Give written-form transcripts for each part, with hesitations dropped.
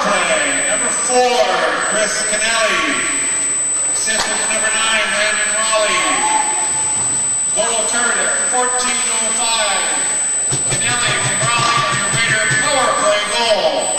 play, number 4, Chris Canelli. Assist with number 9, Landon Raleigh. Goal turned at 14:05. Canelli from Raleigh on your Raider power play goal.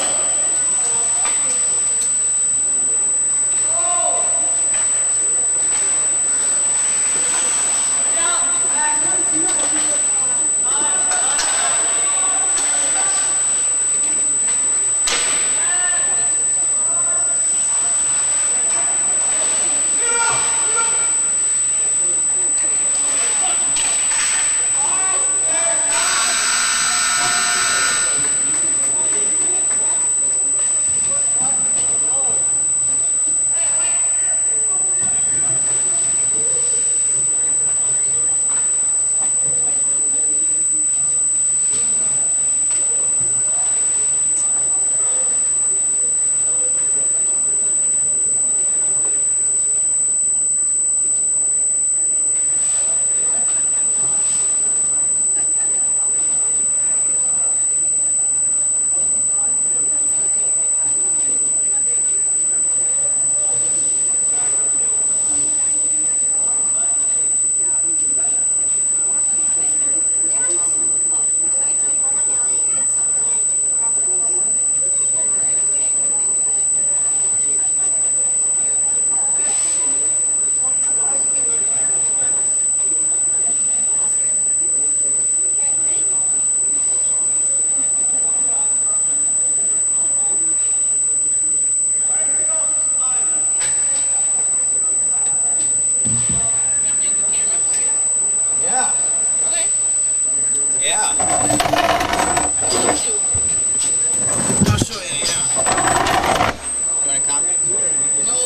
Yeah. Okay. Yeah. I'll show you, yeah. You want to comment? No.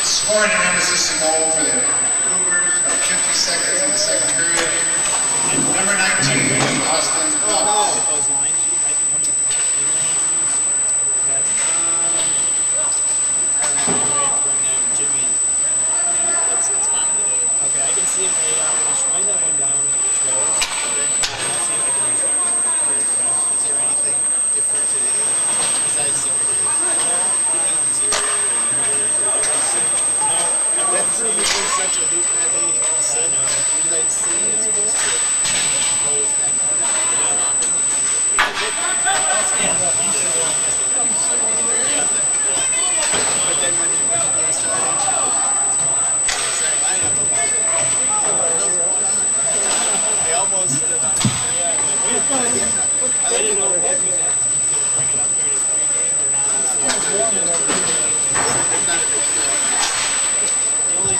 Scoring an unassisted goal for the Cougars at 50 seconds in the second period. Number 19, Austin. Those lines. I don't know where from them. So he was such a hoop that day. He said he like seeing his supposed to close that but then when they started lineup, they almost stood on. I didn't know if he was going to bring it up during his pregame or not. So it's not a big deal. The only,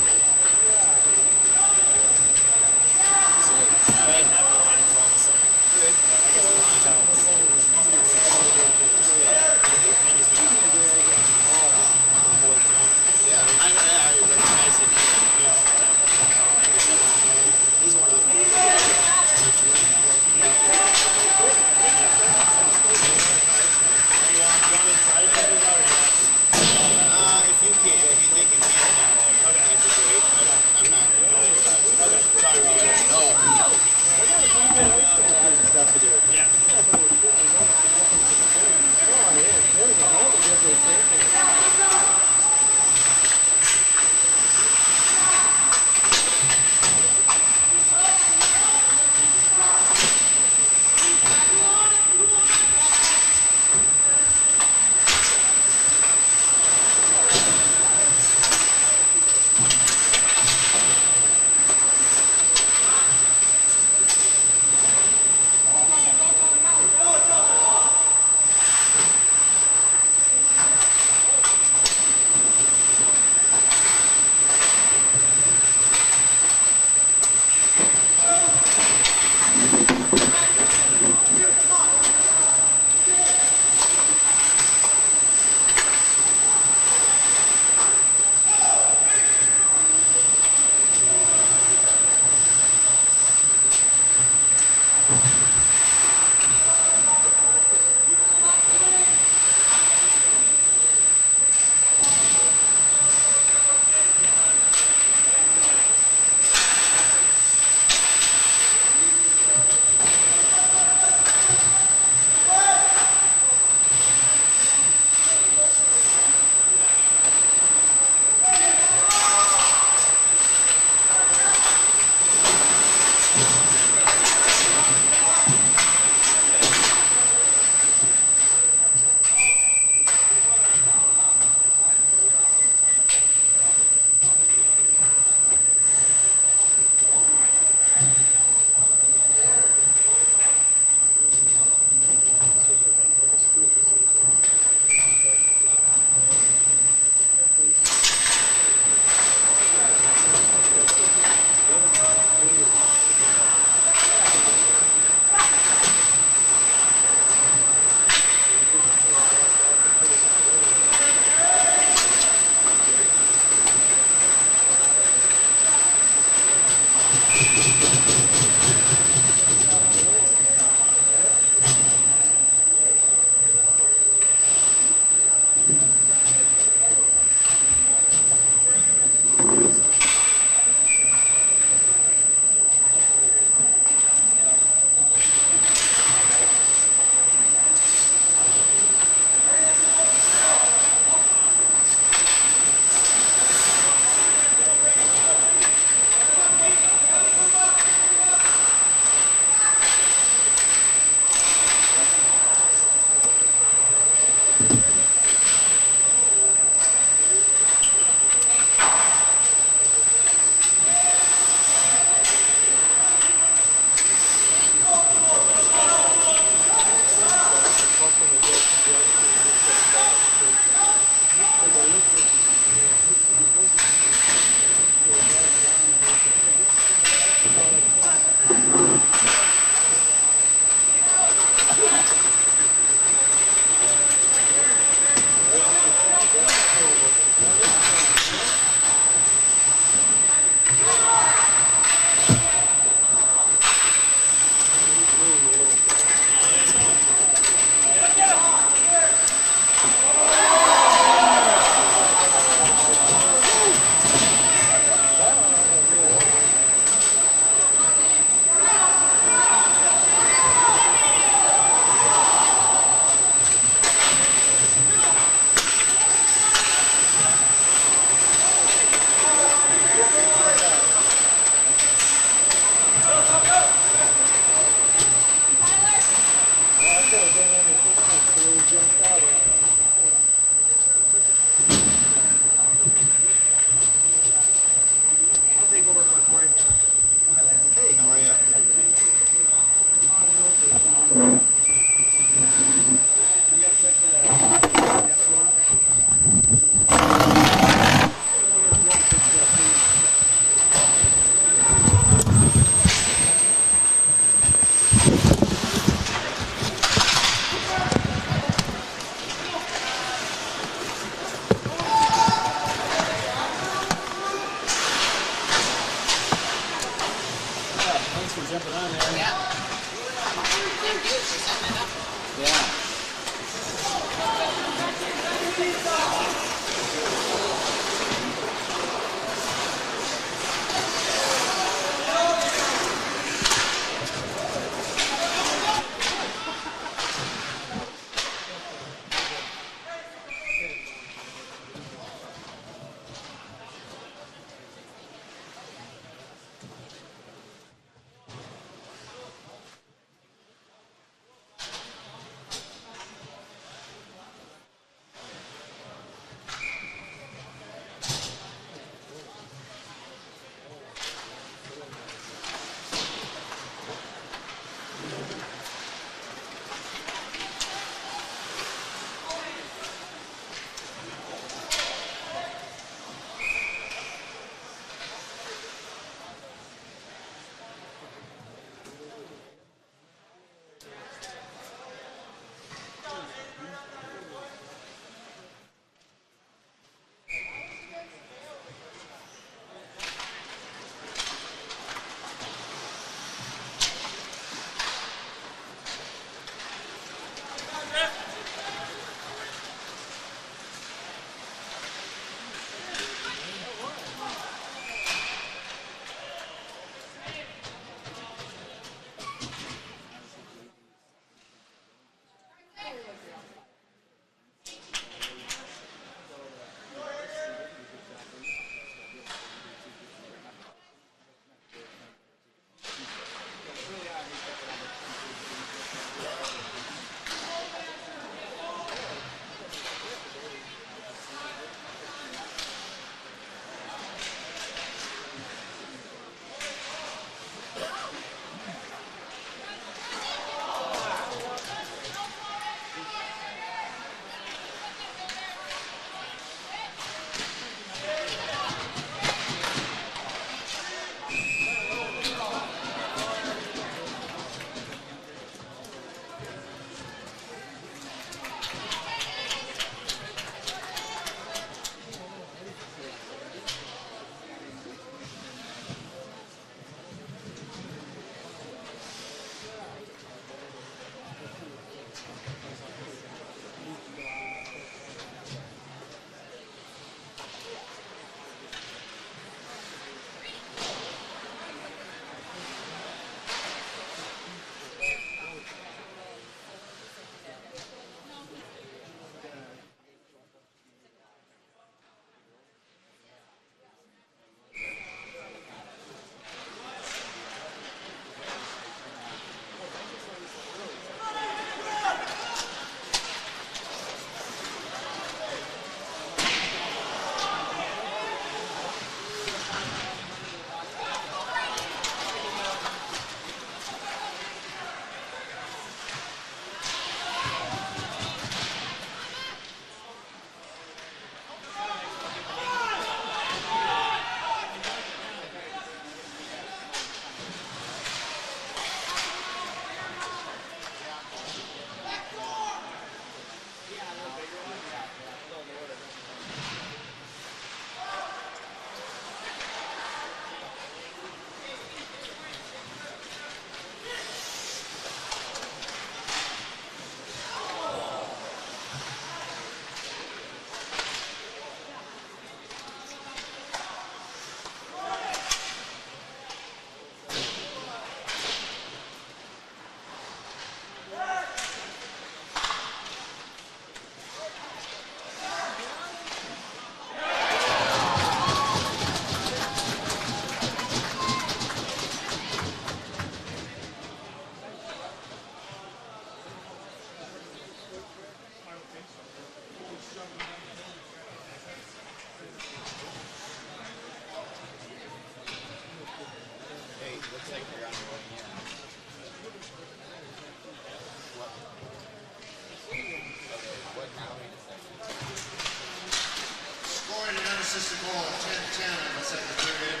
Unassisted goal, 10-10 in the second period.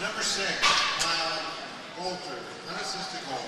Number 6, Kyle Bolter, unassisted goal.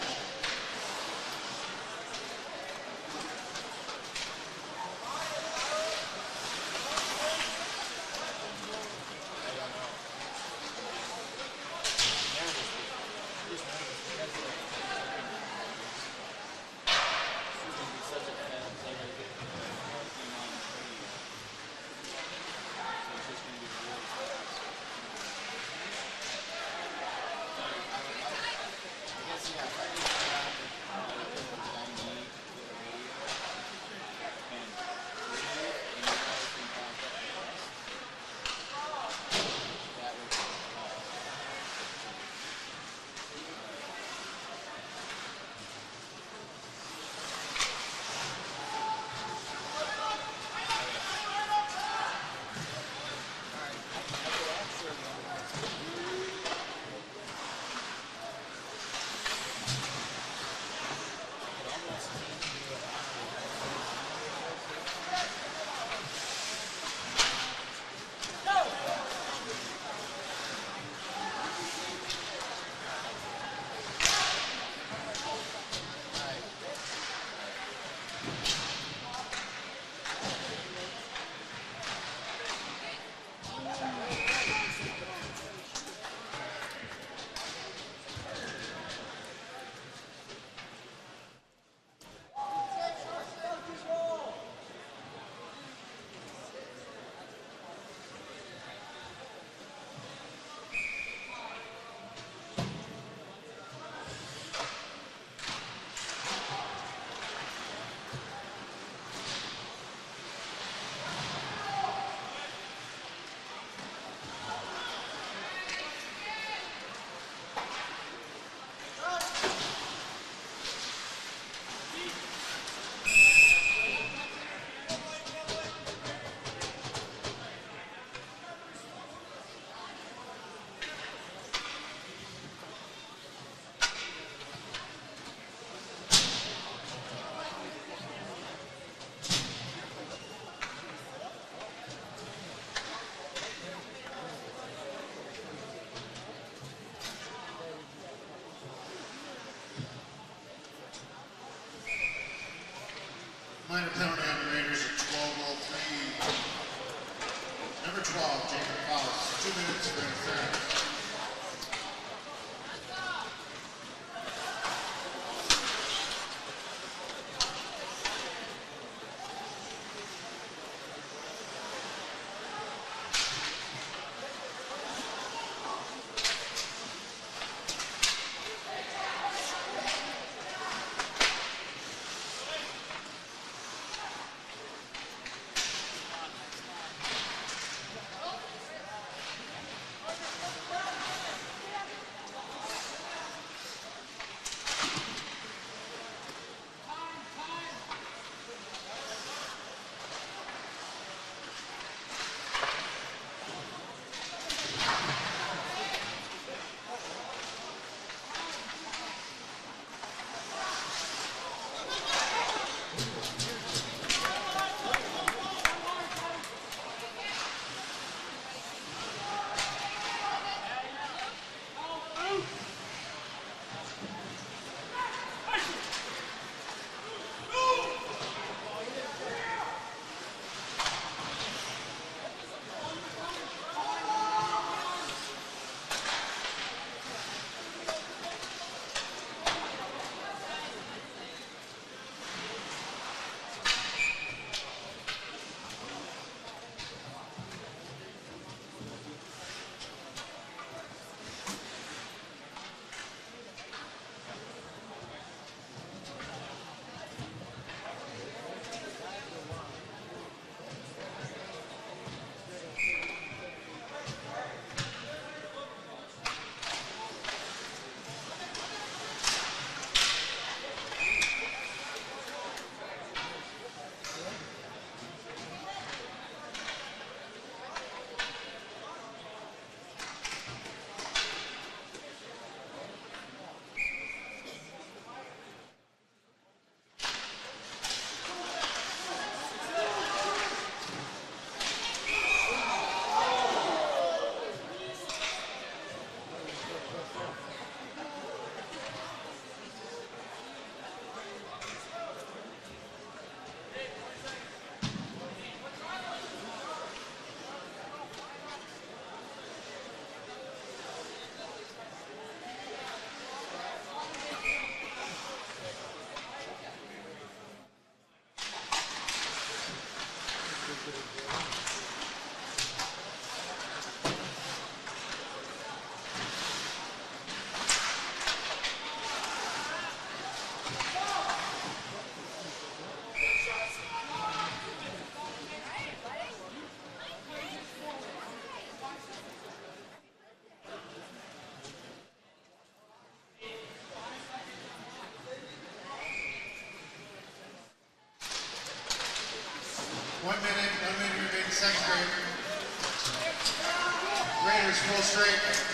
Minor penalty on the Raiders at 12:03. Number 12, Jacob Faust, 2 minutes for interference. Raiders full strength.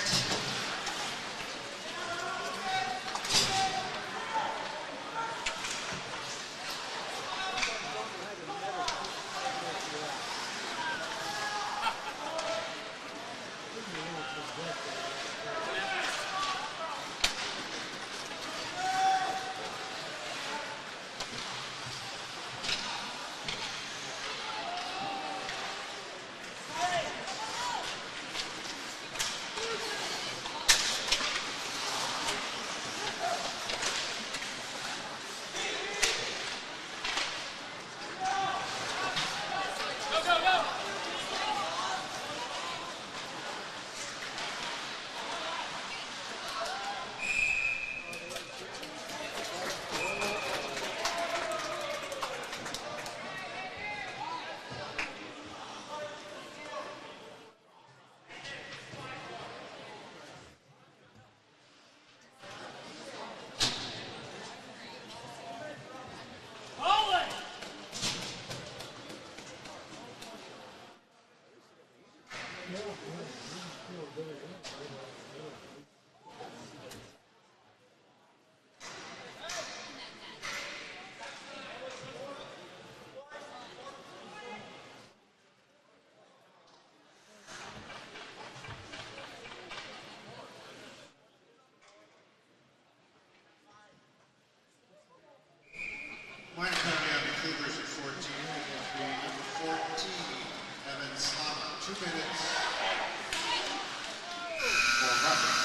Mankato, the Cougars at 14, number 14, Evan Slama, 2 minutes for nothing.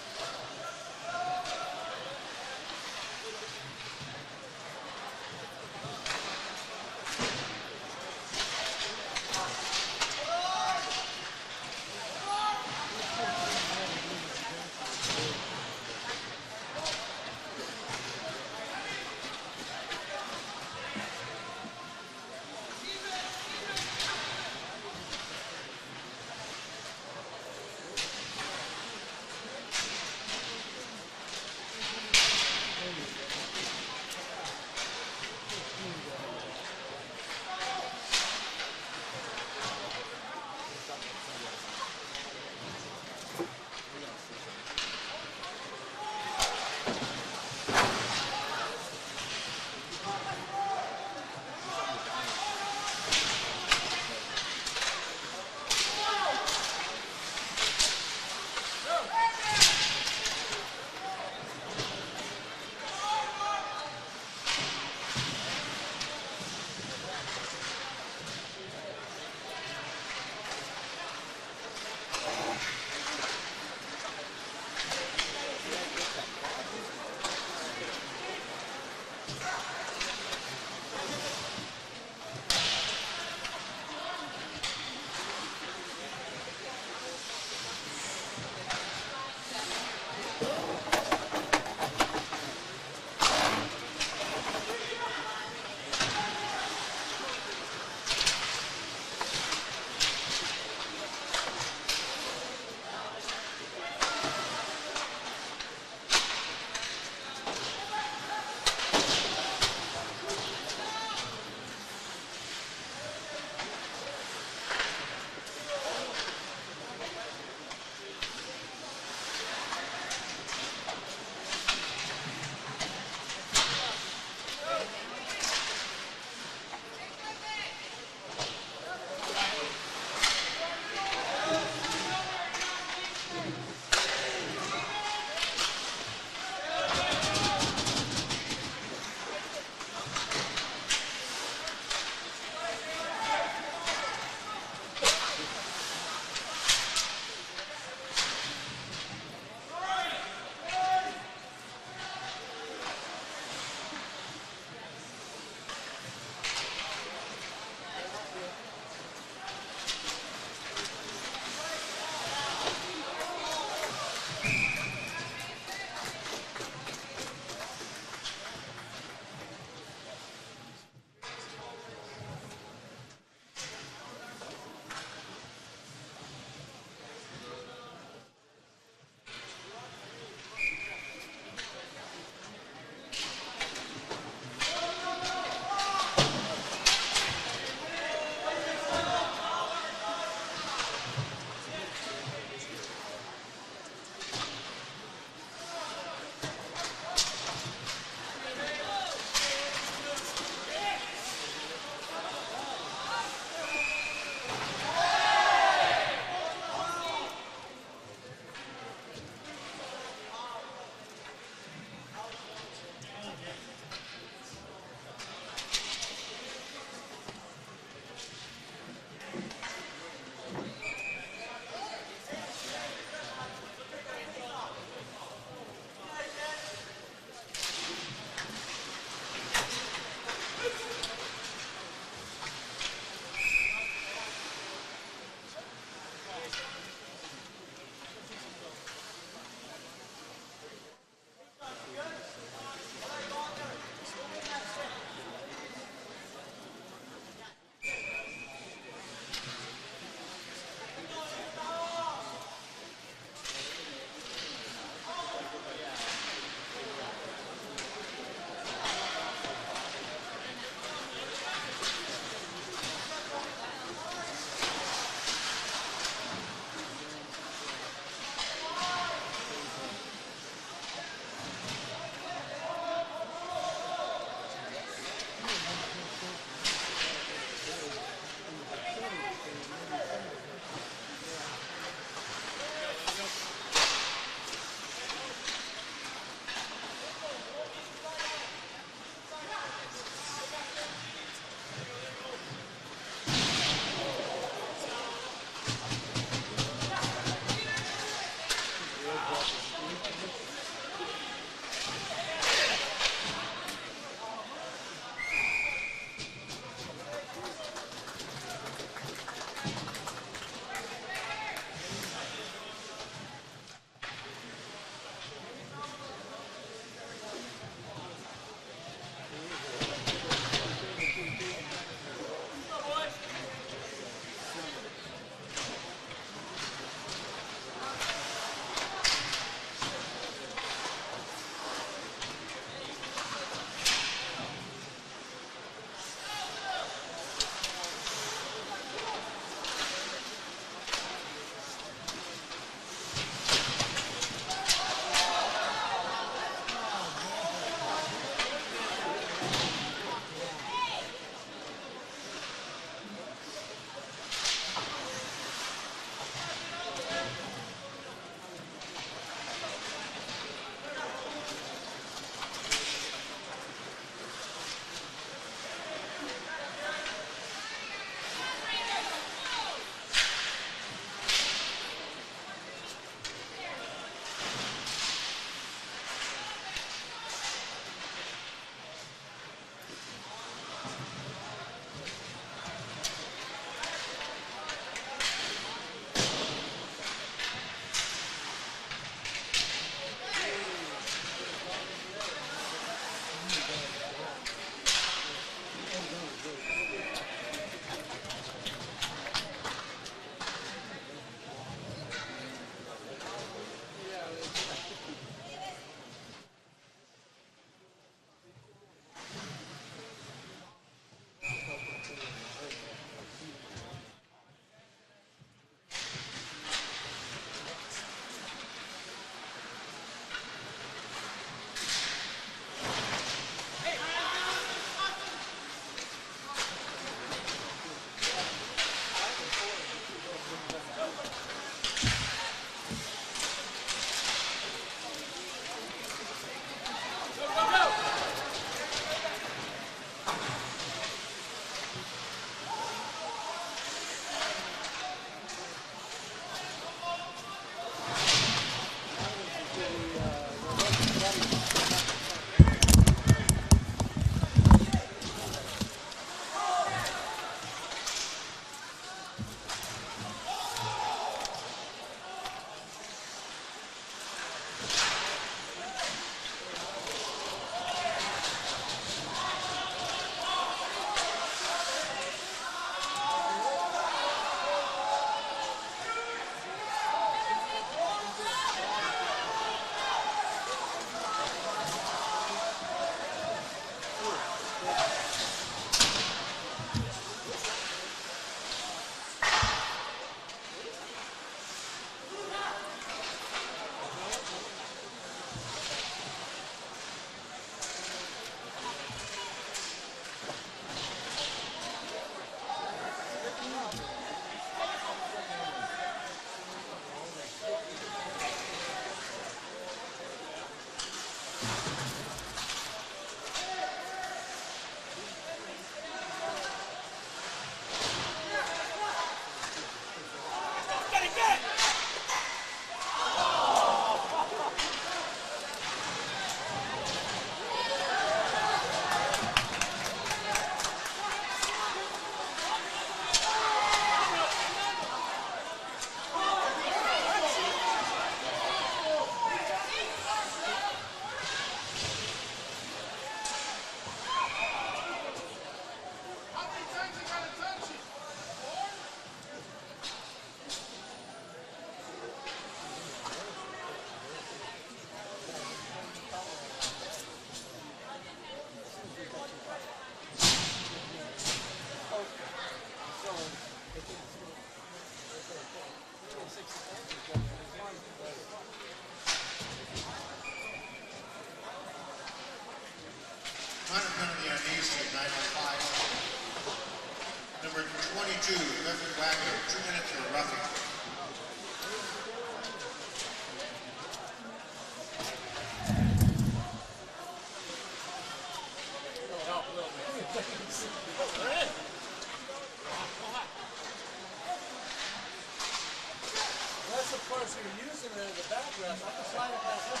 of course, you're using it as a background. I can slide it back up.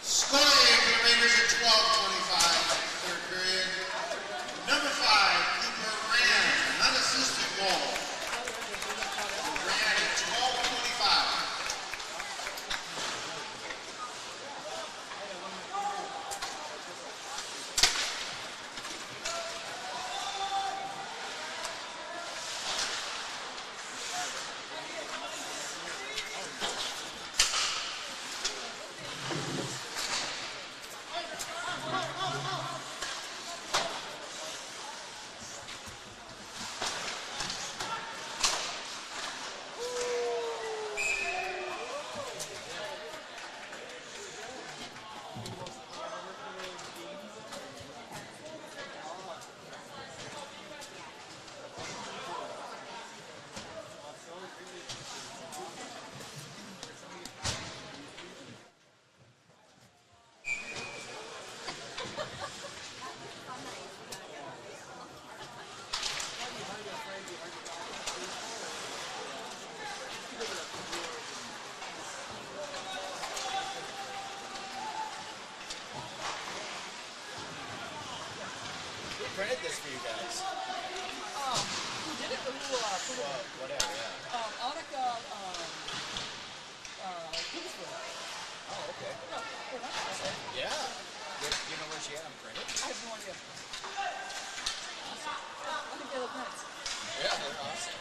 Scoring for the Raiders at 12:25, third period. Number 5, Cooper Rand, unassisted goal. Rand at 12:25. for you guys? Who did it or who put it? Well, whatever, yeah. Annika, Kingsford. Oh, okay. They're nice, right? Yeah. Do you know where she had them printed? I have no idea. I think they look nice. Yeah, they're awesome.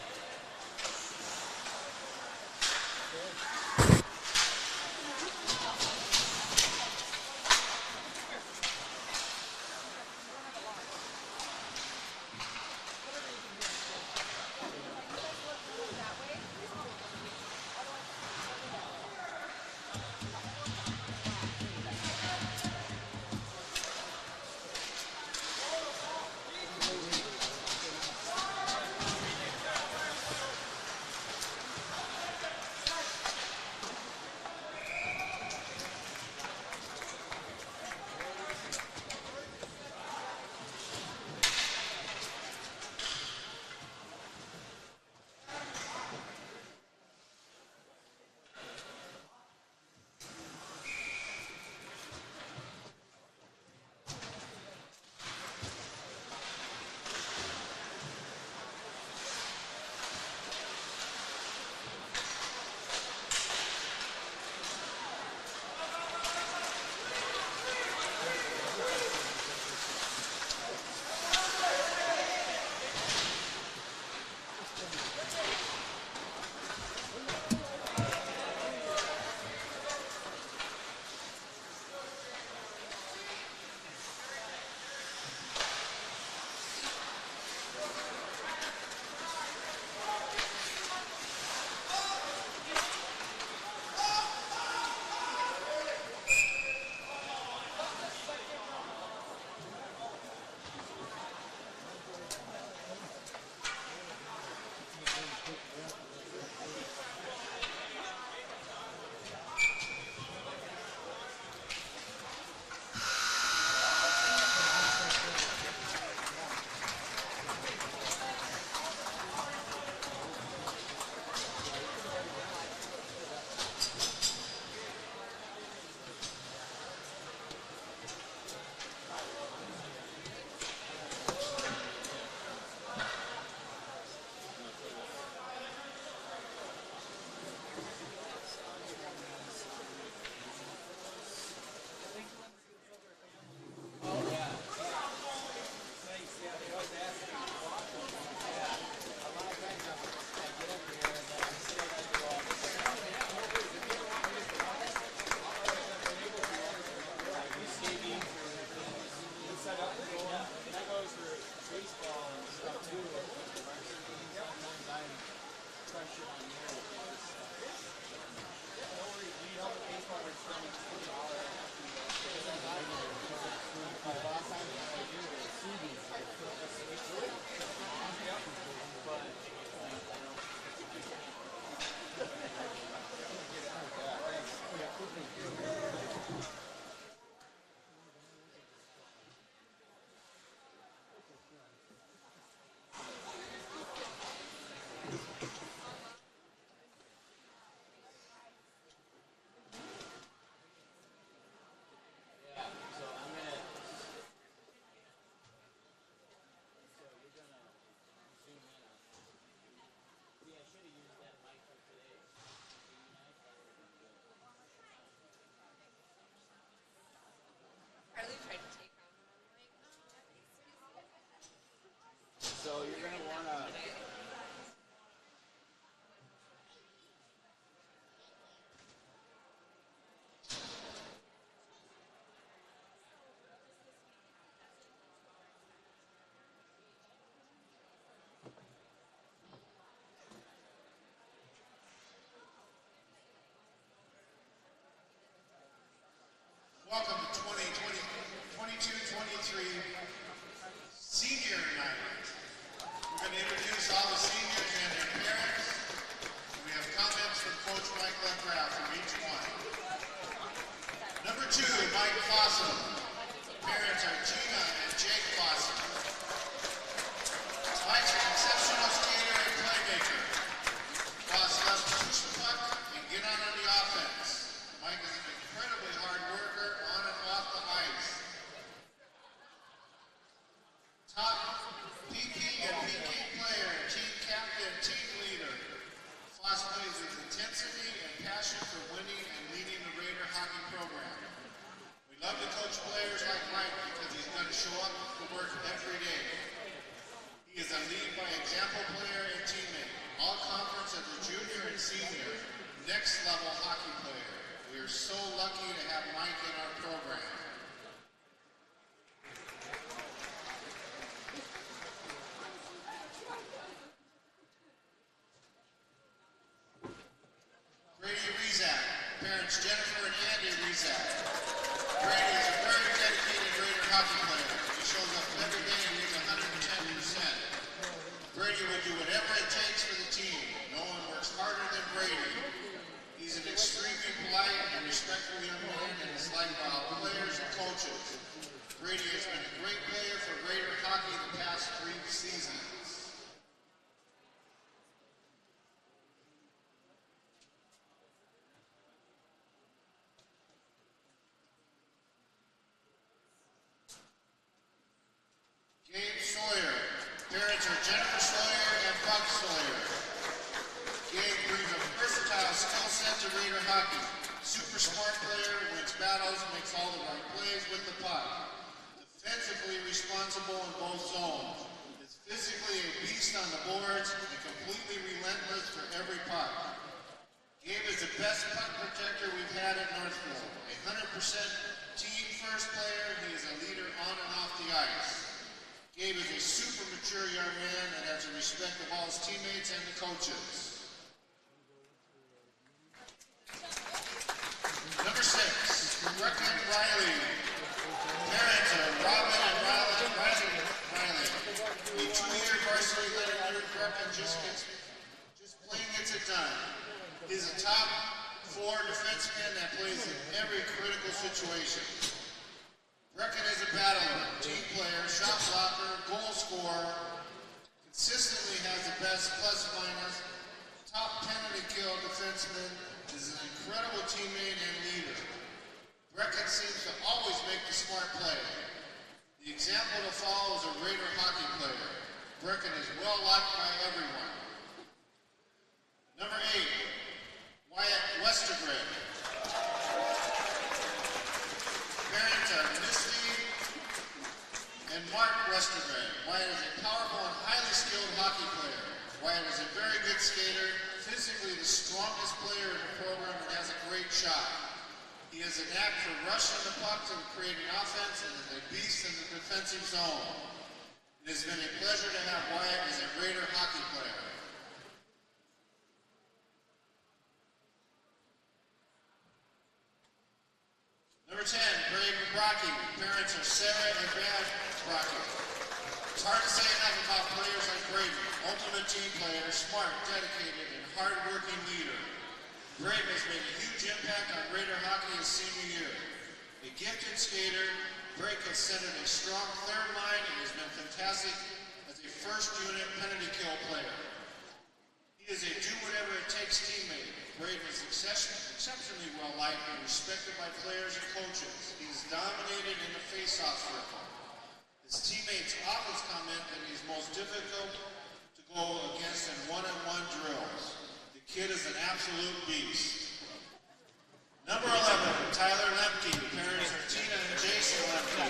So you're going to want to Parents Jennifer and Andy Rizak. Brady is a very dedicated Raider hockey player. He shows up every day and gives 110%. Brady will do whatever it takes for the team. No one works harder than Brady. He's an extremely polite and respectful young man and is liked by all players and coaches. Brady has been a great player for Raider hockey the past 3 seasons. Gabe Sawyer. Parents are Jennifer Sawyer and Buck Sawyer. Gabe brings a versatile skill set to Raider hockey. Super smart player, wins battles, makes all the right plays with the puck. Defensively responsible in both zones. Is physically a beast on the boards and completely relentless for every puck. Gabe is the best puck protector we've had at Northfield. A 100% team first player, he is a leader on and off the ice. Gabe is a super mature young man and has the respect of all his teammates and the coaches. Number 6, Brooklyn Riley. Parents are Robin and Riley. A 2-year varsity letter Brooklyn just plain gets it done. He's a top 4 defenseman that plays in every critical situation. Brecken is a battler, team player, shot blocker, goal scorer, consistently has the best plus-minus, top penalty kill defenseman, is an incredible teammate and leader. Brecken seems to always make the smart play. The example to follow is a Raider hockey player. Brecken is well liked by everyone. Number 8, Wyatt Westergren. Parents are Misty and Mark Westergren. Wyatt is a powerful and highly skilled hockey player. Wyatt is a very good skater, physically the strongest player in the program and has a great shot. He has a knack for rushing the puck and creating offense and is a beast in the defensive zone. It has been a pleasure to have Wyatt as a Raider hockey player. Number 10, Braden Brocky. Parents are Sarah and Brad Brocky. It's hard to say enough about players like Braden. Ultimate team player, smart, dedicated, and hard-working leader. Braden has made a huge impact on Raider hockey his senior year. A gifted skater, Braden has centered a strong third line and has been fantastic as a first-unit penalty kill player. He is a do-whatever-it-takes teammate. Braden is exceptionally well-liked and respected by players and coaches. He is dominated in the face-off circle. His teammates often comment that he's most difficult to go against in one-on-one drills. The kid is an absolute beast. Number 11, Tyler Lemke. Parents are Tina and Jason Lemke.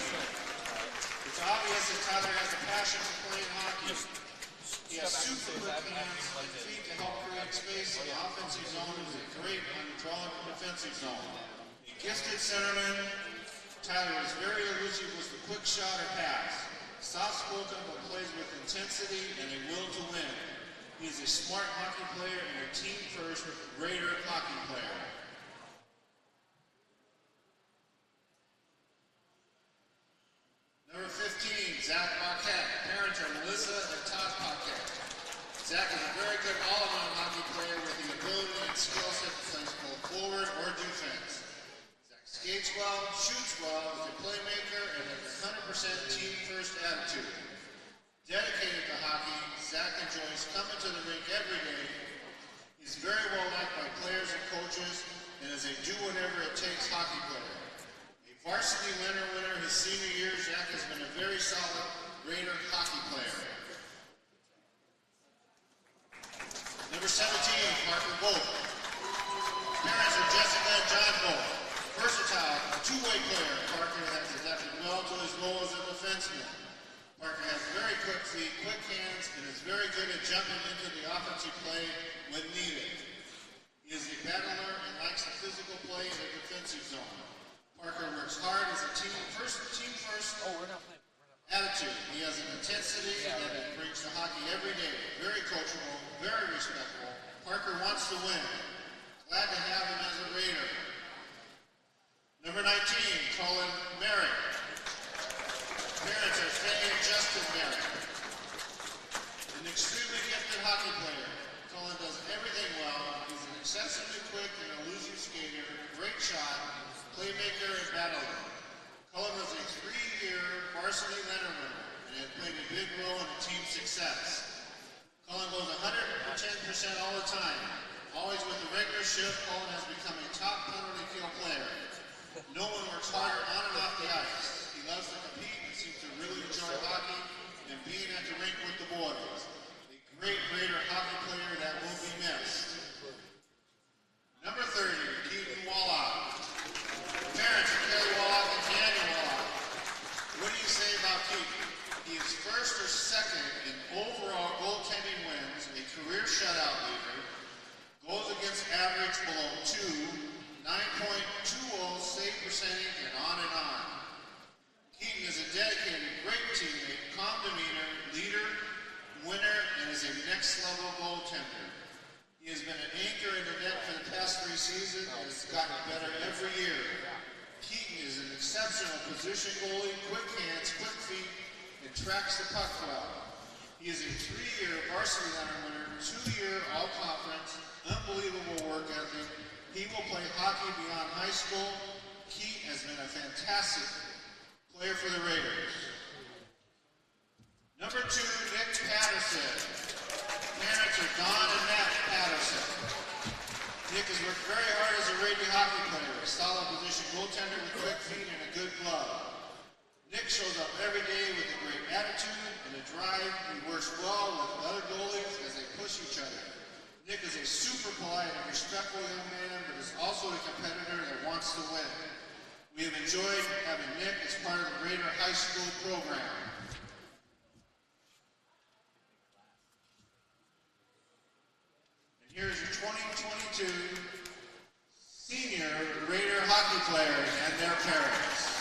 It's obvious that Tyler has a passion for playing hockey. He has super quick hands and feet to help create space in the offensive zone and is a great on the defensive zone. A gifted centerman, Tyler is very elusive with the quick shot or pass. Soft-spoken but plays with intensity and a will to win. He is a smart hockey player and a team-first Raider hockey player. Number 15, Zach Paquette. Parents are Melissa and Todd Paquette. Zach is a very good all-around hockey player with the ability and skill set to play both forward or defense. Zach skates well, shoots well, is a playmaker, and has a 100% team-first attitude. Dedicated to hockey, Zach enjoys coming to the rink every day. He's very well liked by players and coaches and is a do-whatever-it-takes hockey player. Varsity winner his senior year, Zach has been a very solid Raider hockey player. Number 17, Parker Wolf. Parents are Jessica and John Wolf. Versatile, two-way player. Parker has adapted well to his role as a defenseman. Parker has very quick feet, quick hands, and is very good at jumping into the offensive play when needed. He is a battler and likes the physical play in the defensive zone. Parker works hard as a team first attitude. He has an intensity that he brings to hockey every day. Very coachable, very respectful. Parker wants to win. Glad to have him as a Raider. success. Cullen goes 110% all the time. Always with a regular shift, Cullen has become a top penalty kill player. No one works harder on and off the ice. He loves to compete and seems to really enjoy hockey and being at the rink with the boys. A great Raider hockey player that will be missed. Number 30, Keaton Wallach. Parents are Kelly Wallach and Daniel Wallach. What do you say about Keaton? He is first or second in overall goaltending wins, a career shutout leader, goals against average below 2, 9.20 save percentage, and on and on. Keaton is a dedicated, great teammate, calm demeanor, leader, winner, and is a next-level goaltender. He has been an anchor in the net for the past 3 seasons and has gotten better every year. Keaton is an exceptional position goalie, quick hands, quick feet, and tracks the puck well. He is a 3-year varsity honor winner, 2-year all-conference, unbelievable work ethic. He will play hockey beyond high school. Keaton has been a fantastic player for the Raiders. Number 2, Nick Patterson. Parents are Don and Matt Patterson. Nick has worked very hard as a Raider hockey player, a solid position goaltender with quick feet and a good glove. Nick shows up every day with a great attitude and a drive. He works well with other goalies as they push each other. Nick is a super polite and respectful young man, but is also a competitor that wants to win. We have enjoyed having Nick as part of the Raider High School program. And here's your 2022 senior Raider hockey players and their parents.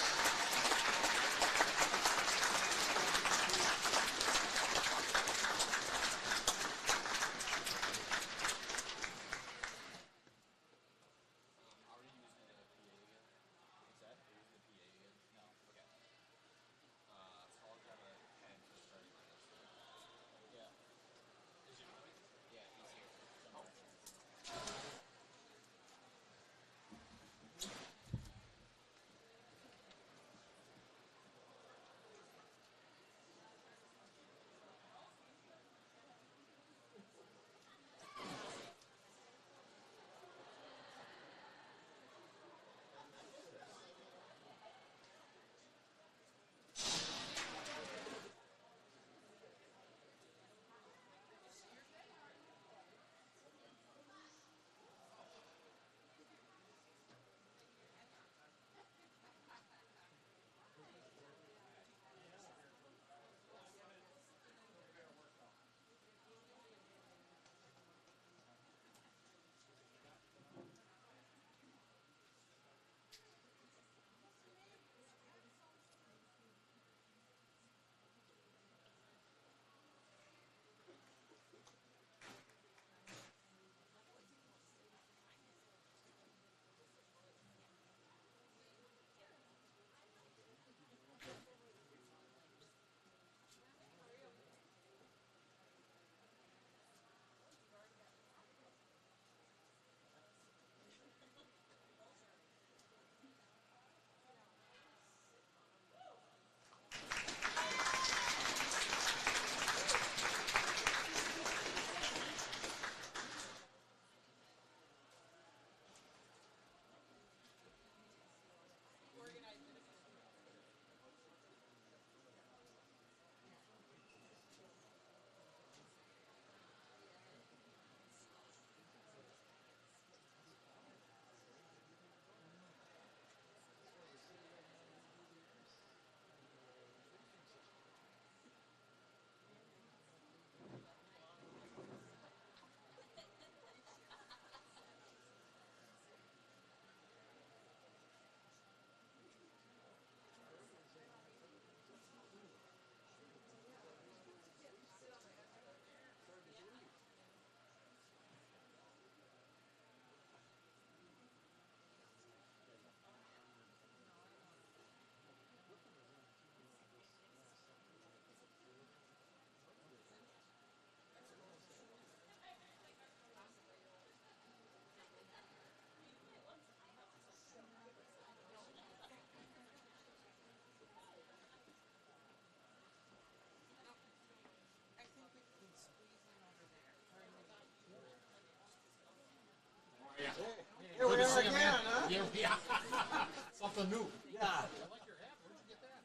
something new. Yeah. I like your hat. Where'd you get that?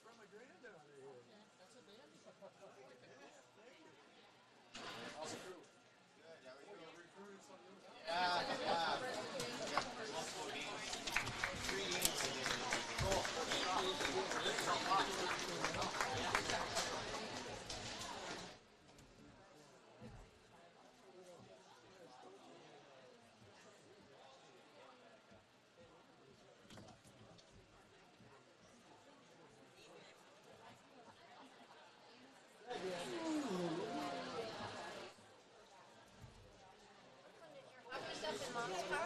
From my granddaughter here. That's a dandy. How's the crew? Good, how are you? Recruited some new stuff. Yeah. Multiple games. 3 games today. Puppy's up in mom's car?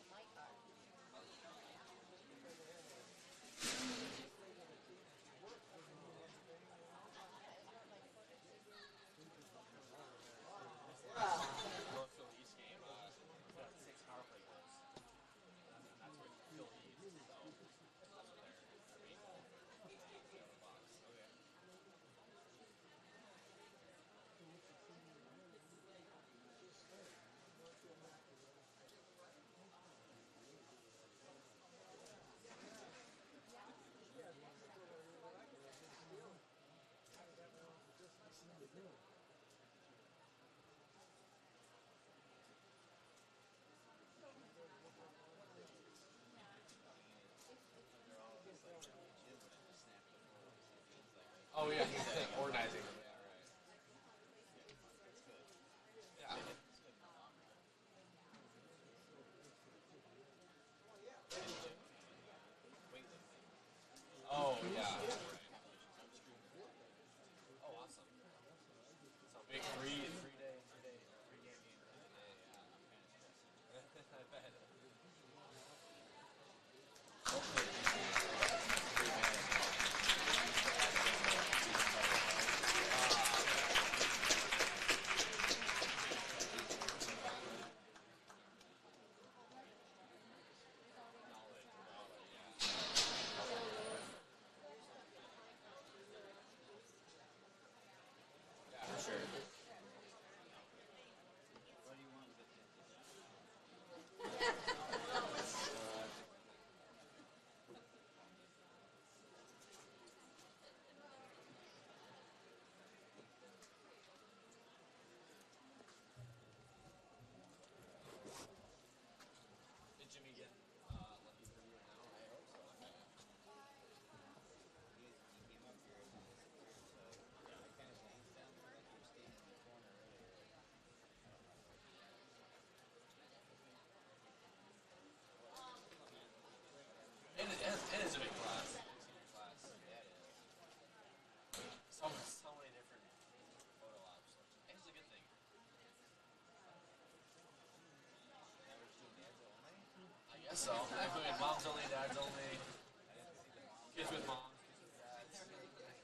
My car. Northfield East game, got 6 power play goals. That's where Phil East, so that's what their main goal for the box. Okay. Oh yeah, he's like organizing them. Yeah, right. Yeah. Oh yeah. Oh awesome. So big three game game for the day. Yeah. I bet. Yeah, for sure. Did Jimmy get lucky for you now? I hope so. He came up here and disappeared, so I kind of glanced down there like he was standing in the corner earlier. It is a big class. Senior class. Yeah, it is. So many different photo ops. I think it's a good thing. Now we're just doing dads only. I guess so. Including moms only, dads only, I didn't see the mom. kids with moms, kids with dads.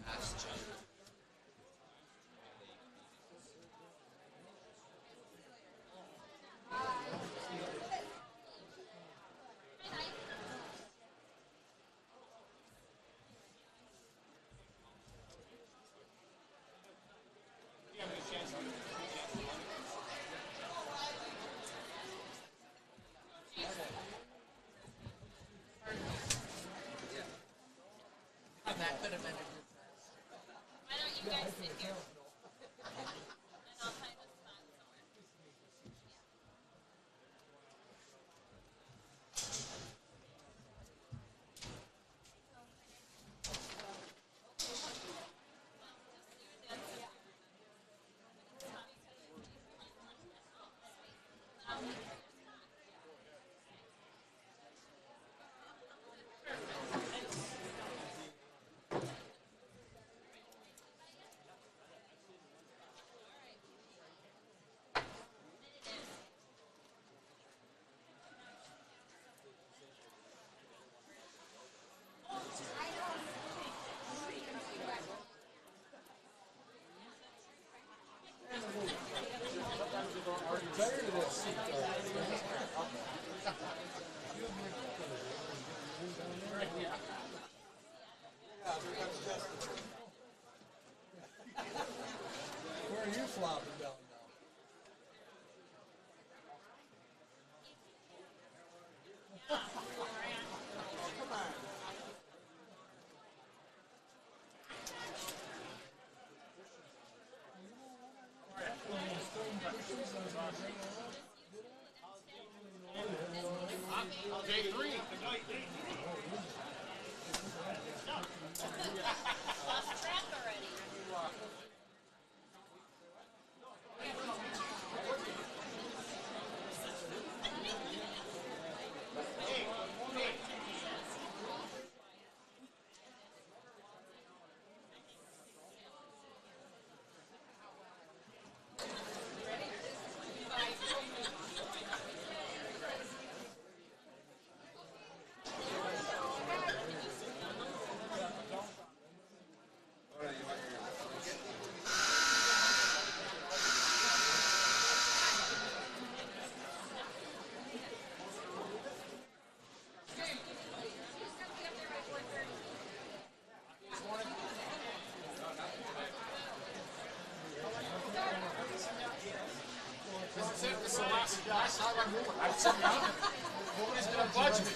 That's Jim. That could have been a good pass. Why don't you guys sit here? And I'll find a spot somewhere. Where are you flopping down now? Come on. Day 3. Lost track already. This is the last time I'm moving. I'm sitting down. Nobody's gonna budge me.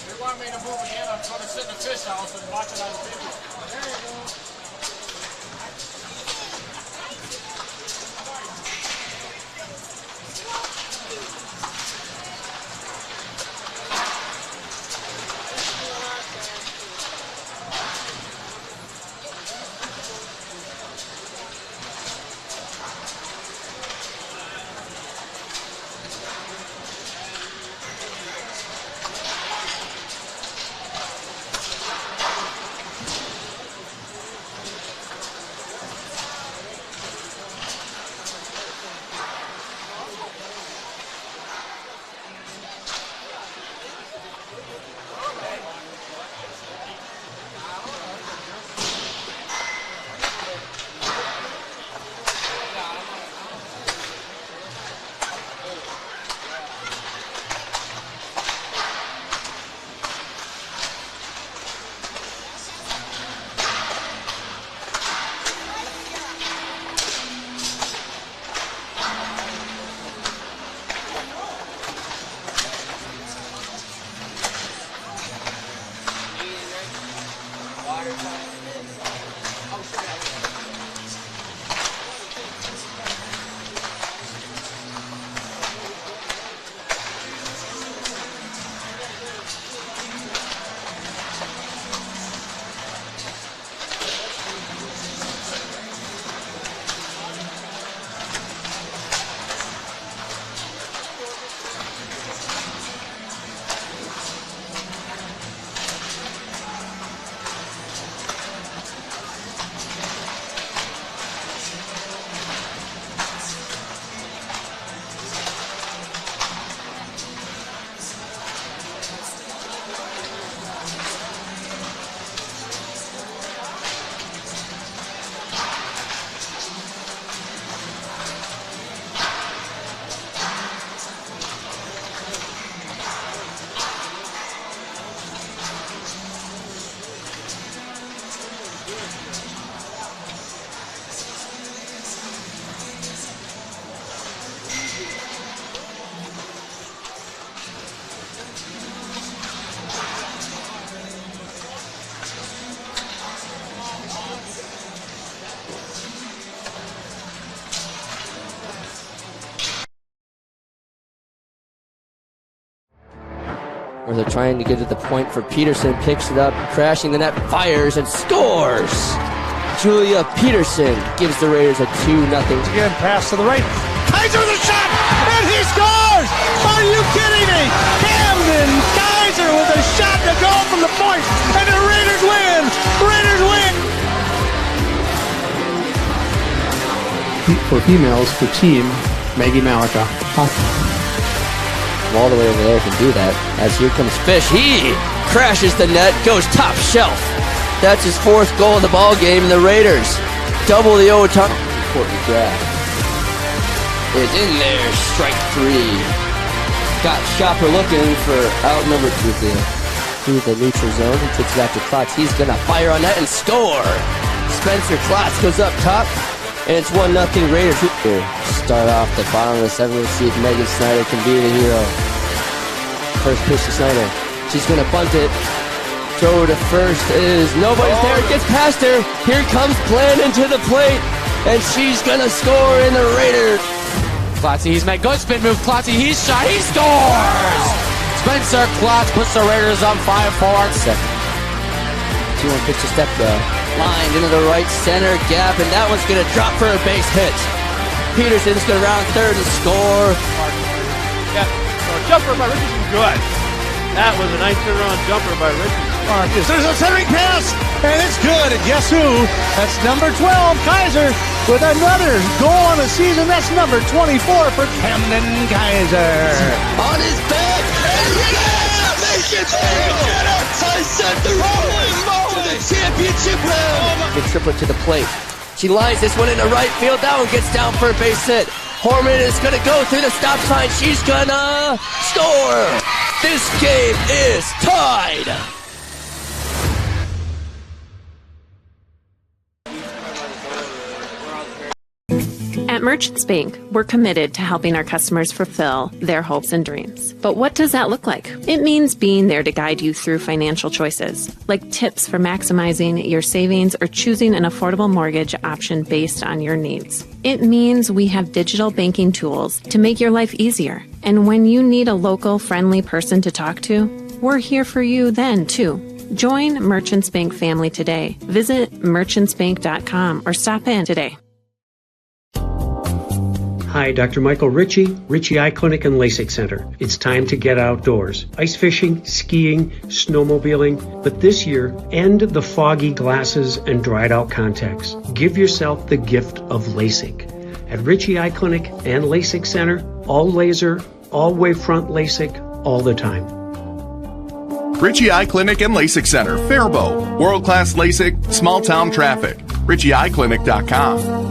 They want me to move again. I'm going to sit in the fish house and watch it on video. There you go. Where they're trying to get to the point for Peterson, picks it up, crashing the net, fires and scores! Julia Peterson gives the Raiders a 2-0. Again, pass to the right. Kaiser with a shot, and he scores! Are you kidding me? Camden Kaiser with a shot to go from the point, and the Raiders win! Raiders win! For females, for team, Maggie Malika. All the way over there can do that. As here comes Fish, he crashes the net, goes top shelf. That's his 4th goal of the ball game. The Raiders double the overtime. important grab. Is in there, strike three. Got Shopper looking for outnumbered through the neutral zone. He takes it out to Klotz. He's gonna fire on that and score. Spencer Klotz goes up top, and it's 1-0 Raiders. Here, start off the bottom of the seventh. We'll see if Megan Snyder can be the hero. First pitch to Snyder. She's gonna bunt it. Throw to first is nobody's there. It gets past her. Here comes Plan into the plate, and she's gonna score in the Raiders. Klotz, he's made good spin move. Klotz, he's shot, he scores! Spencer Klotz puts the Raiders up 5-4. 2-1 pitch to step lined into the right center gap, and that one's gonna drop for a base hit. Peterson's gonna round third and score. Yeah, so a jumper by Richardson, good. That was a nice turnaround jumper by Richardson. Marcus, there's a centering pass, and it's good. And guess who? That's number 12, Kaiser, with another goal on the season. That's number 24 for Camden Kaiser. On his back, and make it I set the rolling for the championship round. The triplet to the plate. She lines this one into right field. That one gets down for a base hit. Horman is going to go through the stop sign. She's going to score. This game is tied. At Merchants Bank, we're committed to helping our customers fulfill their hopes and dreams. But what does that look like? It means being there to guide you through financial choices, like tips for maximizing your savings or choosing an affordable mortgage option based on your needs. It means we have digital banking tools to make your life easier. And when you need a local, friendly person to talk to, we're here for you then, too. Join Merchants Bank family today. Visit merchantsbank.com or stop in today. Hi, Dr. Michael Ritchie, Ritchie Eye Clinic and LASIK Center. It's time to get outdoors. Ice fishing, skiing, snowmobiling. But this year, end the foggy glasses and dried out contacts. Give yourself the gift of LASIK. At Ritchie Eye Clinic and LASIK Center, all laser, all wavefront LASIK, all the time. Ritchie Eye Clinic and LASIK Center, Faribault. World-class LASIK, small-town traffic. RitchieEyeClinic.com.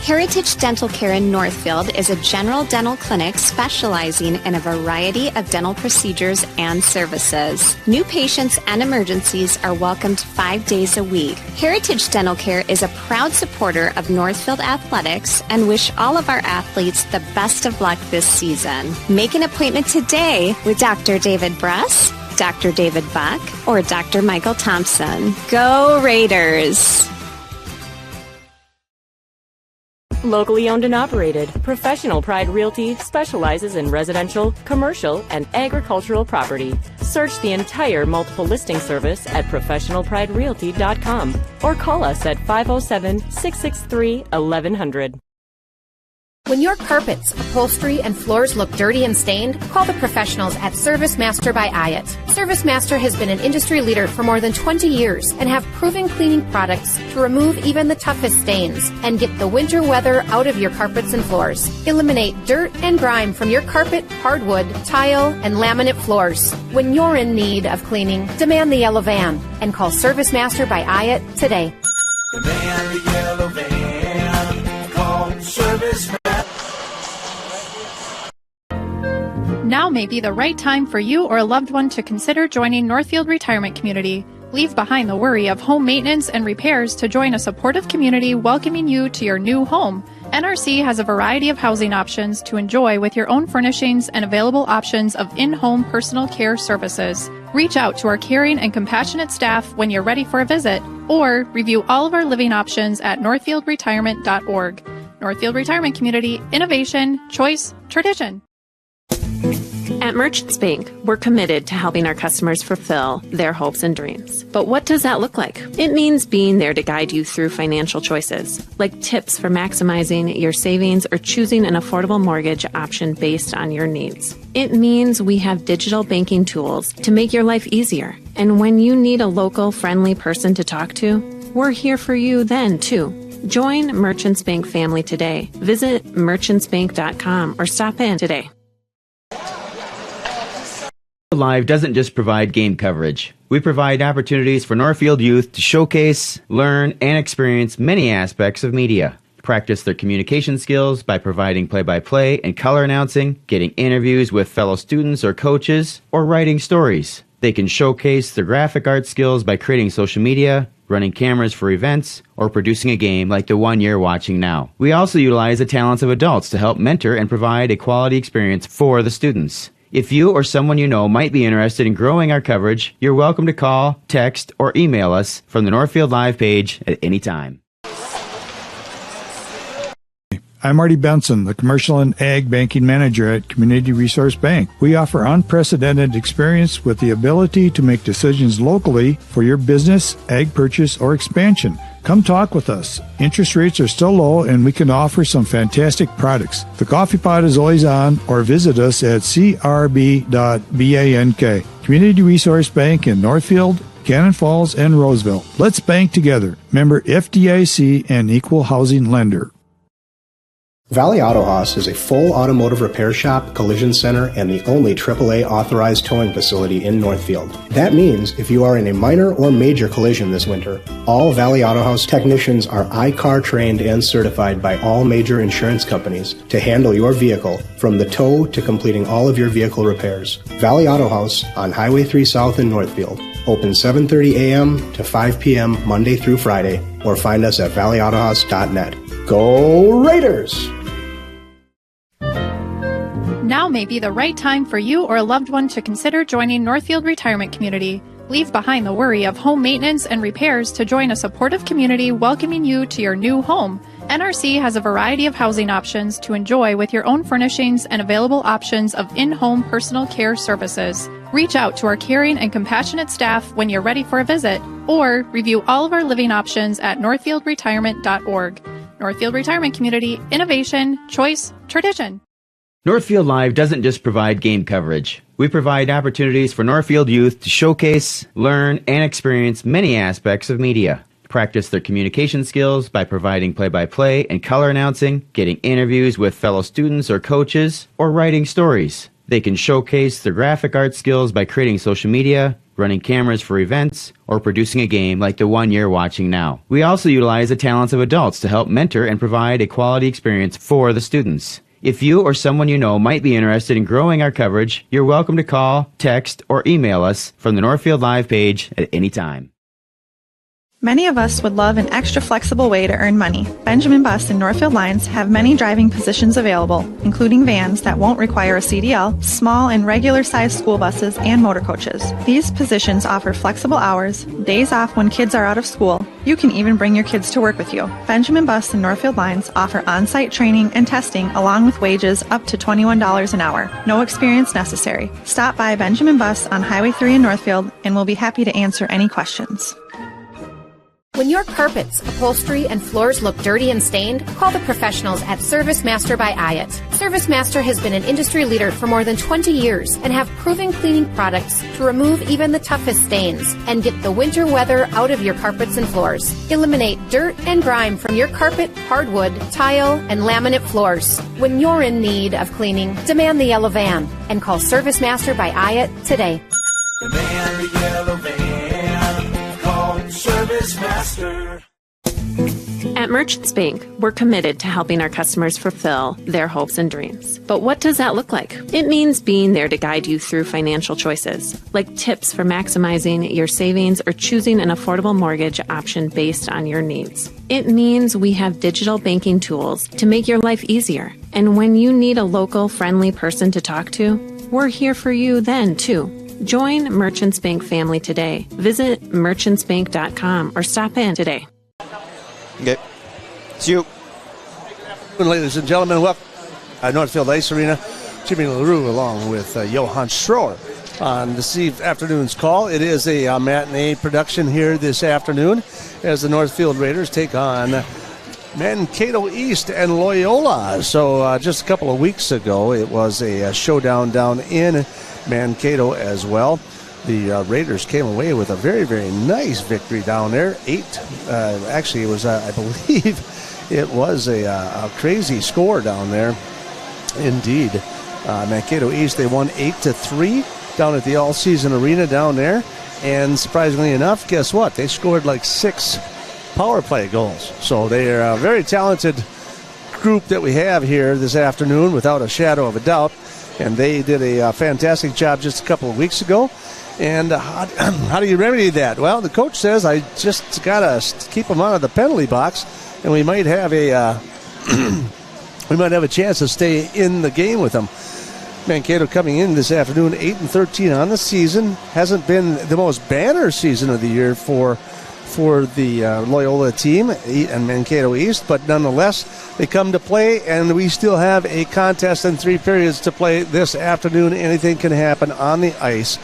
Heritage Dental Care in Northfield is a general dental clinic specializing in a variety of dental procedures and services. New patients and emergencies are welcomed 5 days a week. Heritage Dental Care is a proud supporter of Northfield Athletics and wish all of our athletes the best of luck this season. Make an appointment today with Dr. David Bruss, Dr. David Buck, or Dr. Michael Thompson. Go Raiders! Locally owned and operated, Professional Pride Realty specializes in residential, commercial, and agricultural property. Search the entire multiple listing service at professionalpriderealty.com or call us at 507-663-1100. When your carpets, upholstery, and floors look dirty and stained, call the professionals at Service Master by Ayat. Service Master has been an industry leader for more than 20 years and have proven cleaning products to remove even the toughest stains and get the winter weather out of your carpets and floors. Eliminate dirt and grime from your carpet, hardwood, tile, and laminate floors. When you're in need of cleaning, demand the yellow van and call Service Master by Ayat today. Demand the yellow van. Call Service Master. Now may be the right time for you or a loved one to consider joining Northfield Retirement Community. Leave behind the worry of home maintenance and repairs to join a supportive community welcoming you to your new home. NRC has a variety of housing options to enjoy with your own furnishings and available options of in-home personal care services. Reach out to our caring and compassionate staff when you're ready for a visit, or review all of our living options at northfieldretirement.org. Northfield Retirement Community, innovation, choice, tradition. At Merchants Bank, we're committed to helping our customers fulfill their hopes and dreams. But what does that look like? It means being there to guide you through financial choices, like tips for maximizing your savings or choosing an affordable mortgage option based on your needs. It means we have digital banking tools to make your life easier. And when you need a local, friendly person to talk to, we're here for you then, too. Join Merchants Bank family today. Visit merchantsbank.com or stop in today. Live doesn't just provide game coverage. We provide opportunities for Northfield youth to showcase, learn, and experience many aspects of media. Practice their communication skills by providing play-by-play and color announcing, getting interviews with fellow students or coaches, or writing stories. They can showcase their graphic art skills by creating social media, running cameras for events, or producing a game like the one you're watching now. We also utilize the talents of adults to help mentor and provide a quality experience for the students. If you or someone you know might be interested in growing our coverage, you're welcome to call, text, or email us from the Northfield Live page at any time. I'm Marty Benson, the Commercial and Ag Banking Manager at Community Resource Bank. We offer unprecedented experience with the ability to make decisions locally for your business, ag purchase, or expansion. Come talk with us. Interest rates are still low and we can offer some fantastic products. The coffee pot is always on, or visit us at crb.bank. Community Resource Bank in Northfield, Cannon Falls, and Roseville. Let's bank together. Member FDIC and equal housing lender. Valley Auto Haus is a full automotive repair shop, collision center, and the only AAA authorized towing facility in Northfield. That means if you are in a minor or major collision this winter, all Valley Auto Haus technicians are I-CAR trained and certified by all major insurance companies to handle your vehicle from the tow to completing all of your vehicle repairs. Valley Auto Haus on Highway 3 South in Northfield. Open 7:30 a.m. to 5 p.m. Monday through Friday, or find us at valleyautohaus.net. Go Raiders! Now may be the right time for you or a loved one to consider joining Northfield Retirement Community. Leave behind the worry of home maintenance and repairs to join a supportive community welcoming you to your new home. NRC has a variety of housing options to enjoy with your own furnishings and available options of in-home personal care services. Reach out to our caring and compassionate staff when you're ready for a visit, or review all of our living options at northfieldretirement.org. Northfield Retirement Community, innovation, choice, tradition. Northfield Live doesn't just provide game coverage. We provide opportunities for Northfield youth to showcase, learn, and experience many aspects of media. Practice their communication skills by providing play-by-play and color announcing, getting interviews with fellow students or coaches, or writing stories. They can showcase their graphic art skills by creating social media, running cameras for events, or producing a game like the one you're watching now. We also utilize the talents of adults to help mentor and provide a quality experience for the students. If you or someone you know might be interested in growing our coverage, you're welcome to call, text, or email us from the Northfield Live page at any time. Many of us would love an extra flexible way to earn money. Benjamin Bus and Northfield Lines have many driving positions available, including vans that won't require a CDL, small and regular-sized school buses, and motor coaches. These positions offer flexible hours, days off when kids are out of school. You can even bring your kids to work with you. Benjamin Bus and Northfield Lines offer on-site training and testing along with wages up to $21 an hour. No experience necessary. Stop by Benjamin Bus on Highway 3 in Northfield and we'll be happy to answer any questions. When your carpets, upholstery, and floors look dirty and stained, call the professionals at Service Master by Ayat. Service Master has been an industry leader for more than 20 years and have proven cleaning products to remove even the toughest stains and get the winter weather out of your carpets and floors. Eliminate dirt and grime from your carpet, hardwood, tile, and laminate floors. When you're in need of cleaning, demand the yellow van and call Service Master by Ayat today. Demand the yellow van. Call Service Master. At Merchants Bank, we're committed to helping our customers fulfill their hopes and dreams. But what does that look like? It means being there to guide you through financial choices, like tips for maximizing your savings or choosing an affordable mortgage option based on your needs. It means we have digital banking tools to make your life easier. And when you need a local, friendly person to talk to, we're here for you then, too. Join Merchants Bank family today. Visit merchantsbank.com or stop in today. Okay. It's you. Ladies and gentlemen, welcome at Northfield Ice Arena. Jimmy LaRue along with Johan Schroer on this afternoon's call. It is a matinee production here this afternoon as the Northfield Raiders take on Mankato East and Loyola. So just a couple of weeks ago, it was a showdown down in Mankato as well. The Raiders came away with a very, very nice victory down there. Actually, it was, I believe, it was a crazy score down there. Indeed. Mankato East, they won 8-3 down at the all-season arena down there. And surprisingly enough, guess what? They scored like 6 power play goals. So they are a very talented group that we have here this afternoon, without a shadow of a doubt. And they did a fantastic job just a couple of weeks ago. And how do you remedy that? Well, the coach says I just got to keep them out of the penalty box, and we might have a chance to stay in the game with them. Mankato coming in this afternoon, 8-13 on the season. Hasn't been the most banner season of the year for the Loyola team and Mankato East, but nonetheless, they come to play, and we still have a contest and 3 periods to play this afternoon. Anything can happen on the ice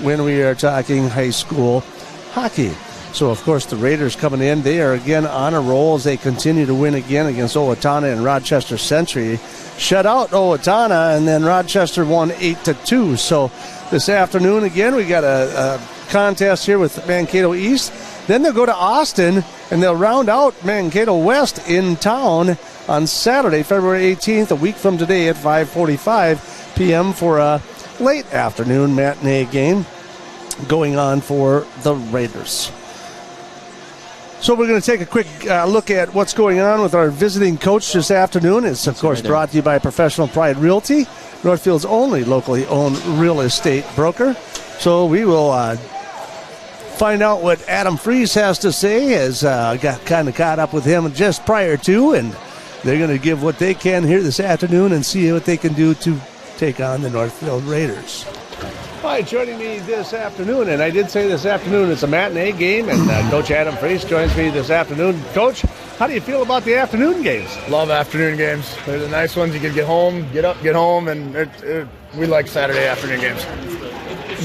when we are talking high school hockey. So, of course, the Raiders coming in, they are again on a roll as they continue to win again against Owatonna and Rochester Century. Shut out Owatonna, and then Rochester won 8-2. So this afternoon, again, we got a contest here with Mankato East. Then they'll go to Austin, and they'll round out Mankato West in town on Saturday, February 18th, a week from today at 5:45 p.m. for a late afternoon matinee game going on for the Raiders. So we're going to take a quick look at what's going on with our visiting coach this afternoon. It's, of course, brought to you by Professional Pride Realty, Northfield's only locally owned real estate broker. So we will find out what Adam Fries has to say, as got kind of caught up with him just prior to, and they're going to give what they can here this afternoon and see what they can do to take on the Northfield Raiders. Hi, joining me this afternoon, and I did say this afternoon it's a matinee game, and Coach Adam Fries joins me this afternoon. Coach, how do you feel about the afternoon games? Love afternoon games. They're the nice ones. You can get home, get up, get home, and we like Saturday afternoon games.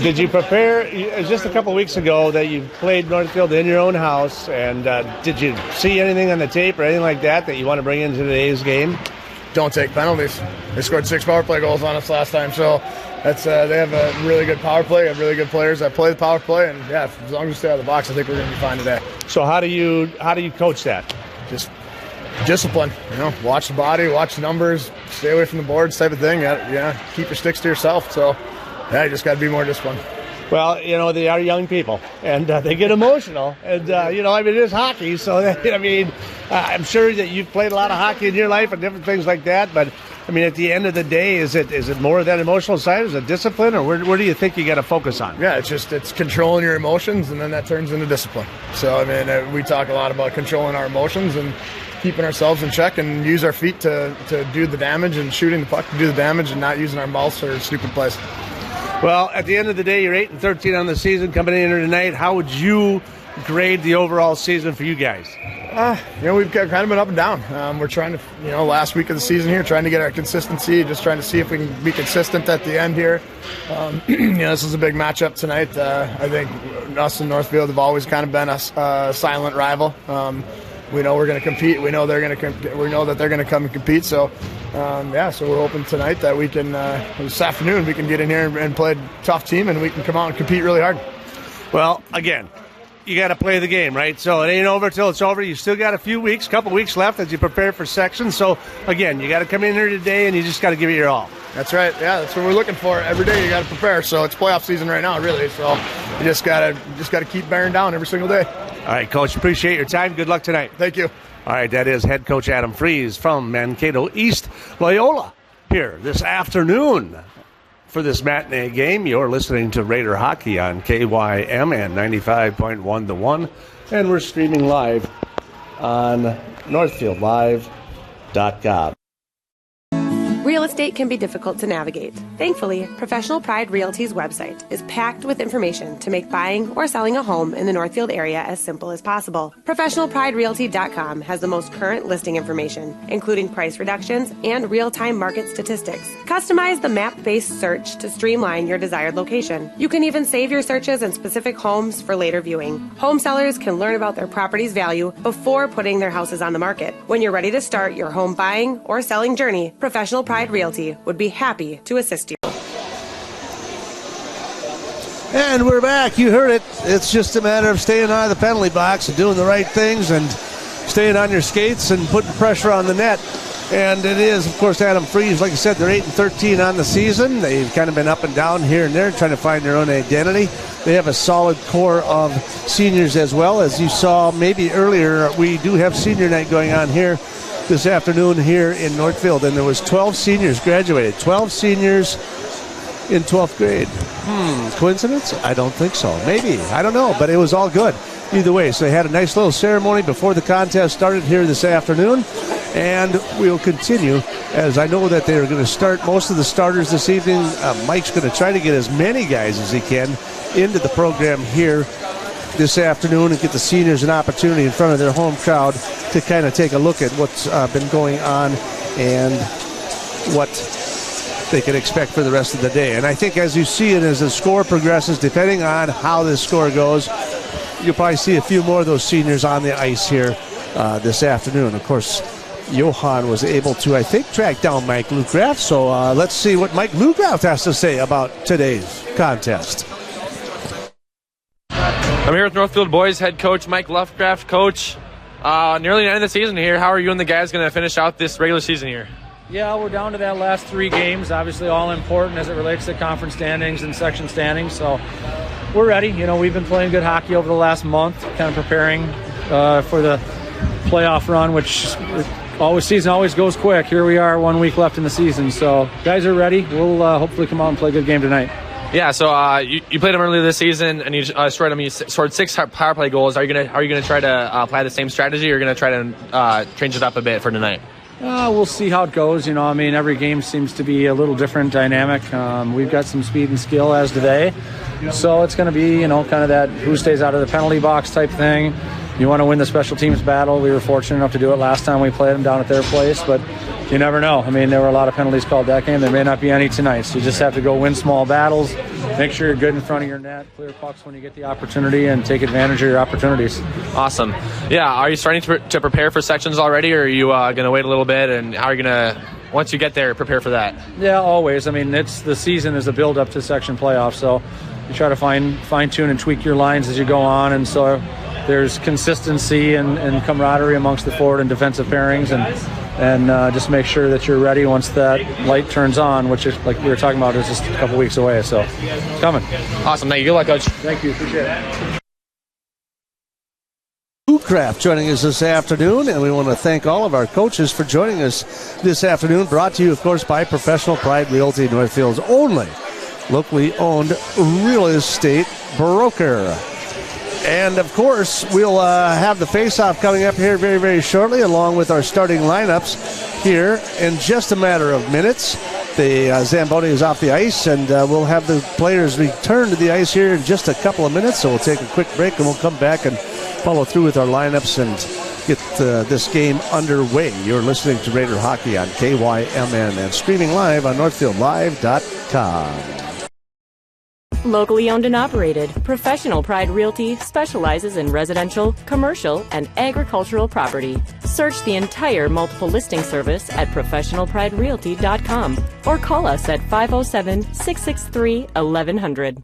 Did you prepare, just a couple weeks ago, that you played Northfield in your own house, and did you see anything on the tape or anything like that you want to bring into today's game? Don't take penalties. They scored 6 power play goals on us last time, so that's they have a really good power play, have really good players that play the power play, and yeah, as long as we stay out of the box, I think we're going to be fine today. So how do you coach that? Just discipline, watch the body, watch the numbers, stay away from the boards type of thing. Keep your sticks to yourself. So yeah, you just got to be more disciplined. Well, they are young people, and they get emotional, and it is hockey, so I'm sure that you've played a lot of hockey in your life and different things like that, but at the end of the day, is it more of that emotional side? Is it discipline, or where do you think you got to focus on? Yeah, it's controlling your emotions, and then that turns into discipline. So we talk a lot about controlling our emotions and keeping ourselves in check, and use our feet to do the damage, and shooting the puck to do the damage, and not using our mouths for stupid plays. Well, at the end of the day, you're 8-13 on the season coming in here tonight. How would you grade the overall season for you guys? We've kind of been up and down. We're trying to, last week of the season here, trying to get our consistency, just trying to see if we can be consistent at the end here. This is a big matchup tonight. I think us and Northfield have always kind of been a silent rival. We know we're going to compete. We know they're going to. We know that they're going to come and compete. So, so we're hoping tonight that we can, this afternoon, we can get in here and play a tough team, and we can come out and compete really hard. Well, again, you got to play the game, right? So it ain't over till it's over. You still got a couple weeks left as you prepare for sections. So, again, you got to come in here today, and you just got to give it your all. That's right. Yeah, that's what we're looking for. Every day you got to prepare. So it's playoff season right now, really. So you just got to keep bearing down every single day. All right, Coach, appreciate your time. Good luck tonight. Thank you. All right, that is head coach Adam Fries from Mankato East Loyola here this afternoon for this matinee game. You're listening to Raider Hockey on KYM and 95.1 The One, and we're streaming live on NorthfieldLive.com. Real estate can be difficult to navigate. Thankfully, Professional Pride Realty's website is packed with information to make buying or selling a home in the Northfield area as simple as possible. ProfessionalPrideRealty.com has the most current listing information, including price reductions and real-time market statistics. Customize the map-based search to streamline your desired location. You can even save your searches in specific homes for later viewing. Home sellers can learn about their property's value before putting their houses on the market. When you're ready to start your home buying or selling journey, Professional Pride Realty would be happy to assist you. And we're back. You heard it. It's just a matter of staying out of the penalty box and doing the right things and staying on your skates and putting pressure on the net. And it is, of course, Adam Freeze. Like I said, they're 8-13 on the season. They've kind of been up and down here and there, trying to find their own identity. They have a solid core of seniors as well. As you saw maybe earlier, we do have senior night going on here this afternoon here in Northfield. And there was 12 seniors graduated. 12 seniors in 12th grade. Coincidence? I don't think so. Maybe. I don't know. But it was all good. Either way, so they had a nice little ceremony before the contest started here this afternoon. And we'll continue, as I know that they're going to start most of the starters this evening. Mike's going to try to get as many guys as he can into the program here this afternoon and get the seniors an opportunity in front of their home crowd to kind of take a look at what's been going on and what they can expect for the rest of the day. And I think as you see it, as the score progresses, depending on how this score goes, you'll probably see a few more of those seniors on the ice here this afternoon. Of course, Johan was able to, I think, track down Mike Lugraff. So let's see what Mike Lugraff has to say about today's contest. I'm here with Northfield boys head coach Mike Lugraff. Coach, nearly the end of the season here. How are you and the guys going to finish out this regular season here? Yeah, we're down to that last 3 games. Obviously, all important as it relates to conference standings and section standings. So we're ready. You know, we've been playing good hockey over the last month, kind of preparing for the playoff run, which season always goes quick. Here we are, 1 week left in the season. So guys are ready. We'll hopefully come out and play a good game tonight. Yeah, so you played them earlier this season, and you scored them. You scored 6 power play goals. Are you gonna try to apply the same strategy, or are you gonna try to change it up a bit for tonight? We'll see how it goes. You know, I mean, every game seems to be a little different dynamic. We've got some speed and skill as today, so it's going to be, you know, kind of that who stays out of the penalty box type thing. You want to win the special teams battle. We were fortunate enough to do it last time we played them down at their place, but you never know. I mean, there were a lot of penalties called that game. There may not be any tonight, so you just have to go win small battles, make sure you're good in front of your net, clear pucks when you get the opportunity, and take advantage of your opportunities. Awesome. Yeah, are you starting to prepare for sections already, or are you going to wait a little bit, and how are you going to, once you get there, prepare for that? Yeah, always. I mean, the season is a build-up to section playoffs, so you try to fine-tune and tweak your lines as you go on, and so there's consistency and camaraderie amongst the forward and defensive pairings, and just make sure that you're ready once that light turns on, which is, like we were talking about, is just a couple weeks away. So it's coming. Awesome. Thank you. Good luck, Coach. Thank you. Appreciate it. Craft joining us this afternoon, and we want to thank all of our coaches for joining us this afternoon. Brought to you, of course, by Professional Pride Realty, Northfield's only locally owned real estate broker. And, of course, we'll have the face-off coming up here very, very shortly, along with our starting lineups here in just a matter of minutes. The Zamboni is off the ice, and we'll have the players return to the ice here in just a couple of minutes. So we'll take a quick break, and we'll come back and follow through with our lineups and get this game underway. You're listening to Raider Hockey on KYMN and streaming live on NorthfieldLive.com. Locally owned and operated, Professional Pride Realty specializes in residential, commercial, and agricultural property. Search the entire multiple listing service at professionalpriderealty.com or call us at 507-663-1100.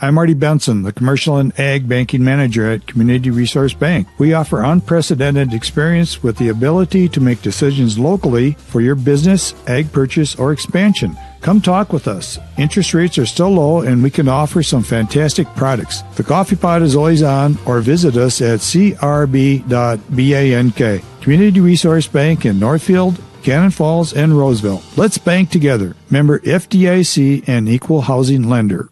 I'm Marty Benson, the Commercial and Ag Banking Manager at Community Resource Bank. We offer unprecedented experience with the ability to make decisions locally for your business, ag purchase, or expansion. Come talk with us. Interest rates are still low, and we can offer some fantastic products. The coffee pot is always on, or visit us at crb.bank. Community Resource Bank in Northfield, Cannon Falls, and Roseville. Let's bank together. Member FDIC and equal housing lender.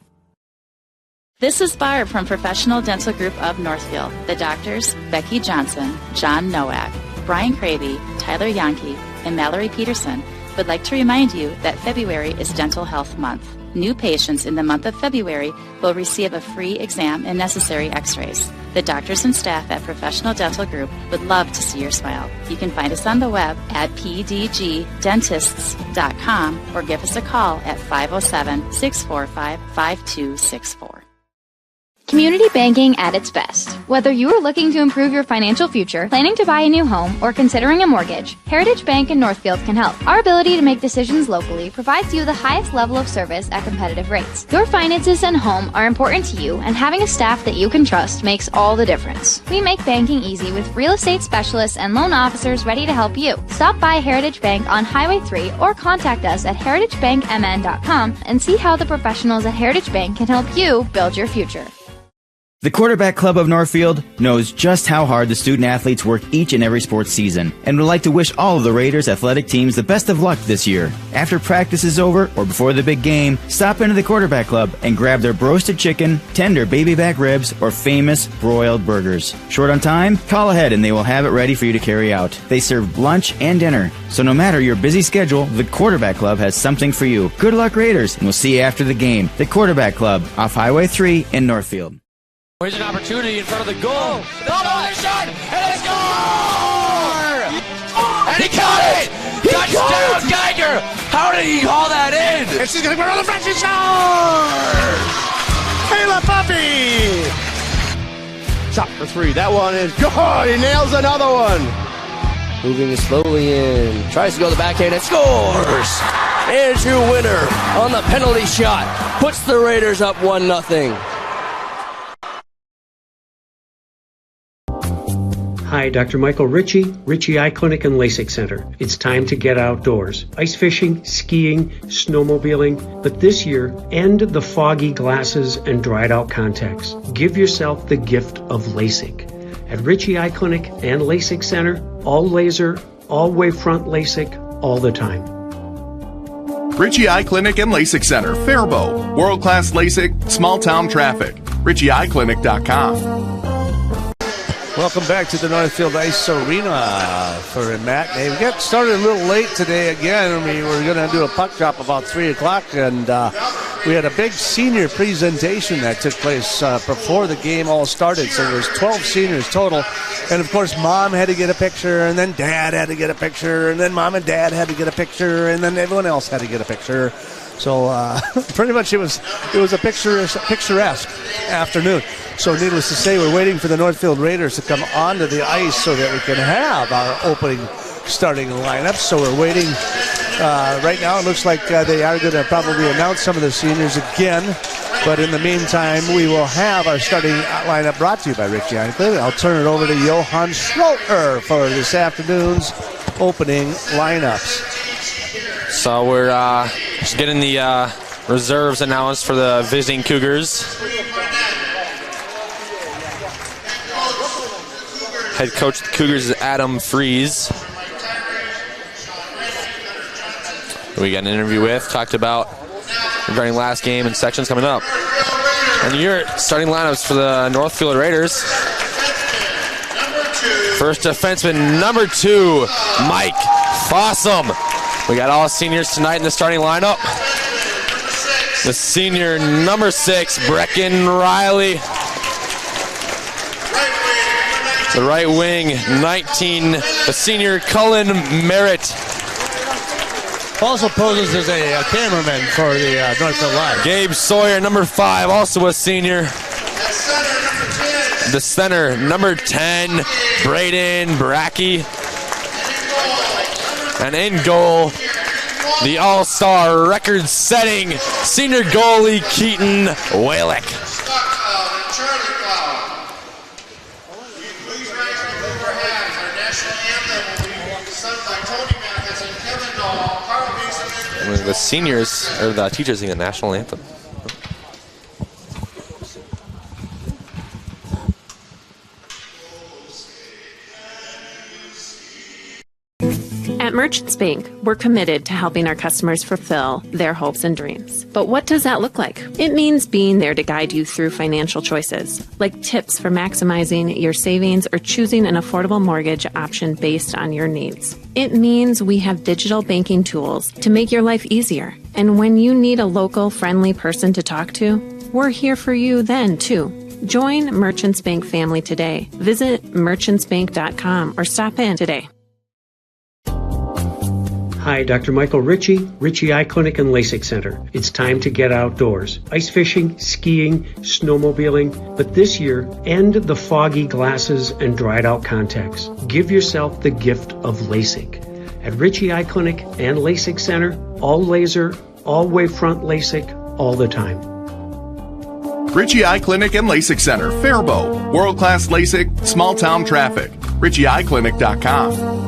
This is Barb from Professional Dental Group of Northfield. The doctors, Becky Johnson, John Nowak, Brian Cravey, Tyler Yonke, and Mallory Peterson, would like to remind you that February is Dental Health Month. New patients in the month of February will receive a free exam and necessary x-rays. The doctors and staff at Professional Dental Group would love to see your smile. You can find us on the web at pdgdentists.com or give us a call at 507-645-5264. Community banking at its best. Whether you are looking to improve your financial future, planning to buy a new home, or considering a mortgage, Heritage Bank in Northfield can help. Our ability to make decisions locally provides you the highest level of service at competitive rates. Your finances and home are important to you, and having a staff that you can trust makes all the difference. We make banking easy with real estate specialists and loan officers ready to help you. Stop by Heritage Bank on Highway 3 or contact us at heritagebankmn.com and see how the professionals at Heritage Bank can help you build your future. The Quarterback Club of Northfield knows just how hard the student athletes work each and every sports season and would like to wish all of the Raiders athletic teams the best of luck this year. After practice is over or before the big game, stop into the Quarterback Club and grab their roasted chicken, tender baby back ribs, or famous broiled burgers. Short on time? Call ahead and they will have it ready for you to carry out. They serve lunch and dinner, so no matter your busy schedule, the Quarterback Club has something for you. Good luck, Raiders, and we'll see you after the game. The Quarterback Club off Highway 3 in Northfield. Here's an opportunity in front of the goal. The shot, and a score! And he caught it! Touchdown, Geiger! How did he haul that in? And she's going to go around the front. She scores! Kayla Puppy! Shot for three. That one is good. He nails another one. Moving slowly in. Tries to go to the backhand and scores! Andrew Winter on the penalty shot. Puts the Raiders up 1-0. Hi, Dr. Michael Ritchie, Ritchie Eye Clinic and LASIK Center. It's time to get outdoors. Ice fishing, skiing, snowmobiling, but this year, end the foggy glasses and dried out contacts. Give yourself the gift of LASIK. At Ritchie Eye Clinic and LASIK Center, all laser, all wavefront LASIK, all the time. Ritchie Eye Clinic and LASIK Center, Faribault. World-class LASIK, small-town traffic. RitchieEyeClinic.com. Welcome back to the Northfield Ice Arena for a matinee. We got started a little late today again. We were going to do a puck drop about 3 o'clock, and we had a big senior presentation that took place before the game all started. So there was 12 seniors total. And, of course, Mom had to get a picture, and then Dad had to get a picture, and then Mom and Dad had to get a picture, and then everyone else had to get a picture. So pretty much it was a picturesque afternoon. So needless to say, we're waiting for the Northfield Raiders to come onto the ice so that we can have our opening starting lineup. So we're waiting. Right now it looks like they are going to probably announce some of the seniors again. But in the meantime, we will have our starting lineup brought to you by Rick Janicklin. I'll turn it over to Johan Schroeder for this afternoon's opening lineups. So we're just getting the reserves announced for the visiting Cougars. Head coach of the Cougars is Adam Freeze. We got an interview with, talked about regarding last game and sections coming up. And your starting lineups for the Northfield Raiders. First defenseman, number 2, Mike Fossum. We got all seniors tonight in the starting lineup. The senior, number 6, Brecken Riley. The right wing, 19, the senior, Cullen Merritt. Also poses as a cameraman for the Northfield Live. Gabe Sawyer, number 5, also a senior. The center, number 10, Braden Brackey. And in goal, the all-star record-setting senior goalie, Keaton Walick. The seniors, or the teachers, sing the national anthem. At Merchants Bank, we're committed to helping our customers fulfill their hopes and dreams. But what does that look like? It means being there to guide you through financial choices, like tips for maximizing your savings or choosing an affordable mortgage option based on your needs. It means we have digital banking tools to make your life easier. And when you need a local, friendly person to talk to, we're here for you then, too. Join Merchants Bank family today. Visit merchantsbank.com or stop in today. Hi, Dr. Michael Ritchie, Ritchie Eye Clinic and LASIK Center. It's time to get outdoors. Ice fishing, skiing, snowmobiling, but this year, end the foggy glasses and dried out contacts. Give yourself the gift of LASIK. At Ritchie Eye Clinic and LASIK Center, all laser, all wavefront LASIK, all the time. Ritchie Eye Clinic and LASIK Center, Faribault. World-class LASIK, small-town traffic. RitchieEyeClinic.com.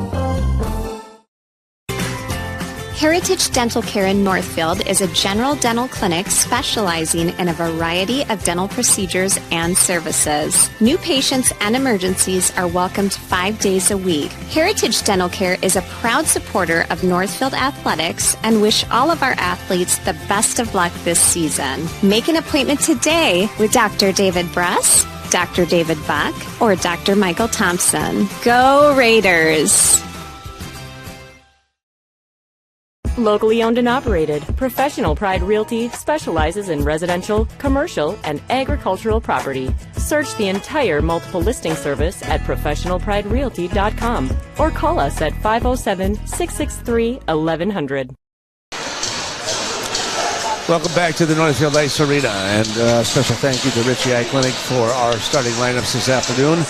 Heritage Dental Care in Northfield is a general dental clinic specializing in a variety of dental procedures and services. New patients and emergencies are welcomed 5 days a week. Heritage Dental Care is a proud supporter of Northfield Athletics and wish all of our athletes the best of luck this season. Make an appointment today with Dr. David Bress, Dr. David Buck, or Dr. Michael Thompson. Go Raiders! Locally owned and operated, Professional Pride Realty specializes in residential, commercial, and agricultural property. Search the entire multiple listing service at professionalpriderealty.com or call us at 507-663-1100. Welcome back to the Northfield Ice Arena, and special thank you to Ritchie Eye Clinic for our starting lineups this afternoon.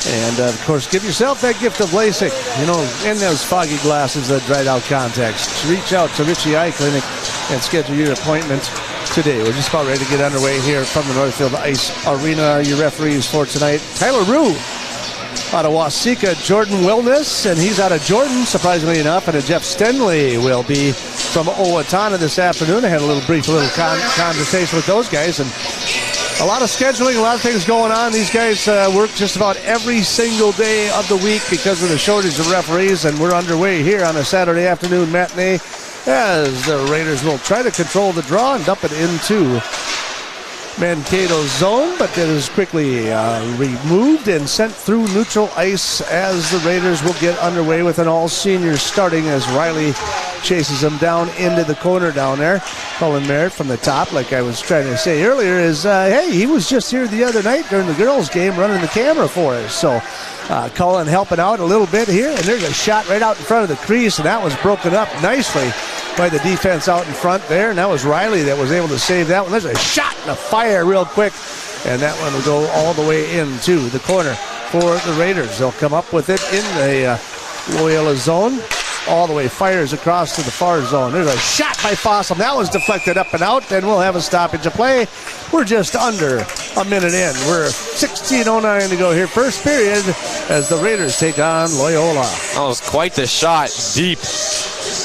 And, of course, give yourself that gift of LASIK, you know, in those foggy glasses that dried out contacts. Reach out to Ritchie Eye Clinic and schedule your appointment today. We're just about ready to get underway here from the Northfield Ice Arena. Your referees for tonight, Tyler Rue out of Waseca, Jordan Wellness, and he's out of Jordan, surprisingly enough, and Jeff Stenley will be from Owatonna this afternoon. I had a brief conversation with those guys, and a lot of scheduling, a lot of things going on. These guys work just about every single day of the week because of the shortage of referees, and we're underway here on a Saturday afternoon matinee as the Raiders will try to control the draw and dump it into Mankato's zone, but it is quickly removed and sent through neutral ice as the Raiders will get underway with an all-senior starting as Riley chases him down into the corner down there. Cullen Merritt from the top, like I was trying to say earlier, is, hey, he was just here the other night during the girls' game running the camera for us. So Cullen helping out a little bit here, and there's a shot right out in front of the crease, and that was broken up nicely by the defense out in front there, and that was Riley that was able to save that one. There's a shot and a fire real quick, and that one will go all the way into the corner for the Raiders. They'll come up with it in the Loyola zone. All the way fires across to the far zone. There's a shot by Fossum. That was deflected up and out, and we'll have a stoppage of play. We're just under a minute in. We're 16:09 to go here. First period as the Raiders take on Loyola. That was quite the shot, deep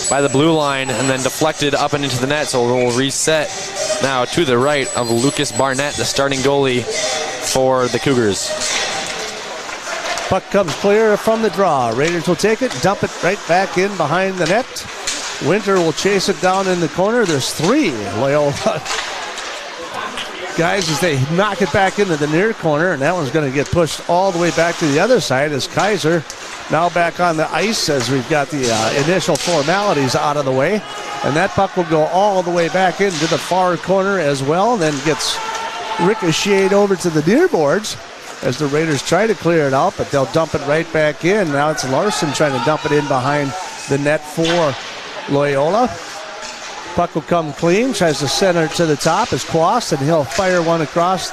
by the blue line, and then deflected up and into the net, so we'll reset now to the right of Lucas Barnett, the starting goalie for the Cougars. Puck comes clear from the draw. Raiders will take it, dump it right back in behind the net. Winter will chase it down in the corner. There's three Loyola guys as they knock it back into the near corner, and that one's going to get pushed all the way back to the other side as Kaiser now back on the ice as we've got the initial formalities out of the way. And that puck will go all the way back into the far corner as well, then gets ricocheted over to the near boards as the Raiders try to clear it out, but they'll dump it right back in. Now it's Larson trying to dump it in behind the net for Loyola. Puck will come clean, tries to center to the top as Quast, and he'll fire one across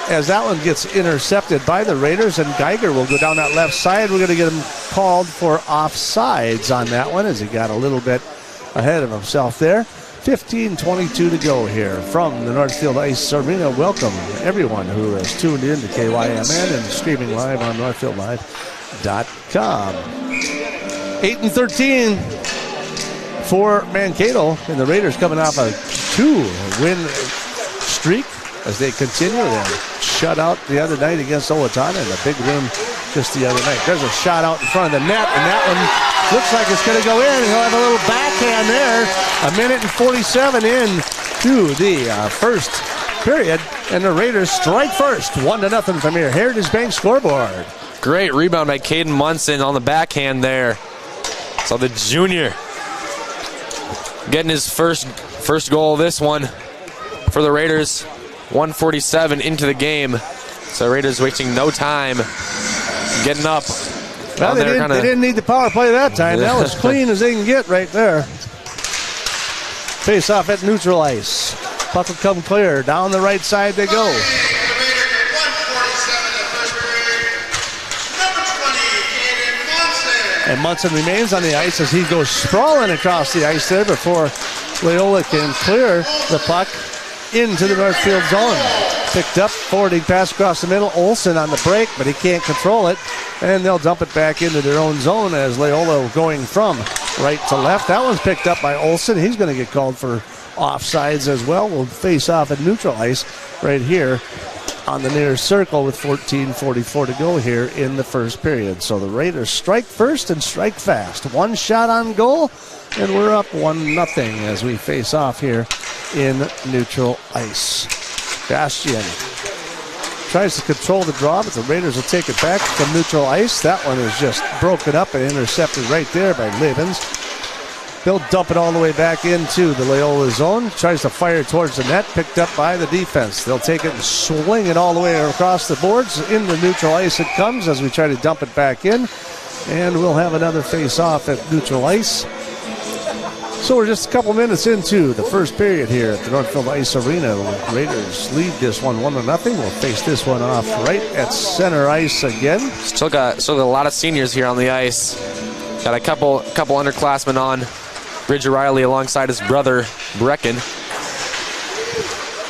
as that one gets intercepted by the Raiders, and Geiger will go down that left side. We're going to get him called for offsides on that one as he got a little bit ahead of himself there. 15:22 to go here from the Northfield Ice Arena. Welcome everyone who has tuned in to KYMN and streaming live on NorthfieldLive.com. 8-13 for Mankato, and the Raiders coming off a 2-win streak as they continue their shutout the other night against Owatonna in a big win just the other night. There's a shot out in front of the net, and that one looks like it's going to go in. He'll have a little backhand there. 1:47 in to the first period, and the Raiders strike first. 1-0 from here. Heritage Bank scoreboard. Great rebound by Caden Munson on the backhand there. So the junior getting his first goal of this one for the Raiders. 1:47 into the game. So Raiders wasting no time getting up Well, they didn't need the power play that time. That was clean as they can get right there. Face off at neutral ice. Puck will come clear. Down the right side they go. And Munson remains on the ice as he goes sprawling across the ice there before Loyola can clear the puck into the Northfield zone. Picked up, forwarding pass across the middle. Olsen on the break, but he can't control it. And they'll dump it back into their own zone as Loyola going from right to left. That one's picked up by Olsen. He's going to get called for offsides as well. We'll face off at neutral ice right here on the near circle with 14:44 to go here in the first period. So the Raiders strike first and strike fast. One shot on goal, and we're up 1-0 as we face off here in neutral ice. Bastian tries to control the draw, but the Raiders will take it back from neutral ice. That one is just broken up and intercepted right there by Livens. They'll dump it all the way back into the Loyola zone. Tries to fire towards the net, picked up by the defense. They'll take it and swing it all the way across the boards. Into neutral ice it comes as we try to dump it back in. And we'll have another face-off at neutral ice. So we're just a couple minutes into the first period here at the Northfield Ice Arena. The Raiders lead this one 1-0. We'll face this one off right at center ice again. Still got a lot of seniors here on the ice. Got a couple underclassmen on. Bridge O'Reilly alongside his brother Brecken.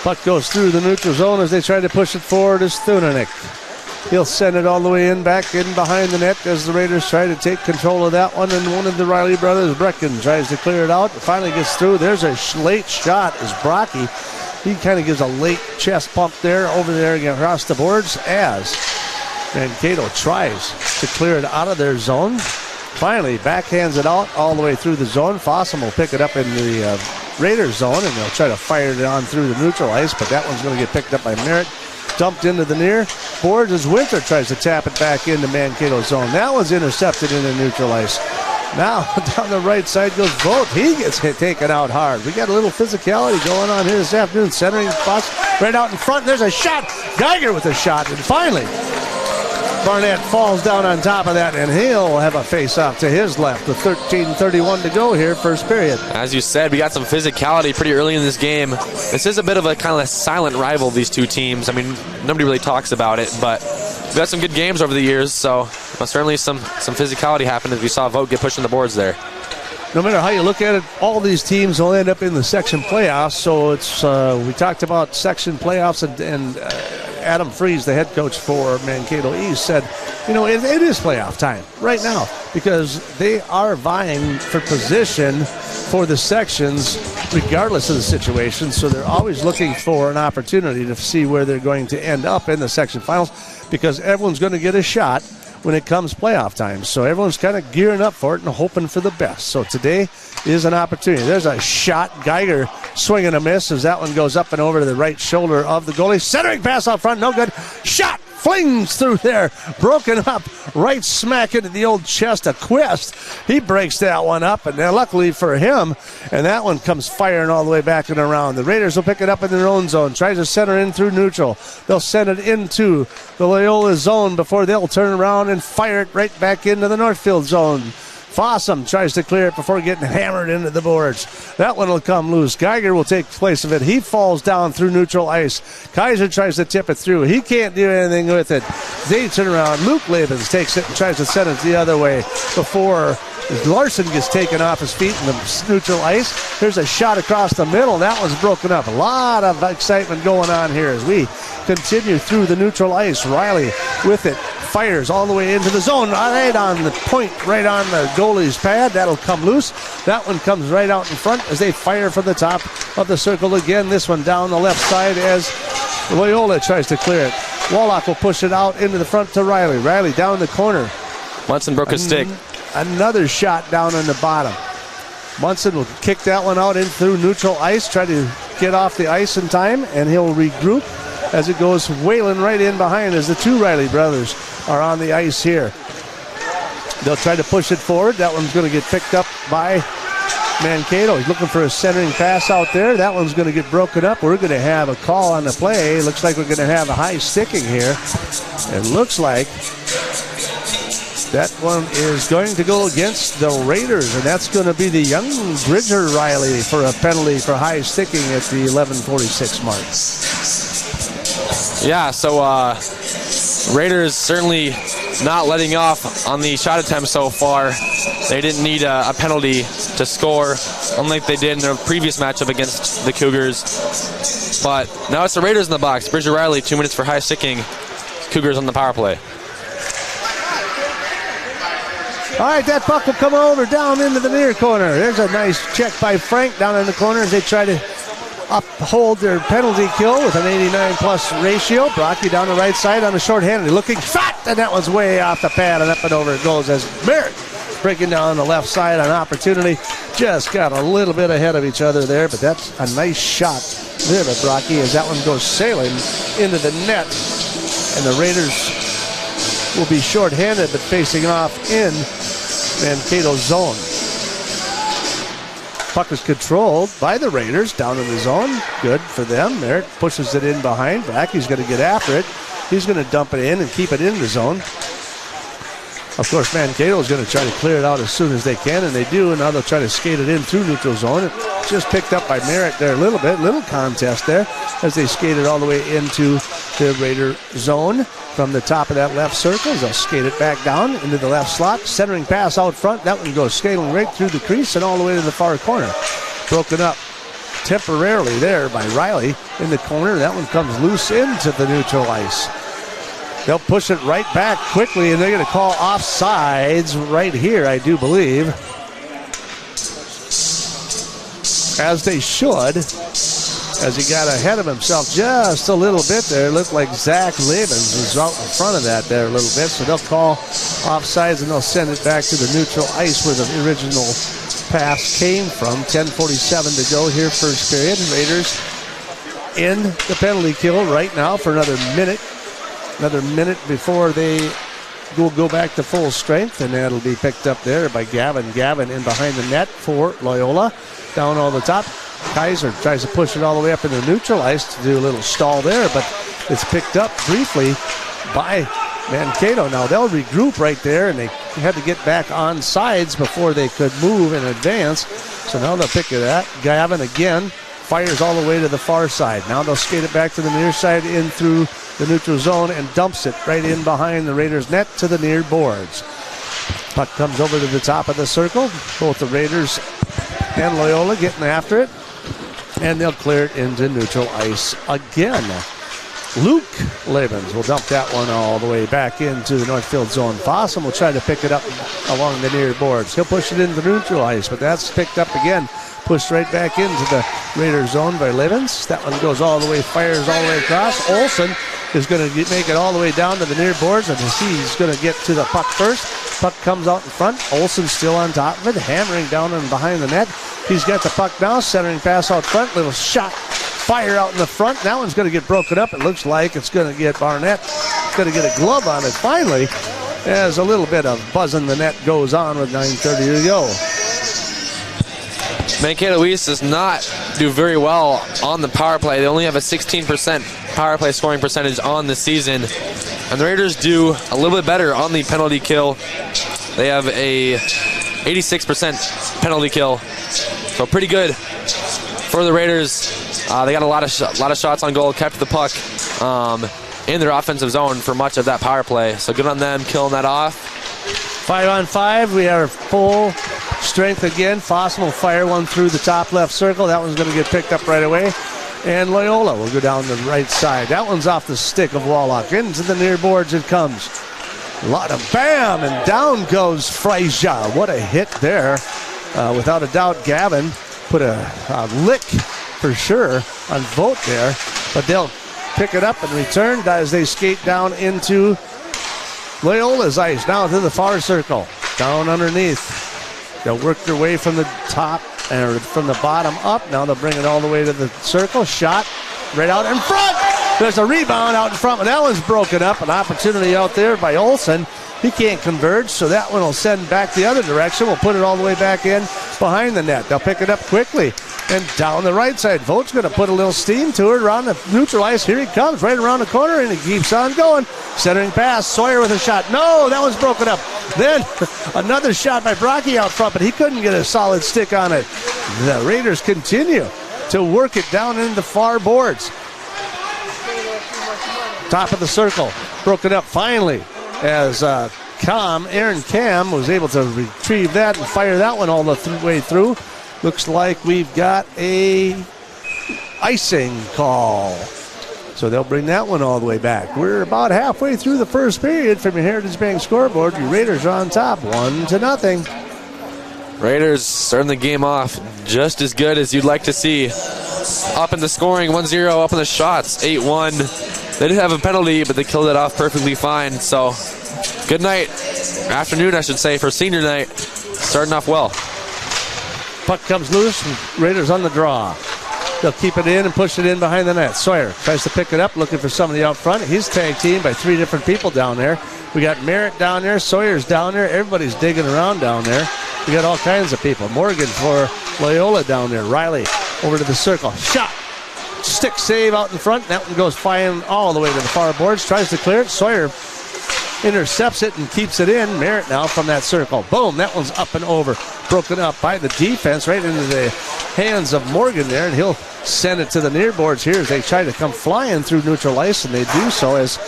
Puck goes through the neutral zone as they try to push it forward as Thunanek. He'll send it all the way in, back in behind the net as the Raiders try to take control of that one. And one of the Riley brothers, Brecken, tries to clear it out. Finally gets through. There's a late shot as Brocky. He kind of gives a late chest pump there over there across the boards as Mankato tries to clear it out of their zone. Finally, backhands it out all the way through the zone. Fossum will pick it up in the Raiders zone, and they'll try to fire it on through the neutral ice, but that one's going to get picked up by Merritt. Dumped into the near boards as Winter tries to tap it back into Mankato zone. That one's intercepted into neutral ice. Now, down the right side goes Vogt. He gets taken out hard. We got a little physicality going on here this afternoon. Centering Foss right out in front. There's a shot. Geiger with a shot, and finally Barnett falls down on top of that, and he'll have a face-off to his left with 13:31 to go here, first period. As you said, we got some physicality pretty early in this game. This is a bit of a kind of a silent rival, these two teams. I mean, nobody really talks about it, but we've got some good games over the years, so certainly some physicality happened as we saw Vogt get pushed in the boards there. No matter how you look at it, all these teams will end up in the section playoffs. So it's we talked about section playoffs, and Adam Freeze, the head coach for Mankato East, said, you know, it is playoff time right now because they are vying for position for the sections regardless of the situation. So they're always looking for an opportunity to see where they're going to end up in the section finals because everyone's going to get a shot when it comes playoff time. So everyone's kind of gearing up for it and hoping for the best. So today is an opportunity. There's a shot. Geiger swinging a miss as that one goes up and over to the right shoulder of the goalie. Centering pass out front, no good. Shot flings through there, broken up right smack into the old chest of Quist. He breaks that one up, and then luckily for him, and that one comes firing all the way back and around. The Raiders will pick it up in their own zone, tries to center in through neutral. They'll send it into the Loyola zone before they'll turn around and fire it right back into the Northfield zone. Fossum tries to clear it before getting hammered into the boards. That one will come loose. Geiger will take place of it. He falls down through neutral ice. Kaiser tries to tip it through. He can't do anything with it. They turn around. Luke Labens takes it and tries to send it the other way before Larson gets taken off his feet in the neutral ice. There's a shot across the middle. That one's broken up. A lot of excitement going on here as we continue through the neutral ice. Riley with it. Fires all the way into the zone, right on the point, right on the goalie's pad. That'll come loose. That one comes right out in front as they fire from the top of the circle again. This one down the left side as Loyola tries to clear it. Wallach will push it out into the front to Riley. Riley down the corner. Munson broke his stick. Another shot down on the bottom. Munson will kick that one out in through neutral ice, try to get off the ice in time, and he'll regroup as it goes wailing right in behind as the two Riley brothers are on the ice here. They'll try to push it forward. That one's going to get picked up by Mankato. He's looking for a centering pass out there. That one's going to get broken up. We're going to have a call on the play. Looks like we're going to have a high sticking here. It looks like That one is going to go against the Raiders, and that's going to be the young Bridger Riley for a penalty for high sticking at the 11:46 mark. Yeah, so Raiders certainly not letting off on the shot attempt so far. They didn't need a penalty to score, unlike they did in their previous matchup against the Cougars. But now it's the Raiders in the box. Bridger Riley, 2 minutes for high sticking. Cougars on the power play. All right, that puck will come over down into the near corner. There's a nice check by Frank down in the corner as they try to uphold their penalty kill with an 89+ ratio. Brocky down the right side on the short-handed, looking fat, and that one's way off the pad, and up and over it goes as Merritt breaking down the left side on opportunity. Just got a little bit ahead of each other there, but that's a nice shot there by Brocky as that one goes sailing into the net, and the Raiders will be short-handed but facing off in Mankato zone. Puck is controlled by the Raiders down in the zone. Good for them. Merritt pushes it in behind. Bracky's going to get after it. He's going to dump it in and keep it in the zone. Of course, Mankato is going to try to clear it out as soon as they can, and they do, and now they'll try to skate it in through neutral zone. It just picked up by Merritt there a little bit. Little contest there as they skated all the way into the Raider zone from the top of that left circle. They'll skate it back down into the left slot. Centering pass out front. That one goes skating right through the crease and all the way to the far corner. Broken up temporarily there by Riley in the corner. That one comes loose into the neutral ice. They'll push it right back quickly, and they're going to call offsides right here, I do believe. As they should, as he got ahead of himself just a little bit there. It looked like Zach Labens was out in front of that there a little bit, so they'll call offsides, and they'll send it back to the neutral ice where the original pass came from. 10:47 to go here, first period. Raiders in the penalty kill right now for another minute. Another minute before they will go back to full strength, and that'll be picked up there by Gavin. Gavin in behind the net for Loyola. Down on the top. Kaiser tries to push it all the way up into neutral ice to do a little stall there, but it's picked up briefly by Mankato. Now they'll regroup right there, and they had to get back on sides before they could move and advance. So now they'll pick it up. Gavin again fires all the way to the far side. Now they'll skate it back to the near side in through the neutral zone and dumps it right in behind the Raiders' net to the near boards. Puck comes over to the top of the circle. Both the Raiders and Loyola getting after it, and they'll clear it into neutral ice again. Luke Labens will dump that one all the way back into the Northfield zone. Fossum will try to pick it up along the near boards. He'll push it into neutral ice, but that's picked up again. Pushed right back into the Raider zone by Labens. That one goes all the way, fires all the way across. Olsen is going to make it all the way down to the near boards, and he's going to get to the puck first. Puck comes out in front. Olsen still on top of it, hammering down and behind the net. He's got the puck now, centering pass out front. Little shot, fire out in the front. That one's going to get broken up. It looks like it's going to get Barnett. It's going to get a glove on it finally, as a little bit of buzzing the net goes on with 9:30 to go. Mankato East does not do very well on the power play. They only have a 16% power play scoring percentage on the season. And the Raiders do a little bit better on the penalty kill. They have a 86% penalty kill. So pretty good for the Raiders. They got a lot of shots on goal, kept the puck in their offensive zone for much of that power play. So good on them killing that off. 5-on-5, we are full strength again. Fossum will fire one through the top left circle. That one's going to get picked up right away. And Loyola will go down the right side. That one's off the stick of Wallach. Into the near boards it comes. A lot of bam, and down goes Frazier. What a hit there. Without a doubt, Gavin put a lick for sure on Vogt there. But they'll pick it up and return as they skate down into Loyola's ice. Now to the far circle. Down underneath. They'll work their way from the top, or from the bottom up. Now they'll bring it all the way to the circle. Shot right out in front. There's a rebound out in front, but that one's broken up. An opportunity out there by Olsen. He can't converge, so that one will send back the other direction. We'll put it all the way back in behind the net. They'll pick it up quickly. and down the right side. Vogt's going to put a little steam to it around the neutral ice. Here he comes, right around the corner, and he keeps on going. Centering pass, Sawyer with a shot. No, that one's broken up. Then another shot by Brocky out front, but he couldn't get a solid stick on it. The Raiders continue to work it down into the far boards. Top of the circle, broken up finally as Aaron Cam was able to retrieve that and fire that one all the way through. Looks like we've got a icing call. So they'll bring that one all the way back. We're about halfway through the first period from your Heritage Bank scoreboard. Your Raiders are on top, 1-0. Raiders starting the game off just as good as you'd like to see. Up in the scoring, 1-0, up in the shots, 8-1. They did have a penalty, but they killed it off perfectly fine. So good night, afternoon I should say, for senior night. Starting off well. Puck comes loose, and Raiders on the draw. They'll keep it in and push it in behind the net. Sawyer tries to pick it up, looking for somebody out front. He's tag teamed by 3 different people down there. We got Merritt down there, Sawyer's down there. Everybody's digging around down there. We got all kinds of people. Morgan for Loyola down there. Riley over to the circle. Shot. Stick save out in front. That one goes flying all the way to the far boards. Tries to clear it. Sawyer intercepts it and keeps it in. Merritt now from that circle. Boom, that one's up and over. Broken up by the defense right into the hands of Morgan there, and he'll send it to the near boards here as they try to come flying through neutral ice, and they do so as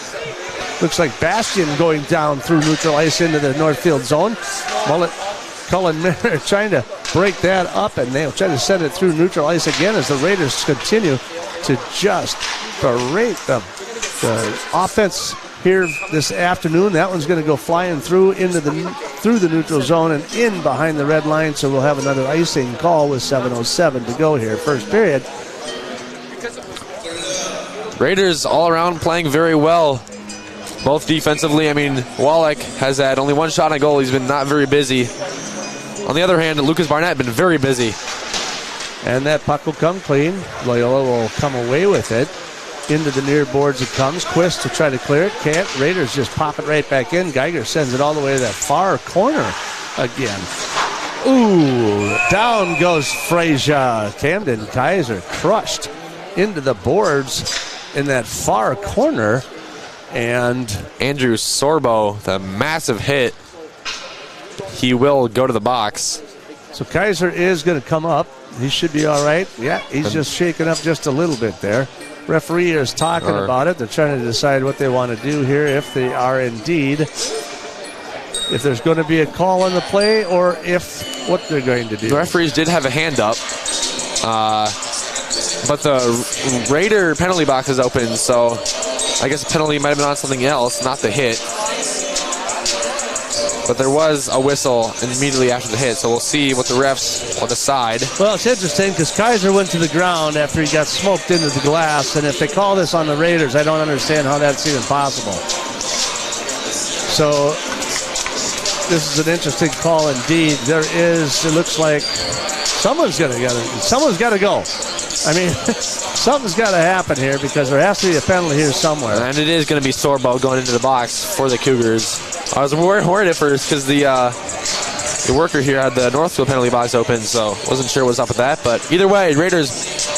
looks like Bastion going down through neutral ice into the Northfield zone. Cullen Merritt trying to break that up, and they'll try to send it through neutral ice again as the Raiders continue to just berate them. The offense here this afternoon, that one's going to go flying through through the neutral zone and in behind the red line, so we'll have another icing call with 7:07 to go here, first period. Raiders all around playing very well, both defensively. I mean, Wallach has had only 1 shot on goal. He's been not very busy. On the other hand, Lucas Barnett has been very busy. And that puck will come clean. Loyola will come away with it. Into the near boards it comes. Quist to try to clear it. Can't. Raiders just pop it right back in. Geiger sends it all the way to that far corner again. Ooh, down goes Frazier. Camden Kaiser crushed into the boards in that far corner. And Andrew Sorbo, the massive hit. He will go to the box. So Kaiser is going to come up. He should be all right. Yeah, he's just shaking up just a little bit there. Referee is talking about it. They're trying to decide what they want to do here, if they are indeed, if there's going to be a call on the play, or if what they're going to do. The referees did have a hand up, but the Raider penalty box is open, so I guess the penalty might have been on something else, not the hit. But there was a whistle immediately after the hit, so we'll see what the refs will decide. Well, it's interesting because Kaiser went to the ground after he got smoked into the glass, and if they call this on the Raiders, I don't understand how that's even possible. So this is an interesting call indeed. It looks like someone's got to go. I mean, something's got to happen here because there has to be a penalty here somewhere. And it is going to be Sorbo going into the box for the Cougars. I was worried at first because the worker here had the Northfield penalty box open, so wasn't sure what's up with that. But either way, Raiders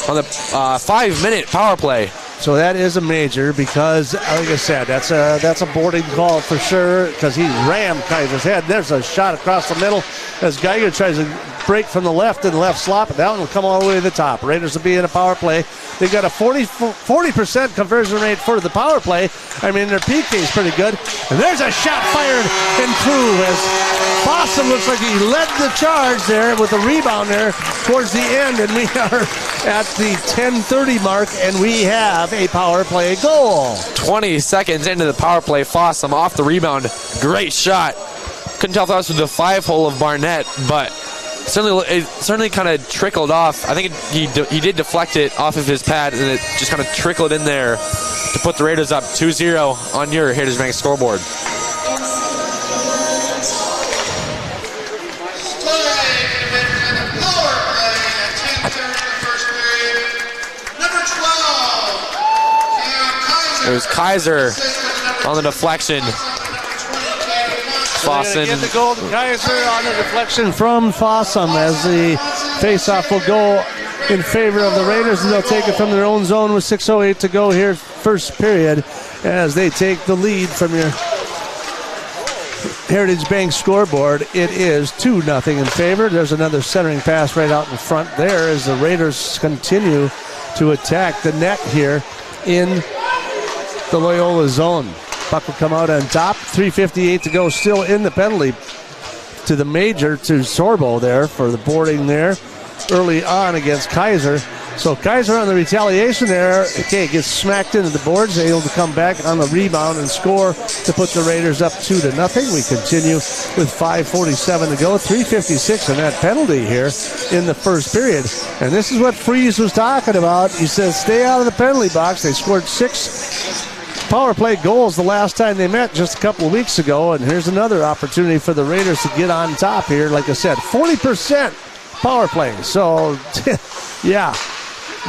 on the 5-minute power play. So that is a major because, like I said, that's a boarding call for sure because he rammed Kaiser's head. There's a shot across the middle as Geiger tries to break from the left and left slot, but that one will come all the way to the top. Raiders will be in a power play. They've got a 40% conversion rate for the power play. I mean, their PK is pretty good. And there's a shot fired and through as Fossum looks like he led the charge there with a rebound there towards the end, and we are at the 10:30 mark, and we have a power play goal. 20 seconds into the power play, Fossum off the rebound. Great shot. Couldn't tell if that was from the 5-hole of Barnett, but it certainly kind of trickled off. I think he did deflect it off of his pad, and it just kind of trickled in there to put the Raiders up 2-0 on your Heritage Bank scoreboard. It was Kaiser on the deflection. Fossum Get the goal to Kaiser on the deflection from Fossum as the faceoff will go in favor of the Raiders, and they'll take it from their own zone with 6:08 to go here, first period, as they take the lead from your Heritage Bank scoreboard. It is 2-0 in favor. There's another centering pass right out in front there as the Raiders continue to attack the net here in the Loyola zone. Puck will come out on top. 3:58 to go, still in the penalty to the major, to Sorbo there for the boarding there early on against Kaiser. So Kaiser on the retaliation there, okay, gets smacked into the boards, able to come back on the rebound and score to put the Raiders up 2-0. We continue with 5:47 to go, 3:56 in that penalty here in the first period. And this is what Freeze was talking about. He says, stay out of the penalty box. They scored 6 power play goals the last time they met just a couple of weeks ago, and here's another opportunity for the Raiders to get on top here. Like I said, 40% power play. So, yeah,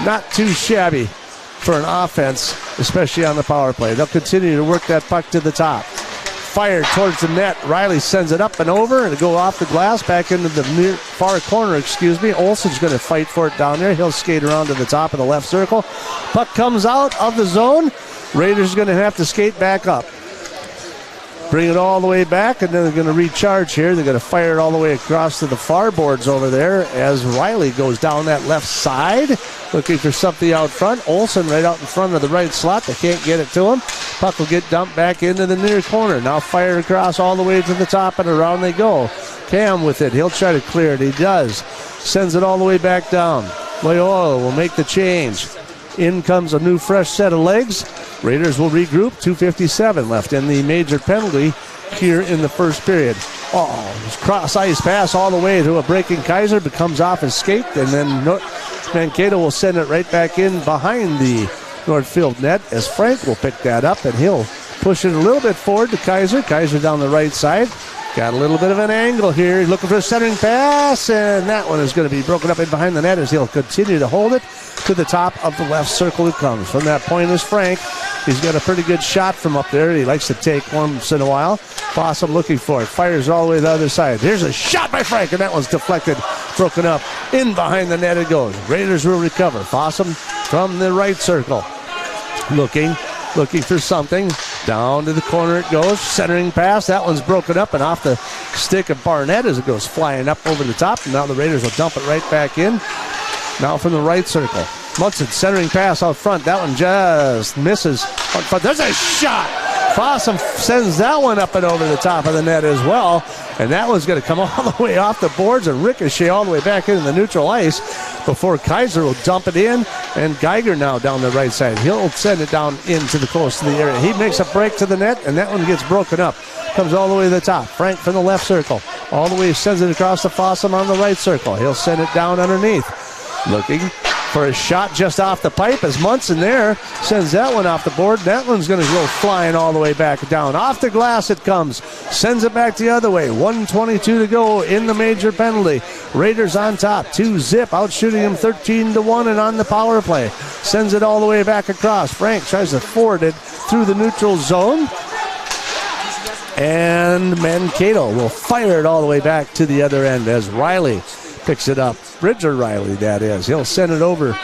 not too shabby for an offense, especially on the power play. They'll continue to work that puck to the top. Fired towards the net. Riley sends it up and over, and it'll go off the glass back into the near far corner, Olsen's going to fight for it down there. He'll skate around to the top of the left circle. Puck comes out of the zone. Raiders are going to have to skate back up. Bring it all the way back, and then they're going to recharge here. They're going to fire it all the way across to the far boards over there as Riley goes down that left side, looking for something out front. Olsen right out in front of the right slot. They can't get it to him. Puck will get dumped back into the near corner. Now fired across all the way to the top, and around they go. Cam with it. He'll try to clear it. He does. Sends it all the way back down. Loyola will make the change. In comes a new fresh set of legs. Raiders will regroup. 2:57 left in the major penalty here in the first period. Cross-ice pass all the way to a breaking Kaiser, but comes off his skate, and then Mankato will send it right back in behind the Northfield net as Frank will pick that up, and he'll push it a little bit forward to Kaiser. Kaiser down the right side. Got a little bit of an angle here. Looking for a centering pass, and that one is going to be broken up in behind the net as he'll continue to hold it. To the top of the left circle it comes. From that point is Frank. He's got a pretty good shot from up there. He likes to take once in a while. Fossum looking for it. Fires all the way to the other side. Here's a shot by Frank, and that one's deflected. Broken up. In behind the net it goes. Raiders will recover. Fossum from the right circle. Looking for something. Down to the corner it goes. Centering pass. That one's broken up and off the stick of Barnett as it goes flying up over the top. And now the Raiders will dump it right back in. Now from the right circle. Munson centering pass out front. That one just misses. There's a shot. Fossum sends that one up and over the top of the net as well. And that one's going to come all the way off the boards and ricochet all the way back into the neutral ice before Kaiser will dump it in. And Geiger now down the right side. He'll send it down into the close to the area. He makes a break to the net, and that one gets broken up. Comes all the way to the top. Frank from the left circle. All the way sends it across to Fossum on the right circle. He'll send it down underneath. Looking for a shot just off the pipe as Munson there sends that one off the board. That one's going to go flying all the way back down. Off the glass it comes. Sends it back the other way. 1:22 to go in the major penalty. Raiders on top. 2-0. Outshooting him 13-1 and on the power play. Sends it all the way back across. Frank tries to forward it through the neutral zone. And Mankato will fire it all the way back to the other end as Riley picks it up. Bridger Riley, that is. He'll send it over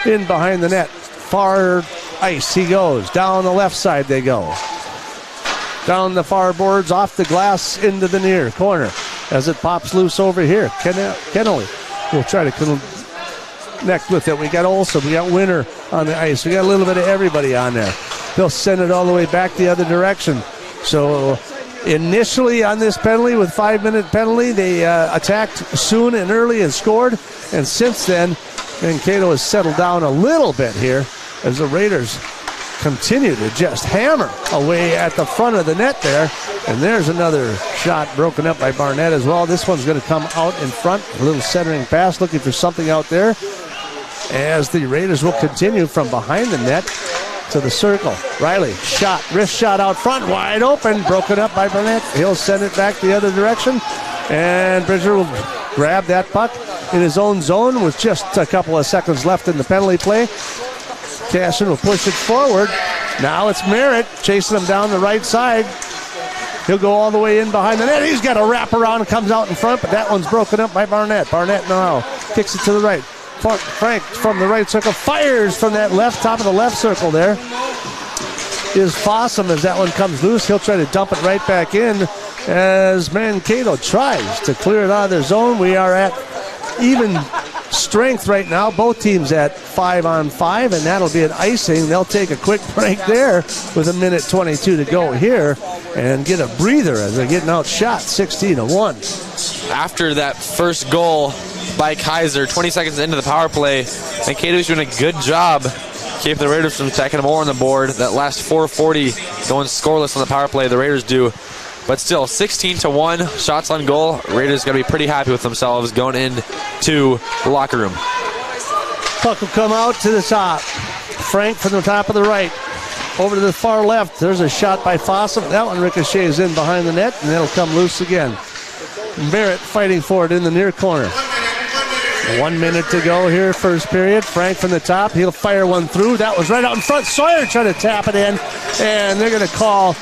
in behind the net. Far ice he goes. Down the left side they go. Down the far boards, off the glass, into the near corner. As it pops loose over here. Kennelly will try to connect with it. We got Olsen. We got Winter on the ice. We got a little bit of everybody on there. They'll send it all the way back the other direction. So initially on this penalty, with 5-minute penalty, they attacked soon and early and scored. And since then, Mankato has settled down a little bit here as the Raiders continue to just hammer away at the front of the net there. And there's another shot broken up by Barnett as well. This one's going to come out in front. A little centering pass, looking for something out there as the Raiders will continue from behind the net to the circle. Riley, shot, wrist shot out front, wide open, broken up by Burnett. He'll send it back the other direction, and Bridger will grab that puck in his own zone with just a couple of seconds left in the penalty play. Cashin will push it forward. Now it's Merritt chasing him down the right side. He'll go all the way in behind the net. He's got a wrap around and comes out in front, but that one's broken up by Barnett. Barnett now kicks it to the right. Frank from the right circle fires from that top of the left circle there. Is Fossum as that one comes loose. He'll try to dump it right back in as Mankato tries to clear it out of their zone. We are at even strength right now. Both teams at 5-on-5, and that'll be an icing. They'll take a quick break there with 1:22 to go here and get a breather as they're getting outshot 16-1. After that first goal by Kaiser, 20 seconds into the power play, Mankato's doing a good job keeping the Raiders from stacking more on the board. That last 4:40 going scoreless on the power play, the Raiders do. But still, 16-1, shots on goal. Raiders going to be pretty happy with themselves going into the locker room. Puck will come out to the top. Frank from the top of the right. Over to the far left. There's a shot by Fossum. That one ricochets in behind the net, and it'll come loose again. Barrett fighting for it in the near corner. 1 minute to go here, first period. Frank from the top. He'll fire one through. That was right out in front. Sawyer trying to tap it in, and they're going to call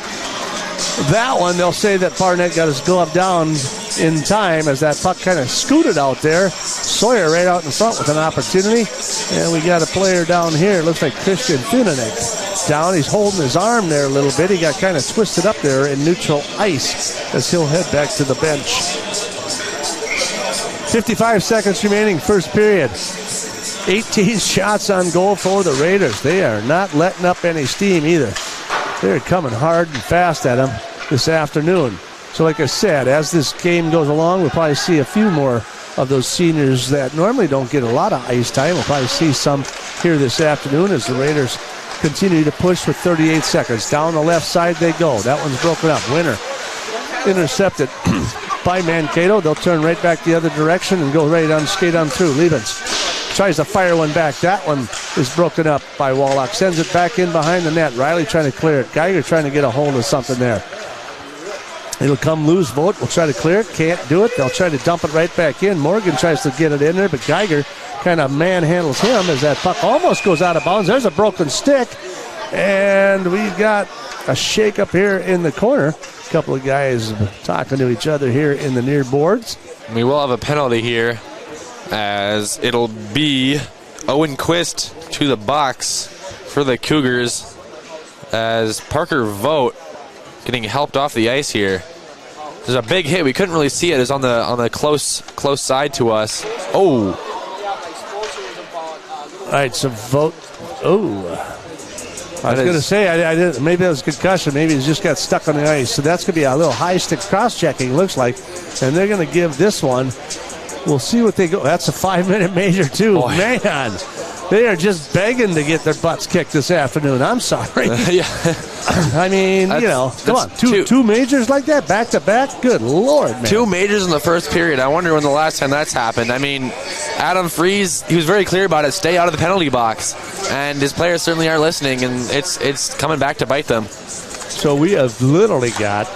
that one. They'll say that Barnett got his glove down in time as that puck kind of scooted out there. Sawyer right out in front with an opportunity. And we got a player down here. Looks like Christian Thunanek down. He's holding his arm there a little bit. He got kind of twisted up there in neutral ice as he'll head back to the bench. 55 seconds remaining, first period. 18 shots on goal for the Raiders. They are not letting up any steam either. They're coming hard and fast at them this afternoon. So like I said, as this game goes along, we'll probably see a few more of those seniors that normally don't get a lot of ice time. We'll probably see some here this afternoon as the Raiders continue to push with 38 seconds. Down the left side they go. That one's broken up. Winner intercepted by Mankato. They'll turn right back the other direction and go right on, skate on through. Liebens tries to fire one back. That one is broken up by Wallach. Sends it back in behind the net. Riley trying to clear it. Geiger trying to get a hold of something there. It'll come loose. Vogt will try to clear it. Can't do it. They'll try to dump it right back in. Morgan tries to get it in there, but Geiger kind of manhandles him as that puck almost goes out of bounds. There's a broken stick, and we've got a shake-up here in the corner. A couple of guys talking to each other here in the near boards. We will have a penalty here as it'll be Owen Quist to the box for the Cougars as Parker Vogt getting helped off the ice here. There's a big hit. We couldn't really see it. It's on the close side to us. Oh. All right, so Vogt. Oh. I was going to say, I didn't. Maybe that was a concussion. Maybe he just got stuck on the ice. So that's going to be a little high stick cross-checking, looks like. And they're going to give this one. We'll see what they go. That's a 5-minute major, too. Boy. Man, they are just begging to get their butts kicked this afternoon. I'm sorry. Yeah. I mean, come on. Two majors like that, back-to-back? Good Lord, man. 2 majors in the first period. I wonder when the last time that's happened. I mean, Adam Freese, he was very clear about it. Stay out of the penalty box. And his players certainly are listening, and it's coming back to bite them. So we have literally got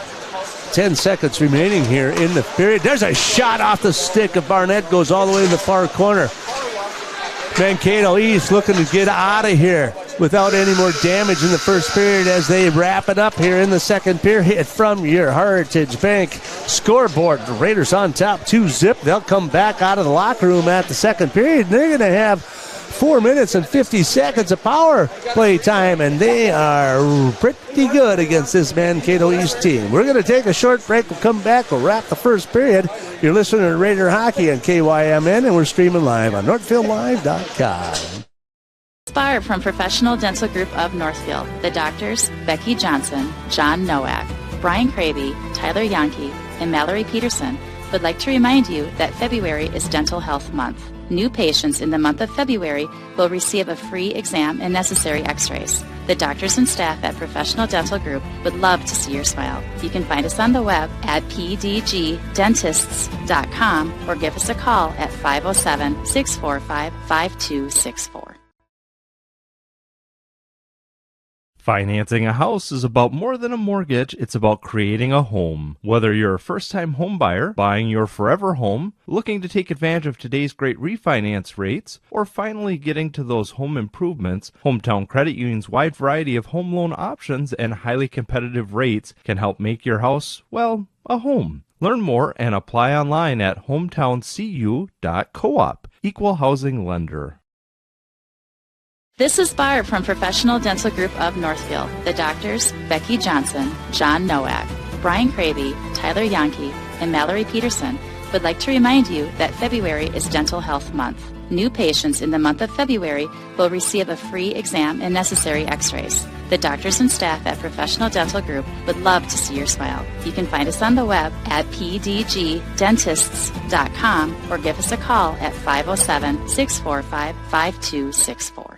10 seconds remaining here in the period. There's a shot off the stick of Barnett. Goes all the way to the far corner. Mankato East looking to get out of here without any more damage in the first period as they wrap it up here in the second period from your Heritage Bank scoreboard. The Raiders on top 2-0. They'll come back out of the locker room at the second period. They're going to have 4 minutes and 50 seconds of power play time, and they are pretty good against this Mankato East team. We're going to take a short break. We'll come back. We'll wrap the first period. You're listening to Raider Hockey on KYMN, and we're streaming live on NorthfieldLive.com. Barb from Professional Dental Group of Northfield. The doctors, Becky Johnson, John Nowak, Brian Cravey, Tyler Yankee, and Mallory Peterson would like to remind you that February is Dental Health Month. New patients in the month of February will receive a free exam and necessary x-rays. The doctors and staff at Professional Dental Group would love to see your smile. You can find us on the web at pdgdentists.com or give us a call at 507-645-5264. Financing a house is about more than a mortgage. It's about creating a home. Whether you're a first-time home buyer, buying your forever home, looking to take advantage of today's great refinance rates, or finally getting to those home improvements, Hometown Credit Union's wide variety of home loan options and highly competitive rates can help make your house, well, a home. Learn more and apply online at hometowncu.coop. Equal housing lender. This is Barb from Professional Dental Group of Northfield. The doctors, Becky Johnson, John Nowak, Brian Cravey, Tyler Yankee, and Mallory Peterson would like to remind you that February is Dental Health Month. New patients in the month of February will receive a free exam and necessary x-rays. The doctors and staff at Professional Dental Group would love to see your smile. You can find us on the web at pdgdentists.com or give us a call at 507-645-5264.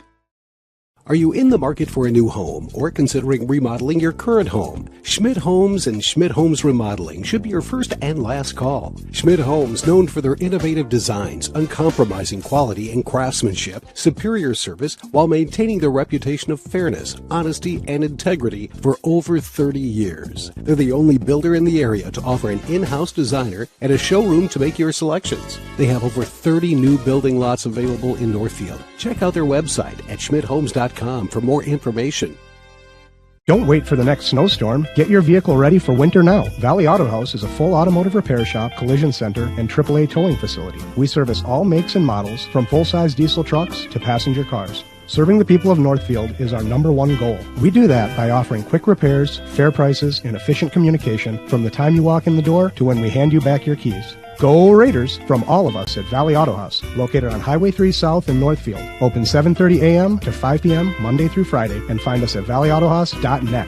Are you in the market for a new home or considering remodeling your current home? Schmidt Homes and Schmidt Homes Remodeling should be your first and last call. Schmidt Homes, known for their innovative designs, uncompromising quality and craftsmanship, superior service, while maintaining their reputation of fairness, honesty, and integrity for over 30 years. They're the only builder in the area to offer an in-house designer and a showroom to make your selections. They have over 30 new building lots available in Northfield. Check out their website at schmidthomes.com for more information. Don't wait for the next snowstorm. Get your vehicle ready for winter now. Valley Auto House is a full automotive repair shop, collision center, and AAA towing facility. We service all makes and models, from full-size diesel trucks to passenger cars. Serving the people of Northfield is our #1 goal. We do that by offering quick repairs, fair prices, and efficient communication from the time you walk in the door to when we hand you back your keys. Go Raiders from all of us at Valley Auto House, located on Highway 3 South in Northfield. Open 7:30 a.m. to 5 p.m. Monday through Friday, and find us at valleyautohouse.net.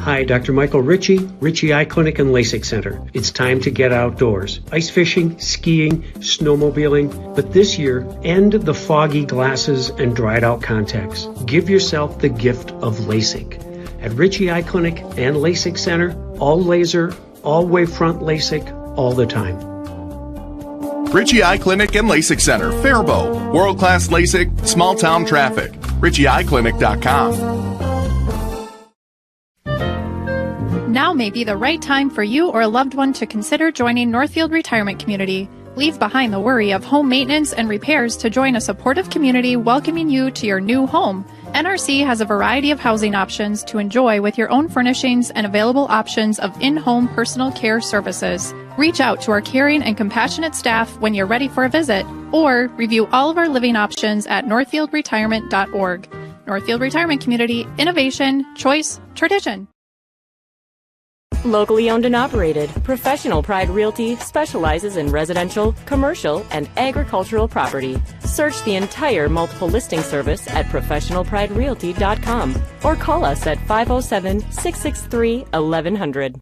Hi, Dr. Michael Ritchie, Ritchie Eye Clinic and LASIK Center. It's time to get outdoors. Ice fishing, skiing, snowmobiling, but this year, end the foggy glasses and dried out contacts. Give yourself the gift of LASIK. At Ritchie Eye Clinic and LASIK Center, all laser, all wavefront LASIK, all the time. Ritchie Eye Clinic and LASIK Center, Faribault. World-class LASIK, small-town traffic. RitchieEyeClinic.com. Now may be the right time for you or a loved one to consider joining Northfield Retirement Community. Leave behind the worry of home maintenance and repairs to join a supportive community welcoming you to your new home. NRC has a variety of housing options to enjoy with your own furnishings and available options of in-home personal care services. Reach out to our caring and compassionate staff when you're ready for a visit, or review all of our living options at northfieldretirement.org. Northfield Retirement Community, innovation, choice, tradition. Locally owned and operated, Professional Pride Realty specializes in residential, commercial, and agricultural property. Search the entire multiple listing service at professionalpriderealty.com or call us at 507-663-1100.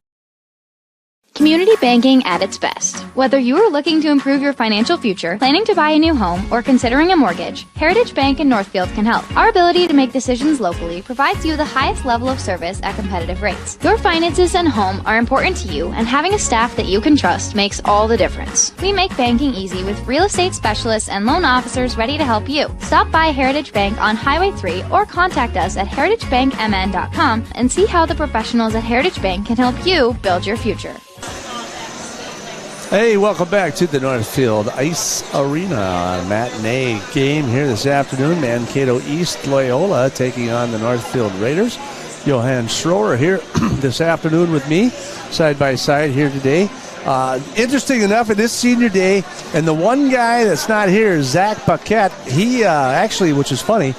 Community banking at its best. Whether you are looking to improve your financial future, planning to buy a new home, or considering a mortgage, Heritage Bank in Northfield can help. Our ability to make decisions locally provides you the highest level of service at competitive rates. Your finances and home are important to you, and having a staff that you can trust makes all the difference. We make banking easy with real estate specialists and loan officers ready to help you. Stop by Heritage Bank on Highway 3 or contact us at heritagebankmn.com and see how the professionals at Heritage Bank can help you build your future. Hey, welcome back to the Northfield Ice Arena matinee game here this afternoon. Mankato East Loyola taking on the Northfield Raiders. Johan Schroer here this afternoon with me, side by side here today. Interesting enough, it is senior day, and the one guy that's not here is Zach Paquette. He actually, which is funny,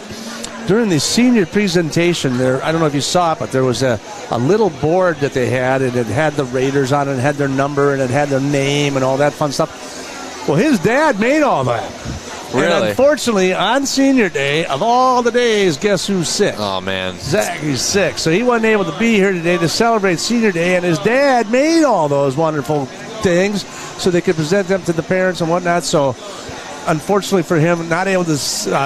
during the senior presentation there, I don't know if you saw it, but there was a little board that they had, and it had the Raiders on it, and it had their number, and it had their name, and all that fun stuff. Well, his dad made all that. Really? And unfortunately, on senior day, of all the days, guess who's sick? Oh, man. Zach, he's sick. So he wasn't able to be here today to celebrate senior day, and his dad made all those wonderful things so they could present them to the parents and whatnot. So unfortunately for him, not able to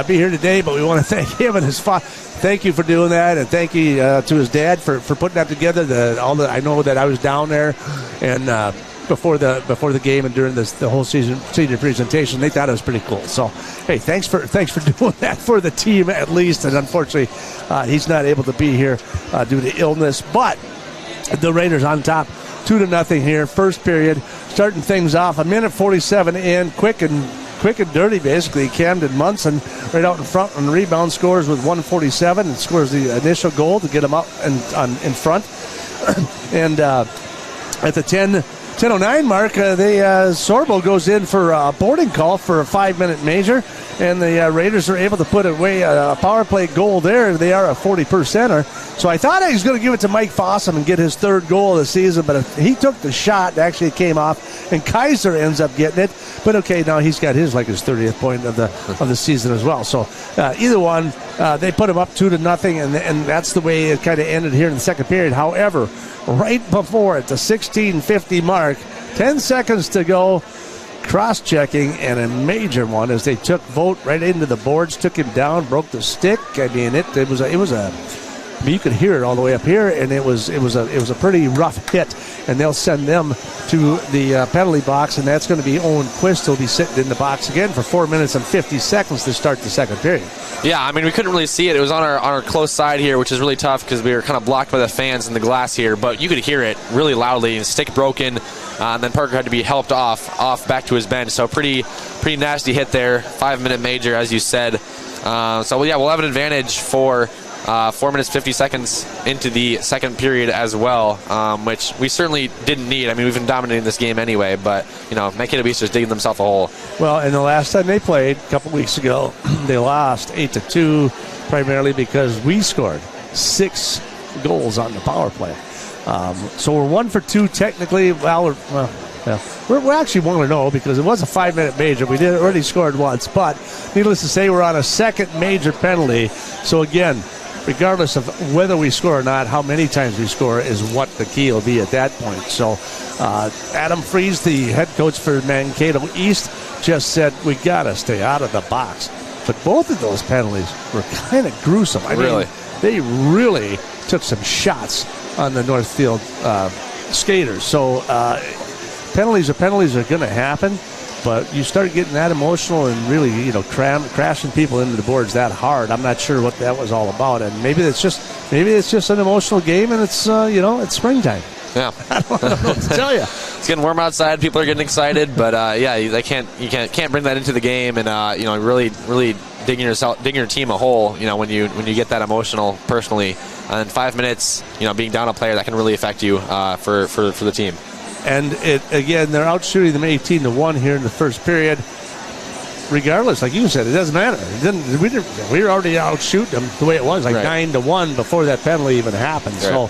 be here today, but we want to thank him and his father. Thank you for doing that, and thank you to his dad for putting that together. I know that I was down there, and before the game and during the whole senior presentation, they thought it was pretty cool. So, hey, thanks for doing that for the team at least. And unfortunately, he's not able to be here due to illness. But the Raiders on top, 2-0 here, first period, starting things off. 1:47 in, quick and dirty, basically. Camden Munson right out in front on the rebound, scores with 1:47 and scores the initial goal to get him up in front. And At the 10:09 mark, Sorbo goes in for a boarding call for a 5-minute major, and the Raiders are able to put away a power play goal there. They are a 40%er. So I thought he was going to give it to Mike Fossum and get his 3rd goal of the season, but he took the shot. Actually, it came off, and Kaiser ends up getting it. But okay, now he's got his 30th point of the season as well. So either one, they put him up 2-0, and that's the way it kind of ended here in the second period. However, right before it, the 16:50 mark, 10 seconds to go, cross-checking, and a major one as they took Vogt right into the boards, took him down, broke the stick. I mean, it was a you could hear it all the way up here, and it was a pretty rough hit, and they'll send them to the penalty box, and that's going to be Owen Quist. He'll be sitting in the box again for 4 minutes and 50 seconds to start the second period. Yeah, I mean, we couldn't really see it. It was on our close side here, which is really tough because we were kind of blocked by the fans in the glass here, but you could hear it really loudly. And stick broken, and then Parker had to be helped off back to his bench. So pretty nasty hit there. 5-minute major, as you said. So yeah, we'll have an advantage for 4 minutes 50 seconds into the second period as well, which we certainly didn't need. I mean, we've been dominating this game anyway, but Mankato Beast is digging themselves a hole. Well, and the last time they played a couple weeks ago, they lost 8-2, primarily because we scored 6 goals on the power play. So we're 1 for 2 technically. We're actually 1-0 because it was a 5-minute major. We did already scored once, but needless to say, we're on a second major penalty. So again, regardless of whether we score or not, how many times we score is what the key will be at that point. So Adam Fries, the head coach for Mankato East, just said we got to stay out of the box. But both of those penalties were kind of gruesome. I mean, they really took some shots on the Northfield skaters. So penalties are going to happen. But you start getting that emotional and really, crashing people into the boards that hard. I'm not sure what that was all about, and maybe it's just an emotional game, and it's it's springtime. Yeah, I don't know what to tell you. It's getting warm outside. People are getting excited, but you can't bring that into the game, and really digging your team a hole. When you get that emotional personally, and 5 minutes, being down a player, that can really affect you for the team. And they're out shooting them 18-1 here in the first period. Regardless, like you said, it doesn't matter. We were already out shooting them the way it was, 9-1 before that penalty even happened. Right. So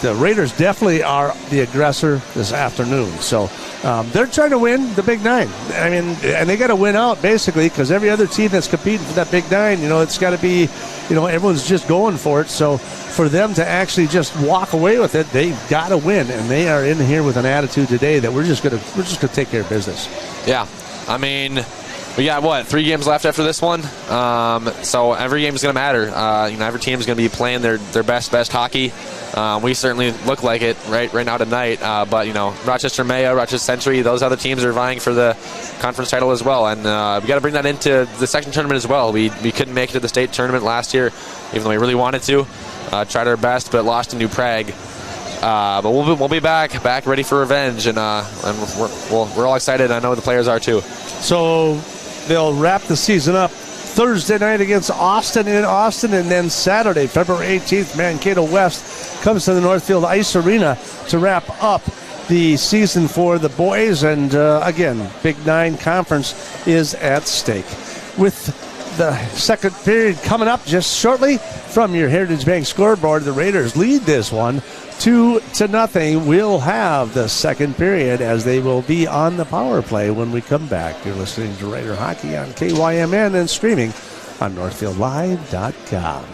the Raiders definitely are the aggressor this afternoon. So they're trying to win the Big Nine. I mean, and they got to win out basically because every other team that's competing for that Big Nine, it's got to be, everyone's just going for it. So for them to actually just walk away with it, they've got to win, and they are in here with an attitude today that we're just gonna take care of business. Yeah, I mean, we got 3 games left after this one, so every game is gonna matter. Every team is gonna be playing their best hockey. We certainly look like it right now tonight, but Rochester Mayo, Rochester Century, those other teams are vying for the conference title as well, and we got to bring that into the section tournament as well. We couldn't make it to the state tournament last year, even though we really wanted to. Tried our best, but lost to New Prague. But we'll be back ready for revenge, and we're all excited. I know the players are too. So they'll wrap the season up Thursday night against Austin in Austin, and then Saturday, February 18th, Mankato West comes to the Northfield Ice Arena to wrap up the season for the boys. And again, Big Nine Conference is at stake. With the second period coming up just shortly from your Heritage Bank scoreboard, the Raiders lead this one 2-0. We'll have the second period as they will be on the power play when we come back. You're listening to Raider Hockey on KYMN and streaming on NorthfieldLive.com.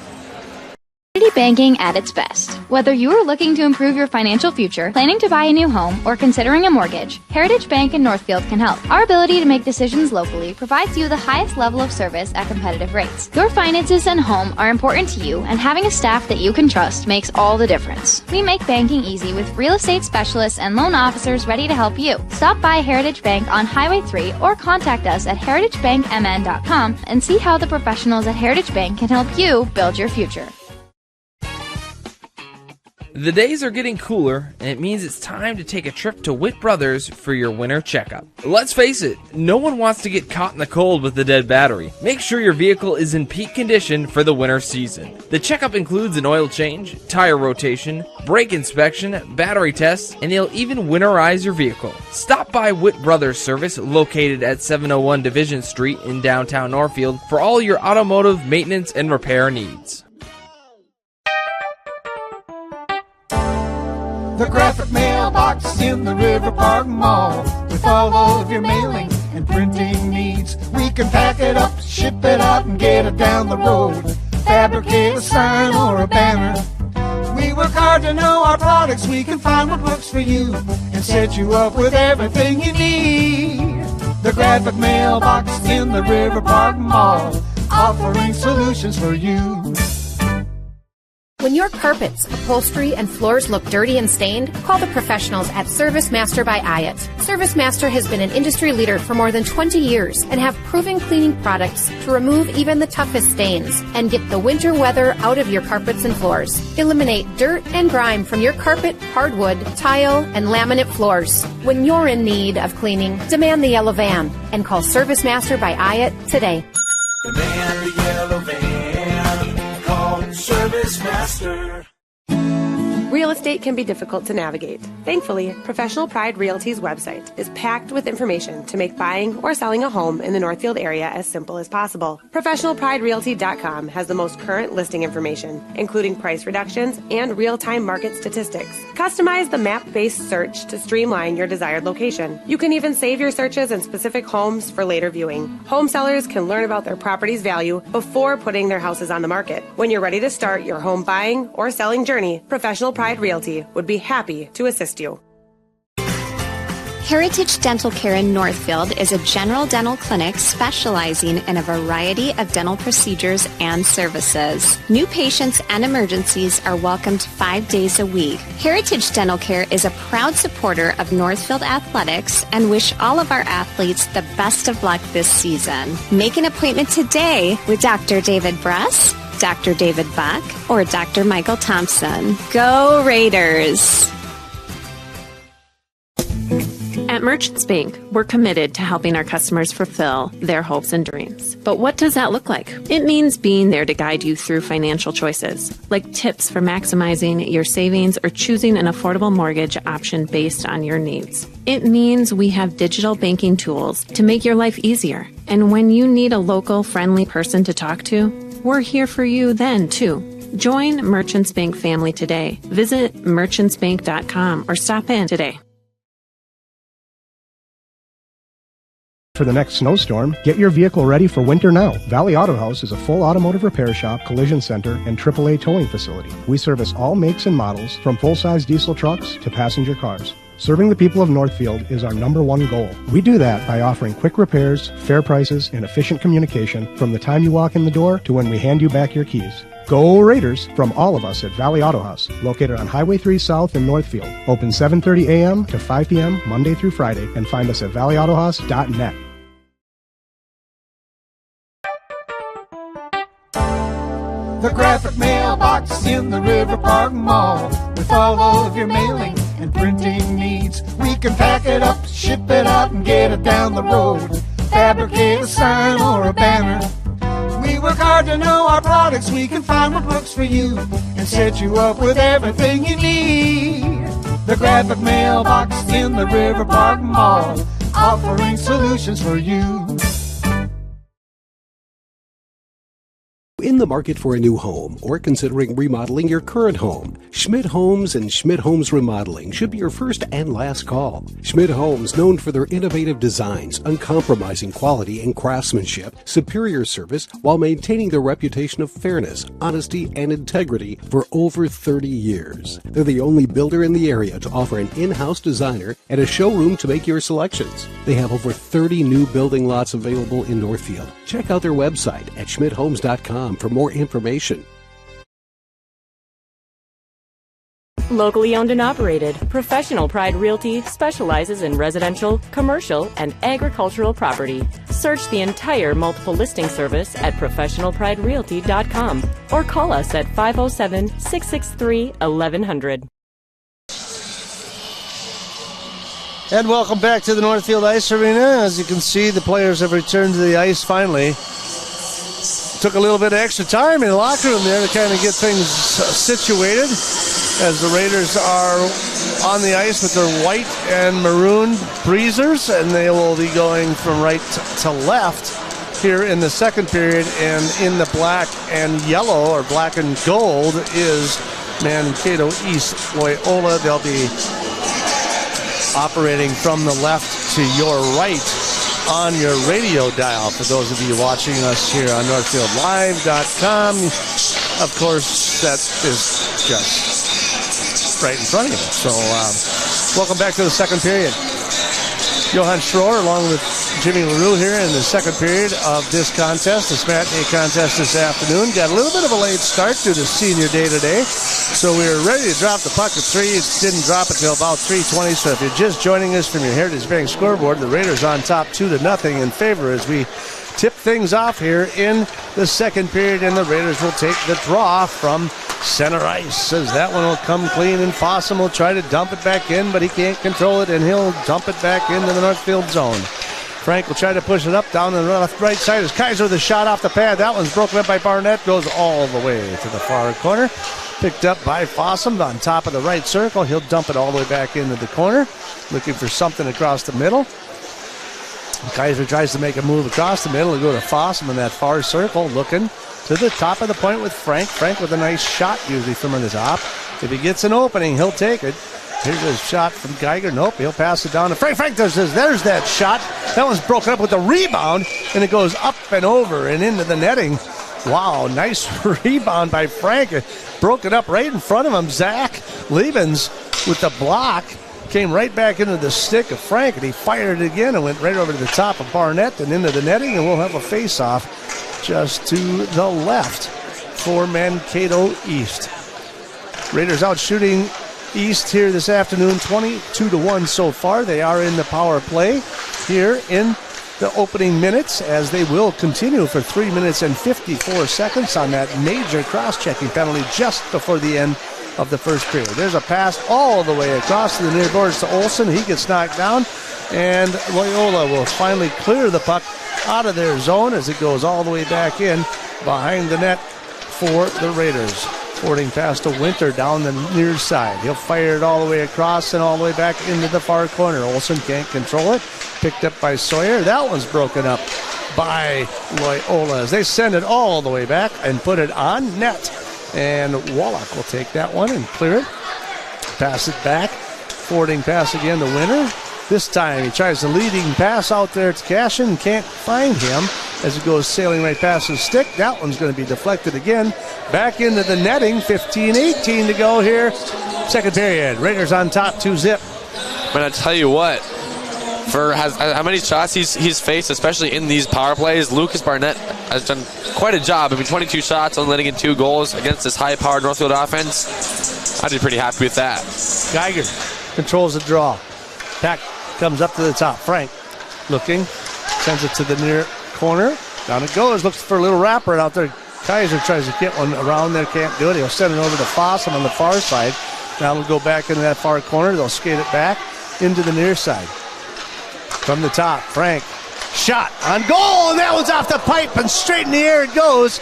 Community banking at its best. Whether you are looking to improve your financial future, planning to buy a new home, or considering a mortgage, Heritage Bank in Northfield can help. Our ability to make decisions locally provides you the highest level of service at competitive rates. Your finances and home are important to you, and having a staff that you can trust makes all the difference. We make banking easy with real estate specialists and loan officers ready to help you. Stop by Heritage Bank on Highway 3 or contact us at heritagebankmn.com and see how the professionals at Heritage Bank can help you build your future. The days are getting cooler, and it means it's time to take a trip to Witt Brothers for your winter checkup. Let's face it, no one wants to get caught in the cold with a dead battery. Make sure your vehicle is in peak condition for the winter season. The checkup includes an oil change, tire rotation, brake inspection, battery tests, and they'll even winterize your vehicle. Stop by Witt Brothers Service, located at 701 Division Street in downtown Northfield, for all your automotive maintenance and repair needs. The graphic mailbox in the River Park Mall, with all of your mailing and printing needs. We can pack it up, ship it out, and get it down the road. Fabricate a sign or a banner. We work hard to know our products. We can find what works for you and set you up with everything you need. The graphic mailbox in the River Park Mall, offering solutions for you. When your carpets, upholstery, and floors look dirty and stained, call the professionals at Service Master by Hyatt. Service Master has been an industry leader for more than 20 years and have proven cleaning products to remove even the toughest stains and get the winter weather out of your carpets and floors. Eliminate dirt and grime from your carpet, hardwood, tile, and laminate floors. When you're in need of cleaning, demand the yellow van and call Service Master by Hyatt today. Demand the yellow van, call Service Master. Real estate can be difficult to navigate. Thankfully, Professional Pride Realty's website is packed with information to make buying or selling a home in the Northfield area as simple as possible. ProfessionalPrideRealty.com has the most current listing information, including price reductions and real-time market statistics. Customize the map-based search to streamline your desired location. You can even save your searches in specific homes for later viewing. Home sellers can learn about their property's value before putting their houses on the market. When you're ready to start your home buying or selling journey, Professional Pride Realty would be happy to assist you. Heritage Dental Care in Northfield is a general dental clinic specializing in a variety of dental procedures and services. New patients and emergencies are welcomed 5 days a week. Heritage Dental Care is a proud supporter of Northfield Athletics and wish all of our athletes the best of luck this season. Make an appointment today with Dr. David Bruss, Dr. David Buck, or Dr. Michael Thompson. Go Raiders! At Merchants Bank, we're committed to helping our customers fulfill their hopes and dreams. But what does that look like? It means being there to guide you through financial choices, like tips for maximizing your savings or choosing an affordable mortgage option based on your needs. It means we have digital banking tools to make your life easier. And when you need a local, friendly person to talk to, we're here for you then, too. Join Merchants Bank family today. Visit merchantsbank.com or stop in today. For the next snowstorm, get your vehicle ready for winter now. Valley Auto House is a full automotive repair shop, collision center, and AAA towing facility. We service all makes and models, from full-size diesel trucks to passenger cars. Serving the people of Northfield is our #1 goal. We do that by offering quick repairs, fair prices, and efficient communication from the time you walk in the door to when we hand you back your keys. Go Raiders from all of us at Valley Auto House, located on Highway 3 South in Northfield. Open 7:30 a.m. to 5 p.m. Monday through Friday, and find us at valleyautohouse.net. The graphic mailbox in the River Park Mall, with all of your mailing and printing needs. We can pack it up, ship it out, and get it down the road. Fabricate a sign or a banner. We work hard to know our products. We can find what works for you and set you up with everything you need. The graphic mailbox in the River Park Mall, offering solutions for you. In the market for a new home or considering remodeling your current home, Schmidt Homes and Schmidt Homes Remodeling should be your first and last call. Schmidt Homes, known for their innovative designs, uncompromising quality and craftsmanship, superior service, while maintaining their reputation of fairness, honesty, and integrity for over 30 years. They're the only builder in the area to offer an in-house designer and a showroom to make your selections. They have over 30 new building lots available in Northfield. Check out their website at schmidthomes.com for more information. Locally owned and operated, Professional Pride Realty specializes in residential, commercial, and agricultural property. Search the entire multiple listing service at professionalpriderealty.com or call us at 507-663-1100. And welcome back to the Northfield Ice Arena. As you can see, the players have returned to the ice finally. Took a little bit of extra time in the locker room there to kind of get things situated as the Raiders are on the ice with their white and maroon breezers, and they will be going from right to left here in the second period. And in the black and yellow, or black and gold, is Mankato East Loyola. They'll be operating from the left to your right on your radio dial for those of you watching us here on NorthfieldLive.com. Of course, that is just right in front of you. So, welcome back to the second period. Johan Schroer along with Jimmy LaRue here in the second period of this contest, this matinee contest this afternoon. Got a little bit of a late start due to senior day today, so we were ready to drop the puck at 3. It didn't drop until about 3:20, so if you're just joining us from your Heritage Bank scoreboard, the Raiders on top 2-0 in favor as we tip things off here in the second period, and the Raiders will take the draw from center ice as that one will come clean, and Fossum will try to dump it back in, but he can't control it, and he'll dump it back into the Northfield zone. Frank will try to push it up down the right side as Kaiser with a shot off the pad. That one's broken up by Barnett, goes all the way to the far corner. Picked up by Fossum on top of the right circle. He'll dump it all the way back into the corner, looking for something across the middle. Kaiser tries to make a move across the middle to go to Fossum in that far circle, looking to the top of the point with Frank. Frank with a nice shot usually from the top. If he gets an opening, he'll take it. Here's a shot from Geiger. Nope, he'll pass it down to Frank. Frank there's that shot. That one's broken up with the rebound, and it goes up and over and into the netting. Wow, nice rebound by Frank. Broken up right in front of him. Zach Liebens with the block. Came right back into the stick of Frank, and he fired it again and went right over to the top of Barnett and into the netting, and we'll have a face-off just to the left for Mankato East. Raiders out shooting East here this afternoon, 22-1 so far. They are in the power play here in the opening minutes, as they will continue for 3 minutes and 54 seconds on that major cross-checking penalty just before the end of the first period. There's a pass all the way across to the near boards to Olsen. He gets knocked down, and Loyola will finally clear the puck out of their zone as it goes all the way back in behind the net for the Raiders. Forwarding pass to Winter down the near side. He'll fire it all the way across and all the way back into the far corner. Olsen can't control it. Picked up by Sawyer. That one's broken up by Loyola as they send it all the way back and put it on net. And Wallach will take that one and clear it. Pass it back. Forwarding pass again to Winter. This time he tries the leading pass out there to Cashin. Can't find him as it goes sailing right past his stick. That one's going to be deflected again. Back into the netting. 15-18 to go here. Second period. Raiders on top 2-0. But I tell you what, for how many shots he's faced, especially in these power plays, Lucas Barnett has done quite a job. I mean, 22 shots, only letting in 2 goals against this high-powered Northfield offense. I'd be pretty happy with that. Geiger controls the draw. Pack comes up to the top. Frank looking, sends it to the near corner. Down it goes, looks for a little wrapper out there. Kaiser tries to get one around there, can't do it. He'll send it over to Fossum on the far side. Now it'll go back into that far corner. They'll skate it back into the near side. From the top, Frank, shot on goal, and that one's off the pipe, and straight in the air it goes,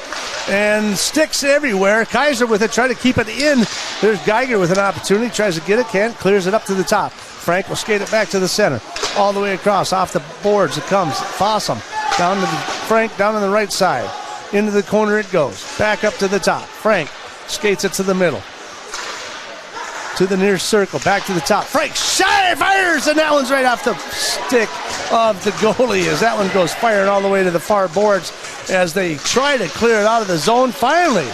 and sticks everywhere. Kaiser with it, trying to keep it in. There's Geiger with an opportunity, tries to get it, can't, clears it up to the top. Frank will skate it back to the center, all the way across, off the boards it comes. Fossum, down to Frank, down on the right side. Into the corner it goes, back up to the top. Frank skates it to the middle. To the near circle, back to the top. Frank fires, and that one's right off the stick of the goalie as that one goes firing all the way to the far boards as they try to clear it out of the zone. Finally,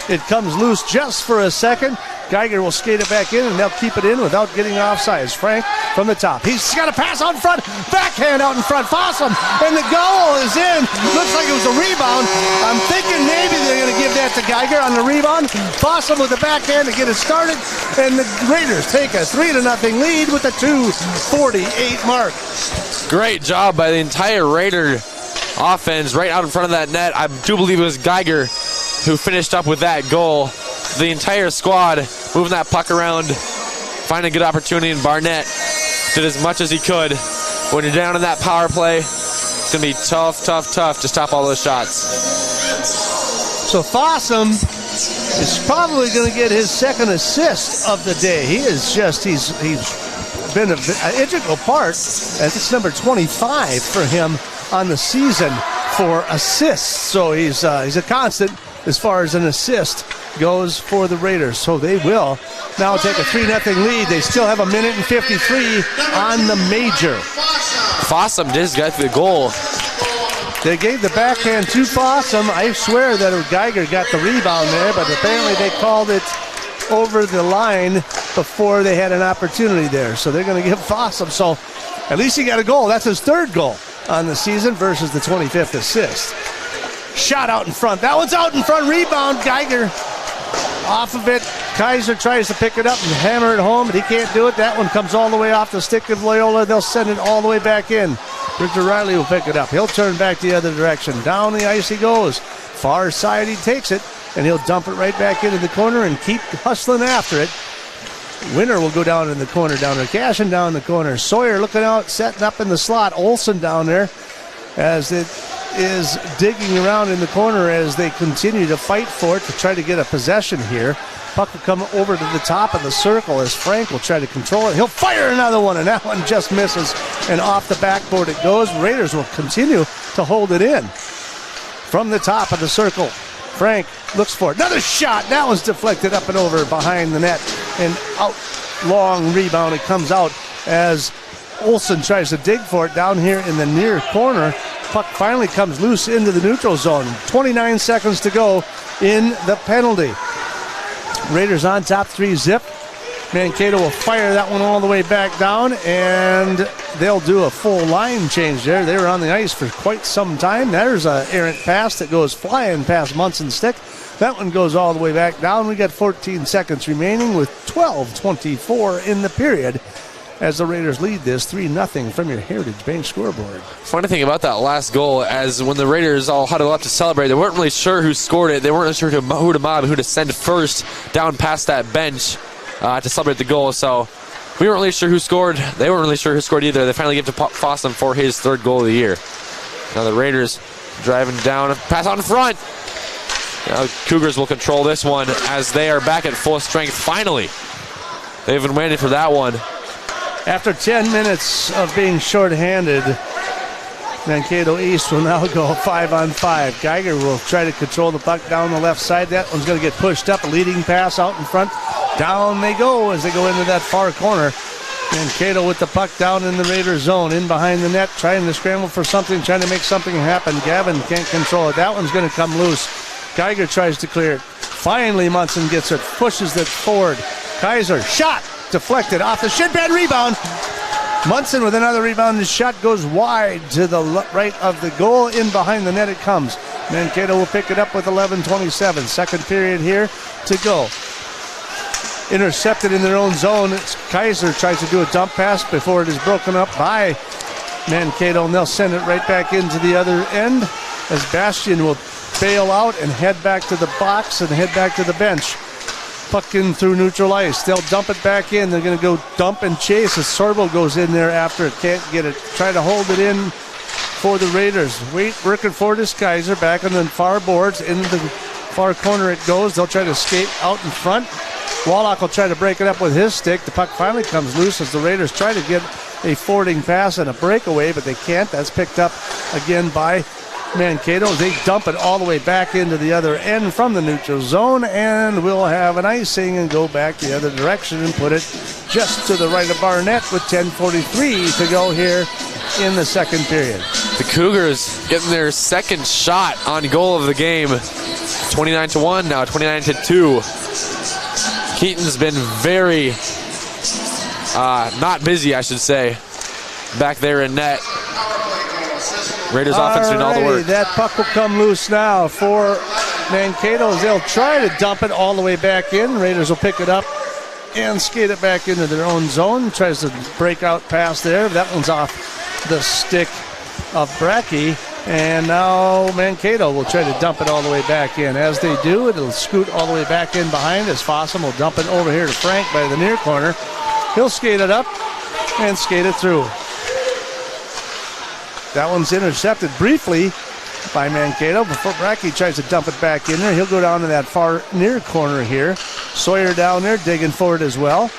it comes loose just for a second, Geiger will skate it back in, and they'll keep it in without getting offsides. Frank from the top. He's got a pass out in front. Backhand out in front. Fossum. And the goal is in. Looks like it was a rebound. I'm thinking maybe they're going to give that to Geiger on the rebound. Fossum with the backhand to get it started. And the Raiders take a 3-0 lead with the 2:48 mark. Great job by the entire Raider offense right out in front of that net. I do believe it was Geiger who finished up with that goal. The entire squad moving that puck around, finding a good opportunity, and Barnett did as much as he could. When you're down in that power play, it's going to be tough to stop all those shots. So Fossum is probably going to get his second assist of the day. He's been an integral part, as it's number 25 for him on the season for assists. So he's a constant as far as an assist goes for the Raiders. So they will now take a 3-0 lead. They still have 1:53 on the major. Fossum just got the goal. They gave the backhand to Fossum. I swear that Geiger got the rebound there, but apparently they called it over the line before they had an opportunity there. So they're going to give Fossum. So at least he got a goal. That's his third goal on the season versus the 25th assist. Shot out in front. That one's out in front. Rebound. Geiger off of it. Kaiser tries to pick it up and hammer it home, but he can't do it. That one comes all the way off the stick of Loyola. They'll send it all the way back in. Victor Riley will pick it up. He'll turn back the other direction. Down the ice he goes. Far side he takes it, and he'll dump it right back into the corner and keep hustling after it. Winner will go down in the corner, down there. Cashin down in the corner. Sawyer looking out, setting up in the slot. Olsen down there as it is digging around in the corner as they continue to fight for it to try to get a possession here. Puck will come over to the top of the circle as Frank will try to control it. He'll fire another one, and that one just misses, and off the backboard it goes. Raiders will continue to hold it in. From the top of the circle, Frank looks for it. Another shot. That one's deflected up and over behind the net, and out. Long rebound. It comes out as Olsen tries to dig for it down here in the near corner. Puck finally comes loose into the neutral zone. 29 seconds to go in the penalty. Raiders on top, 3-0. Mankato will fire that one all the way back down, and they'll do a full line change there. They were on the ice for quite some time. There's an errant pass that goes flying past Munson's stick. That one goes all the way back down. We got 14 seconds remaining with 12:24 in the period as the Raiders lead this 3-0 from your Heritage Bank scoreboard. Funny thing about that last goal, as when the Raiders all huddled up to celebrate, they weren't really sure who scored it. They weren't really sure who to mob, who to send first down past that bench to celebrate the goal. So we weren't really sure who scored. They weren't really sure who scored either. They finally give to Fossum for his third goal of the year. Now the Raiders driving down, pass on front. Now the Cougars will control this one as they are back at full strength finally. They've been waiting for that one. After 10 minutes of being shorthanded, Mankato East will now go 5-on-5. Geiger will try to control the puck down the left side. That one's going to get pushed up. A leading pass out in front. Down they go as they go into that far corner. Mankato with the puck down in the Raider zone. In behind the net, trying to scramble for something, trying to make something happen. Gavin can't control it. That one's going to come loose. Geiger tries to clear it. Finally, Munson gets it. Pushes it forward. Kaiser, shot. Deflected off the shin pad, rebound. Munson with another rebound. His shot goes wide to the right of the goal. In behind the net it comes. Mankato will pick it up with 11:27. Second period here to go. Intercepted in their own zone. Kaiser tries to do a dump pass before it is broken up by Mankato, and they'll send it right back into the other end as Bastian will bail out and head back to the box and head back to the bench. Puck in through neutral ice. They'll dump it back in. They're going to go dump and chase as Sorbo goes in there after it. Can't get it. Try to hold it in for the Raiders. Working for this Kaiser back on the far boards. In the far corner it goes. They'll try to skate out in front. Wallach will try to break it up with his stick. The puck finally comes loose as the Raiders try to get a forwarding pass and a breakaway, but they can't. That's picked up again by Mankato. They dump it all the way back into the other end from the neutral zone, and we'll have an icing and go back the other direction and put it just to the right of Barnett with 10:43 to go here in the second period. The Cougars getting their second shot on goal of the game. 29-1 now, 29-2. Keaton's been very not busy, I should say, back there in net. Raiders offense doing all the work. That puck will come loose now for Mankato as they'll try to dump it all the way back in. Raiders will pick it up and skate it back into their own zone. Tries to break out pass there. That one's off the stick of Brackey. And now Mankato will try to dump it all the way back in. As they do, it'll scoot all the way back in behind as Fossum will dump it over here to Frank by the near corner. He'll skate it up and skate it through. That one's intercepted briefly by Mankato before Brackey tries to dump it back in there. He'll go down to that far near corner here. Sawyer down there digging for it as well.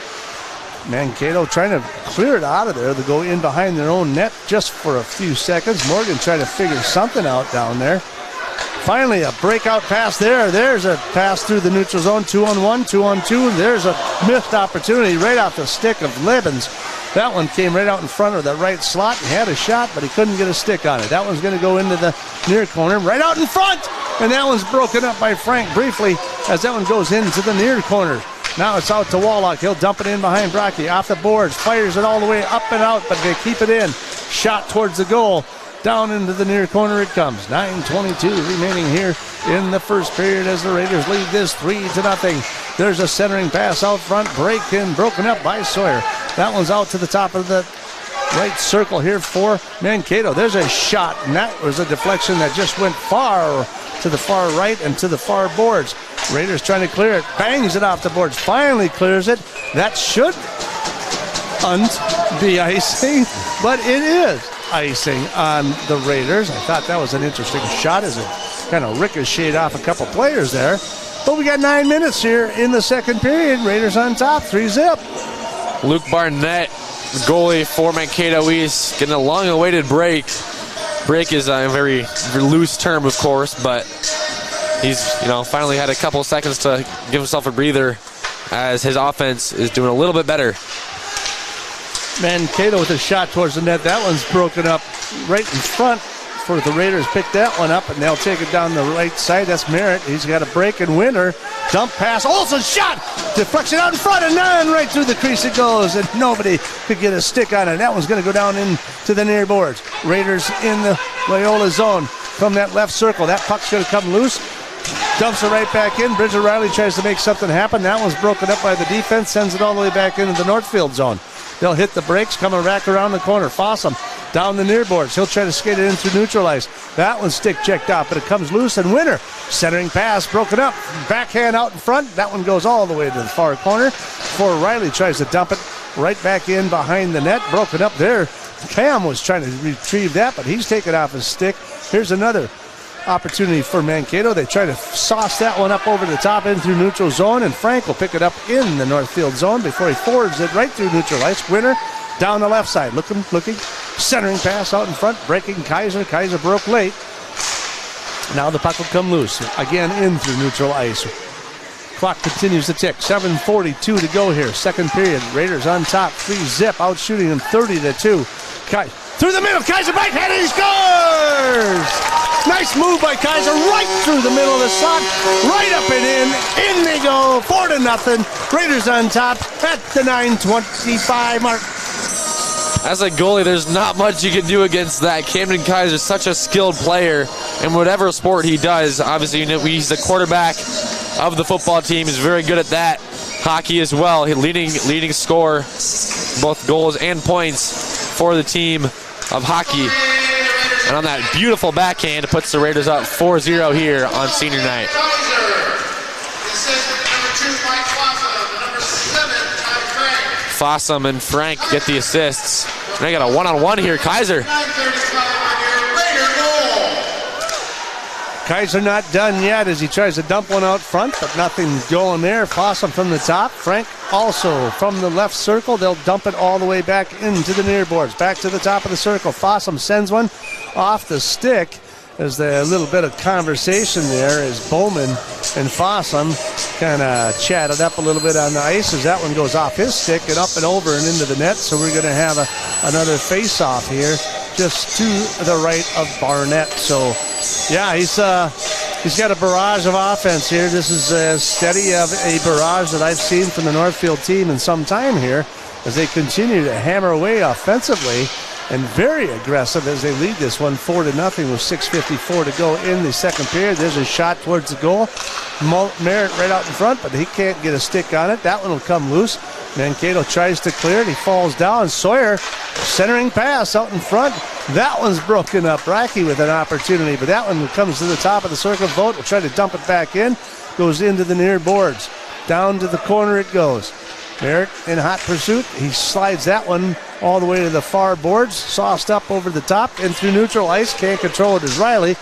Mankato trying to clear it out of there. They go in behind their own net just for a few seconds. Morgan trying to figure something out down there. Finally, a breakout pass there. There's a pass through the neutral zone. 2-on-1, 2-on-2. There's a missed opportunity right off the stick of Lebens. That one came right out in front of the right slot. He had a shot, but he couldn't get a stick on it. That one's going to go into the near corner, right out in front. And that one's broken up by Frank briefly as that one goes into the near corner. Now it's out to Wallach. He'll dump it in behind Brackey. Off the boards, fires it all the way up and out, but they keep it in. Shot towards the goal. Down into the near corner it comes. 9:22 remaining here in the first period as the Raiders lead this 3-0. There's a centering pass out front. Broken up by Sawyer. That one's out to the top of the right circle here for Mankato. There's a shot, and that was a deflection that just went far to the far right and to the far boards. Raiders trying to clear it. Bangs it off the boards. Finally clears it. That should be icing, but it is icing on the Raiders. I thought that was an interesting shot as it kind of ricocheted off a couple players there. But we got 9 minutes here in the second period. Raiders on top, 3-0. Luke Barnett, goalie for Mankato East, getting a long-awaited break. Break is a very loose term, of course, but he's finally had a couple seconds to give himself a breather as his offense is doing a little bit better. Mankato with a shot towards the net. That one's broken up right in front for the Raiders. Pick that one up, and they'll take it down the right side. That's Merritt. He's got a break and winner. Dump pass. Olsen shot. Deflection out in front, and none right through the crease it goes, and nobody could get a stick on it. That one's going to go down into the near boards. Raiders in the Loyola zone from that left circle. That puck's going to come loose. Dumps it right back in. Bridger Riley tries to make something happen. That one's broken up by the defense. Sends it all the way back into the Northfield zone. They'll hit the brakes, coming back around the corner. Fossum down the near boards. He'll try to skate it in through neutralize. That one's stick checked out, but it comes loose, and winner. Centering pass, broken up. Backhand out in front. That one goes all the way to the far corner before Riley tries to dump it right back in behind the net. Broken up there. Cam was trying to retrieve that, but he's taken off his stick. Here's another opportunity for Mankato. They try to sauce that one up over the top in through neutral zone, and Frank will pick it up in the Northfield zone before he forwards it right through neutral ice. Winner down the left side. Looking. Centering pass out in front. Breaking Kaiser. Kaiser broke late. Now the puck will come loose. Again in through neutral ice. Clock continues to tick. 7:42 to go here. Second period. Raiders on top. 3-0. Out shooting them 30-2. Through the middle. Kaiser backhand, and he scores! Nice move by Kaiser, right through the middle of the slot, right up and in. In they go, 4-0. Raiders on top at the 9:25 mark. As a goalie, there's not much you can do against that. Camden Kaiser is such a skilled player in whatever sport he does. Obviously, he's the quarterback of the football team. He's very good at that. Hockey as well. He's leading scorer, both goals and points for the team of hockey. And on that beautiful backhand, it puts the Raiders up 4-0 here on senior night. Fossum and Frank get the assists. They got a one-on-one here. Kaiser. Kaiser not done yet as he tries to dump one out front, but nothing going there. Fossum from the top. Frank also from the left circle. They'll dump it all the way back into the near boards. Back to the top of the circle. Fossum sends one off the stick. There's a little bit of conversation there as Bowman and Fossum kind of chatted up a little bit on the ice as that one goes off his stick and up and over and into the net. So we're going to have another face-off here just to the right of Barnett. So, yeah, he's He's got a barrage of offense here. This is as steady of a barrage that I've seen from the Northfield team in some time here as they continue to hammer away offensively and very aggressive as they lead this one 4-0 with 6:54 to go in the second period. There's a shot towards the goal. Merritt right out in front, but he can't get a stick on it. That one will come loose. Mankato tries to clear it. He falls down. Sawyer centering pass out in front. That one's broken up. Racky with an opportunity, but that one comes to the top of the circle. Vogt will try to dump it back in. Goes into the near boards. Down to the corner it goes. Merritt in hot pursuit. He slides that one all the way to the far boards. Sauced up over the top and through neutral ice. Can't control it as Riley.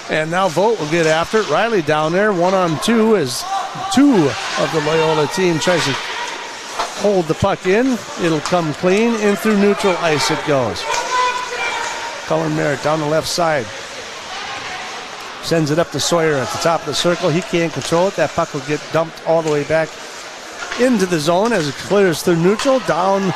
And now Vogt will get after it. Riley down there 1-on-2 as two of the Loyola team tries to hold the puck in. It'll come clean. In through neutral ice it goes. Cullen Merritt down the left side. Sends it up to Sawyer at the top of the circle. He can't control it. That puck will get dumped all the way back into the zone as it clears through neutral. Down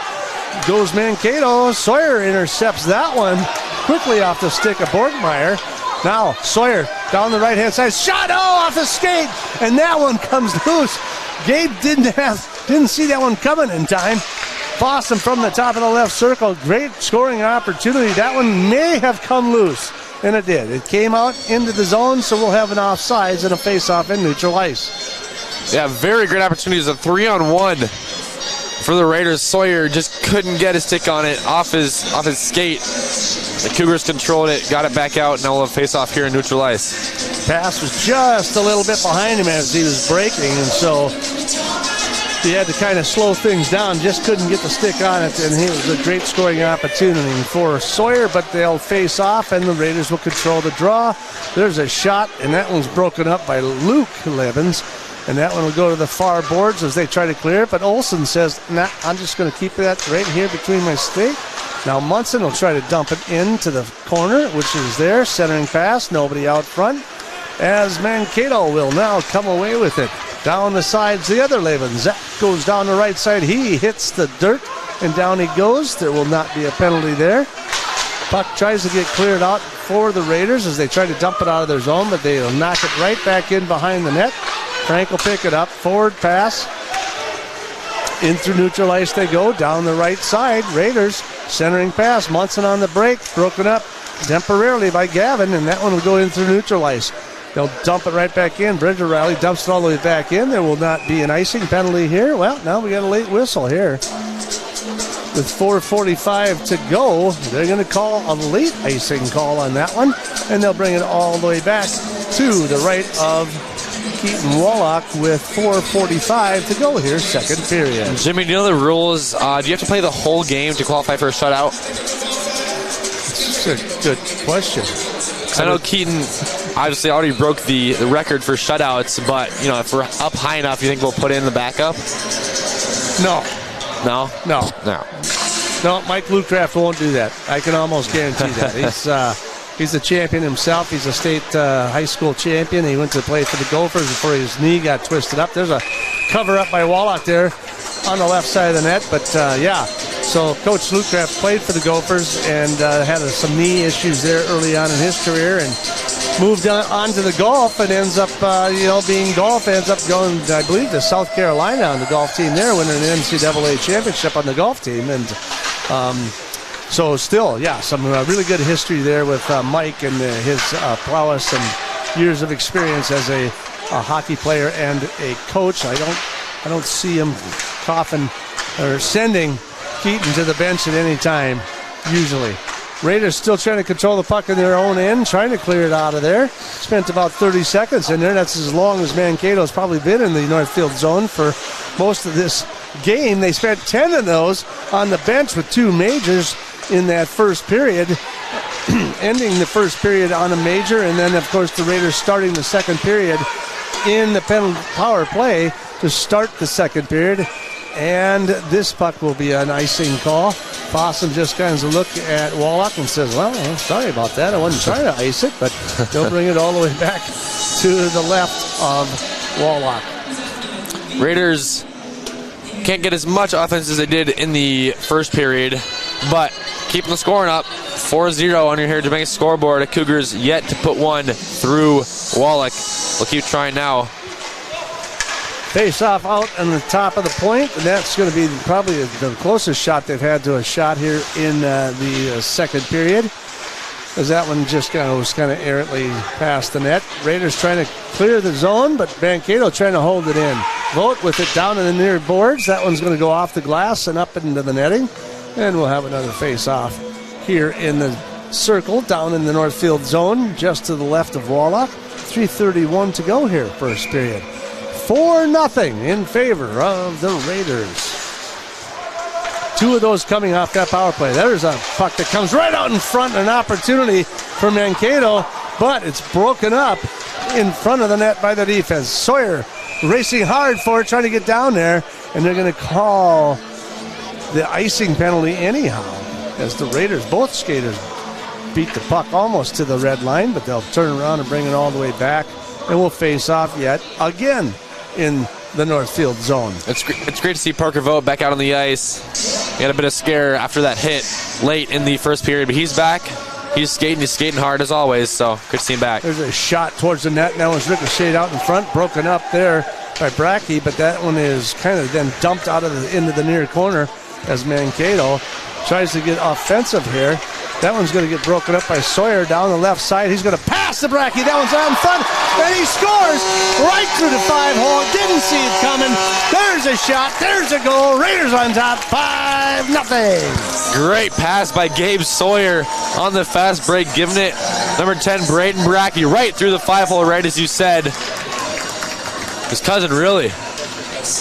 goes Mankato. Sawyer intercepts that one quickly off the stick of Borgmeyer. Now Sawyer down the right-hand side. Shot off the skate, and that one comes loose. Gabe didn't see that one coming in time. Fossum from the top of the left circle. Great scoring opportunity. That one may have come loose, and it did. It came out into the zone, so we'll have an offsides and a face-off in neutral ice. Yeah, very great opportunities. A 3-on-1 for the Raiders. Sawyer just couldn't get a stick on it off his skate. The Cougars controlled it, got it back out. Now we'll have face-off here in neutral ice. Pass was just a little bit behind him as he was breaking, and so he had to kind of slow things down. Just couldn't get the stick on it, and it was a great scoring opportunity for Sawyer, but they'll face off, and the Raiders will control the draw. There's a shot, and that one's broken up by Luke Levens. And that one will go to the far boards as they try to clear it. But Olsen says, nah, I'm just going to keep that right here between my stick. Now Munson will try to dump it into the corner, which is there. Centering pass, nobody out front. As Mankato will now come away with it. Down the sides, the other Levin. Zach goes down the right side. He hits the dirt, and down he goes. There will not be a penalty there. Puck tries to get cleared out for the Raiders as they try to dump it out of their zone, but they'll knock it right back in behind the net. Frank will pick it up. Forward pass. In through neutral ice they go. Down the right side. Raiders centering pass. Munson on the break. Broken up temporarily by Gavin, and that one will go in through neutral ice. They'll dump it right back in. Bridger Riley dumps it all the way back in. There will not be an icing penalty here. Well, now we got a late whistle here. With 4:45 to go, they're going to call a late icing call on that one, and they'll bring it all the way back to the right of Keaton Wallach with 4:45 to go here, second period. Jimmy, do you know the rules? Do you have to play the whole game to qualify for a shutout? It's a good question. I know Keaton obviously already broke the record for shutouts, but you know, if we're up high enough, you think we'll put in the backup? No. No? No. No. No, Mike Bluecraft won't do that. I can almost guarantee that. He's a champion himself. He's a state high school champion. He went to play for the Gophers before his knee got twisted up. There's a cover up by Wallach there on the left side of the net. But, yeah, so Coach Bluecraft played for the Gophers and had some knee issues there early on in his career and moved on to the golf and ends up, being golf, ends up going, I believe, to South Carolina on the golf team there, winning an NCAA championship on the golf team. And so still, yeah, some really good history there with Mike and his prowess and years of experience as a hockey player and a coach. I don't see him coughing or sending Keaton to the bench at any time, usually. Raiders still trying to control the puck in their own end, trying to clear it out of there. Spent about 30 seconds in there. That's as long as Mankato's probably been in the Northfield zone for most of this game. They spent 10 of those on the bench with two majors in that first period, ending the first period on a major, and then, of course, the Raiders starting the second period in the penalty power play to start the second period. And this puck will be an icing call. Fossum just kind of look at Wallach and says, well, I'm sorry about that. I wasn't trying to ice it, but they'll bring it all the way back to the left of Wallach. Raiders can't get as much offense as they did in the first period, but keeping the scoring up. 4-0 on your Heritage Bank scoreboard. The Cougars yet to put one through Wallach. We'll keep trying now. Face off out on the top of the point, and that's going to be probably the closest shot they've had to a shot here in the second period, as that one just was kind of errantly past the net. Raiders trying to clear the zone, but Mankato trying to hold it in. Vogt with it down in the near boards. That one's going to go off the glass and up into the netting, and we'll have another face off here in the circle down in the Northfield zone, just to the left of Wallach. 3:31 to go here, first period. 4-0 in favor of the Raiders. Two of those coming off that power play. There's a puck that comes right out in front, an opportunity for Mankato, but it's broken up in front of the net by the defense. Sawyer racing hard for it, trying to get down there, and they're going to call the icing penalty anyhow, as the Raiders, both skaters, beat the puck almost to the red line, but they'll turn around and bring it all the way back, and we'll face off yet again in the Northfield zone. It's great to see Parker Vogt back out on the ice. He had a bit of scare after that hit late in the first period, but he's back. He's skating hard as always, so good to see him back. There's a shot towards the net. That one's ricocheted out in front, broken up there by Brackey, but that one is kind of then dumped out of into the near corner as Mankato tries to get offensive here. That one's going to get broken up by Sawyer down the left side. He's going to pass to Brackey. That one's out in front, and he scores right through the 5-hole. Didn't see it coming. There's a shot. There's a goal. Raiders on top, 5-0. Great pass by Gabe Sawyer on the fast break, giving it number 10, Braden Brackey, right through the 5-hole, right as you said. His cousin, really.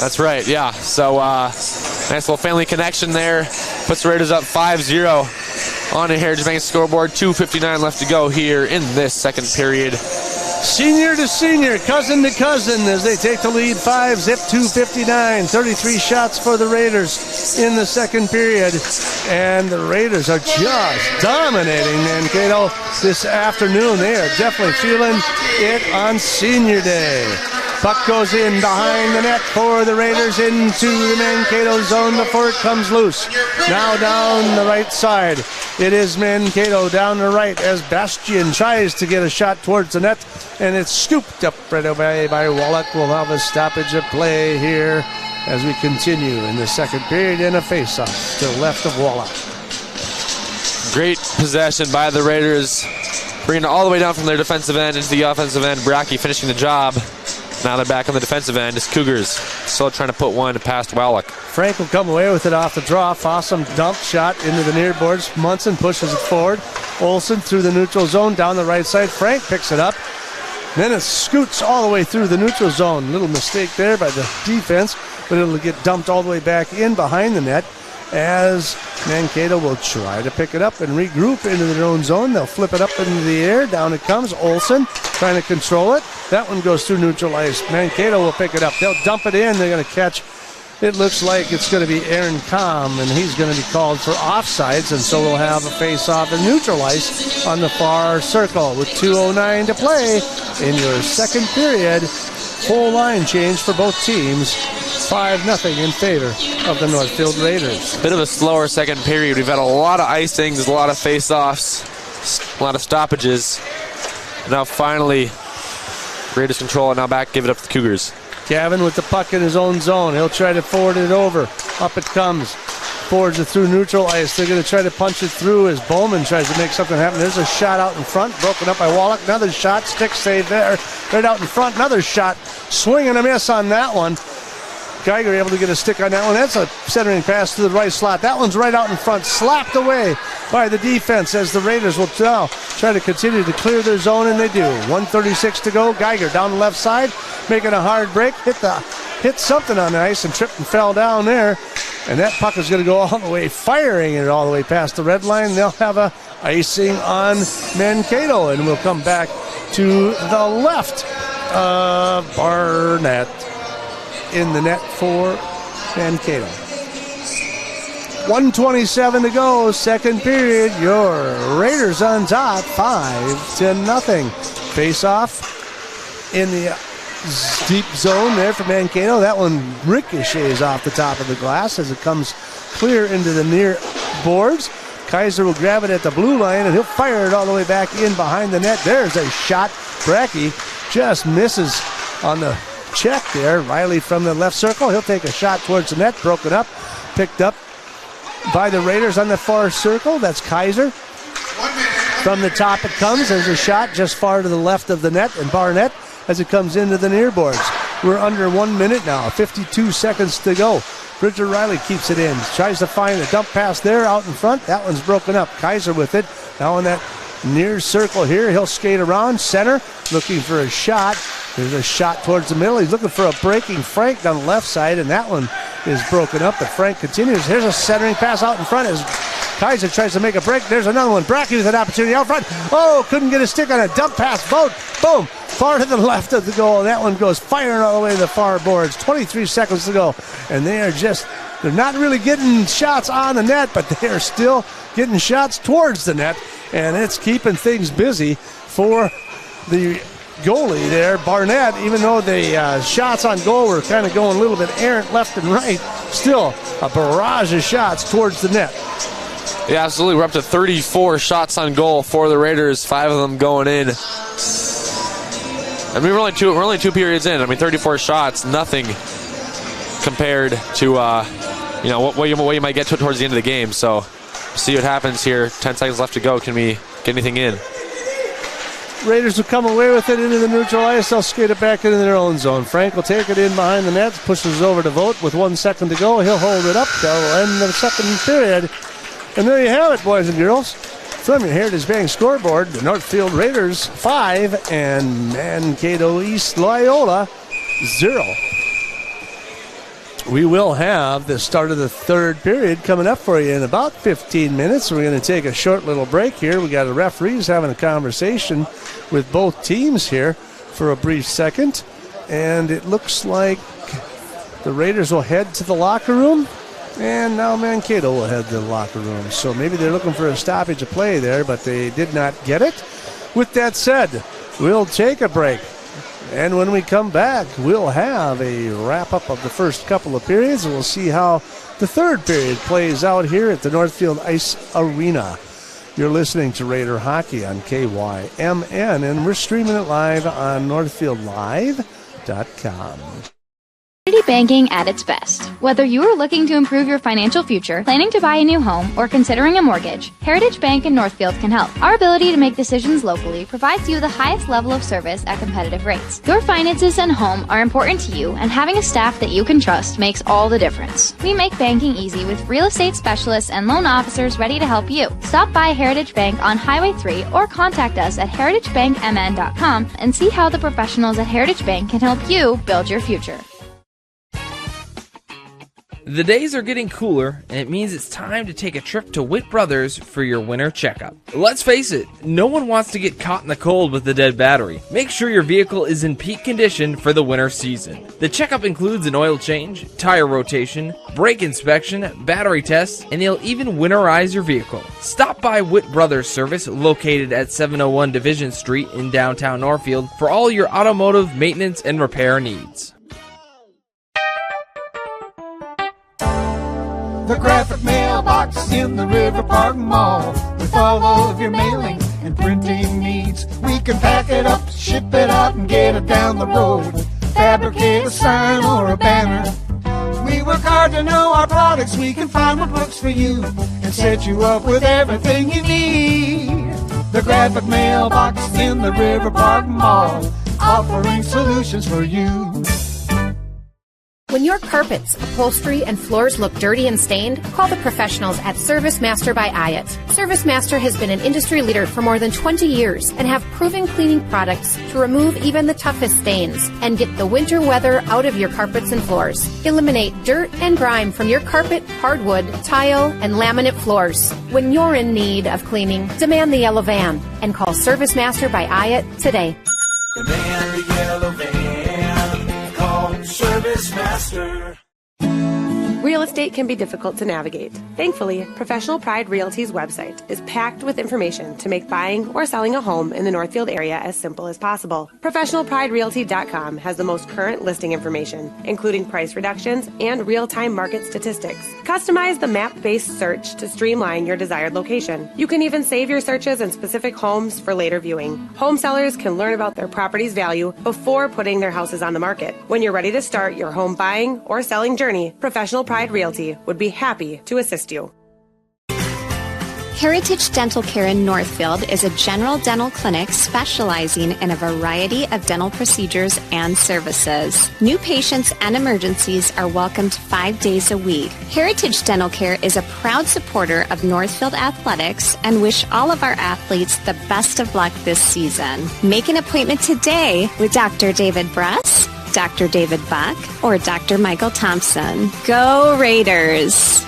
That's right, yeah. So, nice little family connection there. Puts the Raiders up 5-0 on the Heritage Bank scoreboard. 2:59 left to go here in this second period. Senior to senior, cousin to cousin, as they take the lead 5-zip, 2:59. 33 shots for the Raiders in the second period. And the Raiders are just dominating Mankato this afternoon. They are definitely feeling it on Senior Day. Puck goes in behind the net for the Raiders into the Mankato zone before it comes loose. Now down the right side. It is Mankato down the right as Bastian tries to get a shot towards the net, and it's scooped up right away by Wallach. We'll have a stoppage of play here as we continue in the second period, and a face-off to the left of Wallach. Great possession by the Raiders, bringing it all the way down from their defensive end into the offensive end. Brackey finishing the job. Now they're back on the defensive end. It's Cougars still trying to put one past Wallach. Frank will come away with it off the draw. Fossum dump shot into the near boards. Munson pushes it forward. Olsen through the neutral zone down the right side. Frank picks it up. Then it scoots all the way through the neutral zone. Little mistake there by the defense, but it'll get dumped all the way back in behind the net as Mankato will try to pick it up and regroup into their own zone. They'll flip it up into the air. Down it comes. Olsen trying to control it. That one goes through neutral ice. Mankato will pick it up. They'll dump it in. They're going to catch. It looks like it's going to be Aaron Comm, and he's going to be called for offsides, and so we'll have a face-off in neutral ice on the far circle with 2:09 to play in your second period. Full line change for both teams. 5-0 in favor of the Northfield Raiders. Bit of a slower second period. We've had a lot of icings, a lot of face-offs, a lot of stoppages. Now finally, Raiders control it. Now back, give it up to the Cougars. Gavin with the puck in his own zone. He'll try to forward it over. Up it comes. Forwards it through neutral ice. They're going to try to punch it through as Bowman tries to make something happen. There's a shot out in front, broken up by Wallach. Another shot, stick save there. Right out in front, another shot. Swing and a miss on that one. Geiger able to get a stick on that one. That's a centering pass to the right slot. That one's right out in front, slapped away by the defense as the Raiders will now try to continue to clear their zone, and they do. 1:36 to go. Geiger down the left side, making a hard break. Hit something on the ice and tripped and fell down there. And that puck is going to go all the way, firing it all the way past the red line. They'll have a icing on Mankato, and we'll come back to the left of Barnett in the net for Mankato. 1:27 to go, second period. Your Raiders on top, 5-0. Face off in the deep zone there for Mankato. That one ricochets off the top of the glass as it comes clear into the near boards. Kaiser will grab it at the blue line, and he'll fire it all the way back in behind the net. There's a shot. Brackey just misses on the check there. Riley from the left circle. He'll take a shot towards the net. Broken up. Picked up by the Raiders on the far circle. That's Kaiser. From the top it comes. There's a shot just far to the left of the net, and Barnett as it comes into the near boards. We're under 1 minute now. 52 seconds to go. Bridger Riley keeps it in. Tries to find a dump pass there out in front. That one's broken up. Kaiser with it. Now in that near circle here. He'll skate around. Center. Looking for a shot. There's a shot towards the middle. He's looking for a breaking Frank down the left side, and that one is broken up. But Frank continues. Here's a centering pass out in front as Kaiser tries to make a break. There's another one. Brackey with an opportunity out front. Oh, couldn't get a stick on a dump pass. Vote. Boom. Far to the left of the goal. And that one goes firing all the way to the far boards. 23 seconds to go. And they're not really getting shots on the net, but they're still getting shots towards the net. And it's keeping things busy for the goalie there, Barnett. Even though the shots on goal were kind of going a little bit errant left and right, still a barrage of shots towards the net. Yeah, absolutely. We're up to 34 shots on goal for the Raiders, 5 of them going in. I mean, we're only two periods in. I mean, 34 shots, nothing compared to what you might get to towards the end of the game. So, see what happens here. 10 seconds left to go. Can we get anything in? Raiders will come away with it into the neutral ice. They'll skate it back into their own zone. Frank will take it in behind the net, pushes over to Vogt with 1 second to go. He'll hold it up. They'll end the second period. And there you have it, boys and girls. From your Heritage Bank scoreboard, the Northfield Raiders 5 and Mankato East Loyola 0. We will have the start of the third period coming up for you in about 15 minutes. We're going to take a short little break here. We got the referees having a conversation with both teams here for a brief second. And it looks like the Raiders will head to the locker room. And now Mankato will head to the locker room. So maybe they're looking for a stoppage of play there, but they did not get it. With that said, we'll take a break. And when we come back, we'll have a wrap-up of the first couple of periods, and we'll see how the third period plays out here at the Northfield Ice Arena. You're listening to Raider Hockey on KYMN, and we're streaming it live on NorthfieldLive.com. Community banking at its best. Whether you are looking to improve your financial future, planning to buy a new home, or considering a mortgage, Heritage Bank in Northfield can help. Our ability to make decisions locally provides you the highest level of service at competitive rates. Your finances and home are important to you, and having a staff that you can trust makes all the difference. We make banking easy with real estate specialists and loan officers ready to help you. Stop by Heritage Bank on Highway 3 or contact us at heritagebankmn.com and see how the professionals at Heritage Bank can help you build your future. The days are getting cooler, and it means it's time to take a trip to Witt Brothers for your winter checkup. Let's face it, no one wants to get caught in the cold with a dead battery. Make sure your vehicle is in peak condition for the winter season. The checkup includes an oil change, tire rotation, brake inspection, battery tests, and they'll even winterize your vehicle. Stop by Witt Brothers Service, located at 701 Division Street in downtown Northfield, for all your automotive maintenance and repair needs. The graphic mailbox in the River Park Mall. With all of your mailing and printing needs, we can pack it up, ship it out, and get it down the road. Fabricate a sign or a banner. We work hard to know our products. We can find what works for you and set you up with everything you need. The graphic mailbox in the River Park Mall, offering solutions for you. When your carpets, upholstery, and floors look dirty and stained, call the professionals at Service Master by Hyatt. Service Master has been an industry leader for more than 20 years and have proven cleaning products to remove even the toughest stains and get the winter weather out of your carpets and floors. Eliminate dirt and grime from your carpet, hardwood, tile, and laminate floors. When you're in need of cleaning, demand the yellow van and call Service Master by Hyatt today. Demand the yellow van. Call Service Master. Real estate can be difficult to navigate. Thankfully, Professional Pride Realty's website is packed with information to make buying or selling a home in the Northfield area as simple as possible. ProfessionalPrideRealty.com has the most current listing information, including price reductions and real-time market statistics. Customize the map-based search to streamline your desired location. You can even save your searches in specific homes for later viewing. Home sellers can learn about their property's value before putting their houses on the market. When you're ready to start your home buying or selling journey, Professional Pride Realty would be happy to assist you. Heritage Dental Care in Northfield is a general dental clinic specializing in a variety of dental procedures and services. New patients and emergencies are welcomed 5 days a week. Heritage Dental Care is a proud supporter of Northfield Athletics and wish all of our athletes the best of luck this season. Make an appointment today with Dr. David Bress, Dr. David Buck, or Dr. Michael Thompson. Go Raiders!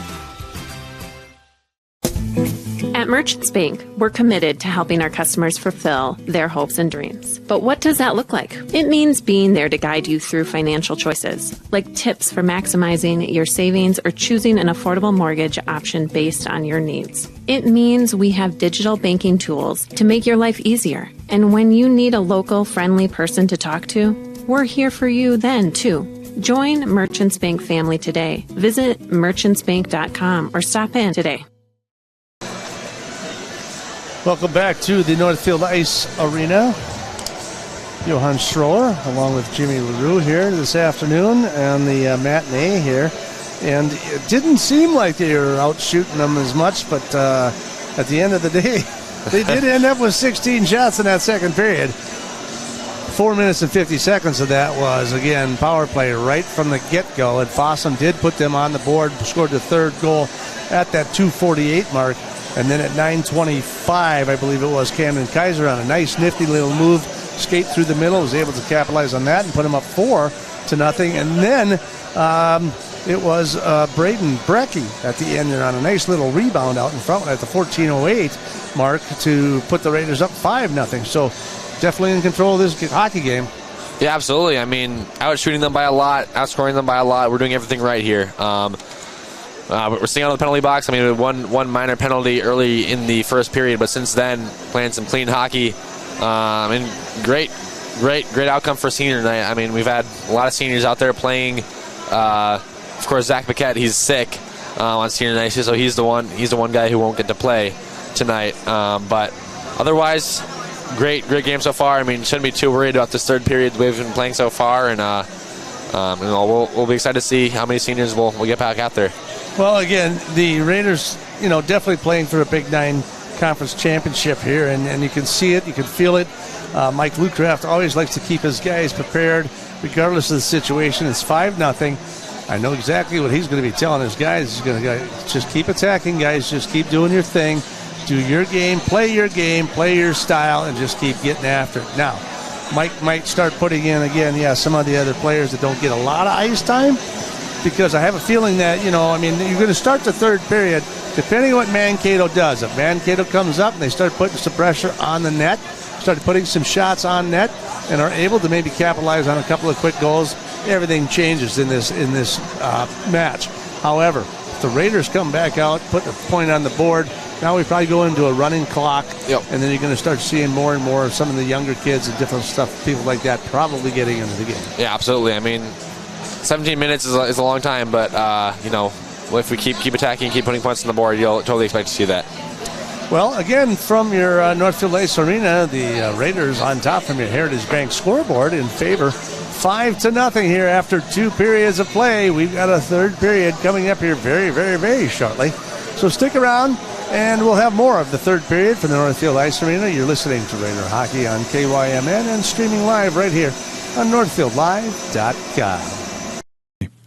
At Merchants Bank, we're committed to helping our customers fulfill their hopes and dreams. But what does that look like? It means being there to guide you through financial choices, like tips for maximizing your savings or choosing an affordable mortgage option based on your needs. It means we have digital banking tools to make your life easier. And when you need a local, friendly person to talk to, we're here for you then, too. Join Merchants Bank family today. Visit merchantsbank.com or stop in today. Welcome back to the Northfield Ice Arena. Johan Schroer, along with Jimmy LaRue here this afternoon on the matinee here. And it didn't seem like they were out shooting them as much, but at the end of the day, they did end up with 16 shots in that second period. 4 minutes and 50 seconds of that was, again, power play right from the get-go. And Fossum did put them on the board, scored the third goal at that 2:48 mark. And then at 9:25, I believe it was, Camden Kaiser on a nice, nifty little move, skate through the middle, was able to capitalize on that and put them up 4-0. And then it was Braden Brecky at the end there on a nice little rebound out in front at the 14:08 mark to put the Raiders up 5-0. So definitely in control of this hockey game. Yeah, absolutely. I mean, out-shooting them by a lot, outscoring them by a lot. We're doing everything right here. We're staying out of the penalty box. I mean, one minor penalty early in the first period, but since then, playing some clean hockey. And great outcome for senior night. I mean, we've had a lot of seniors out there playing. Of course, Zach Paquette, he's sick on senior night, so he's the one guy who won't get to play tonight. But otherwise, great game so far. I mean, shouldn't be too worried about this third period the way we've been playing so far, and we'll be excited to see how many seniors we'll get back out there. Well, again, the Raiders, definitely playing for a Big 9 conference championship here, and you can see it, you can feel it. Mike Lutcraft always likes to keep his guys prepared, regardless of the situation. It's 5-0. I know exactly what he's going to be telling his guys. He's going to just keep attacking, guys. Just keep doing your thing. Do your game, play your style, and just keep getting after it. Now, Mike might start putting in, again, some of the other players that don't get a lot of ice time, because I have a feeling that, you're going to start the third period, depending on what Mankato does. If Mankato comes up and they start putting some pressure on the net, start putting some shots on net, and are able to maybe capitalize on a couple of quick goals, everything changes in this match. However, if the Raiders come back out, put a point on the board, now we probably go into a running clock, and then you're going to start seeing more and more of some of the younger kids and different stuff, people like that, probably getting into the game. Yeah, absolutely. I mean, 17 minutes is a long time, but if we keep attacking, keep putting points on the board, you'll totally expect to see that. Well, again, from your Northfield Ice Arena, the Raiders on top from your Heritage Bank scoreboard in favor, 5-0 here after 2 periods of play. We've got a third period coming up here very, very, very shortly. So stick around, and we'll have more of the third period from the Northfield Ice Arena. You're listening to Raider Hockey on KYMN and streaming live right here on NorthfieldLive.com.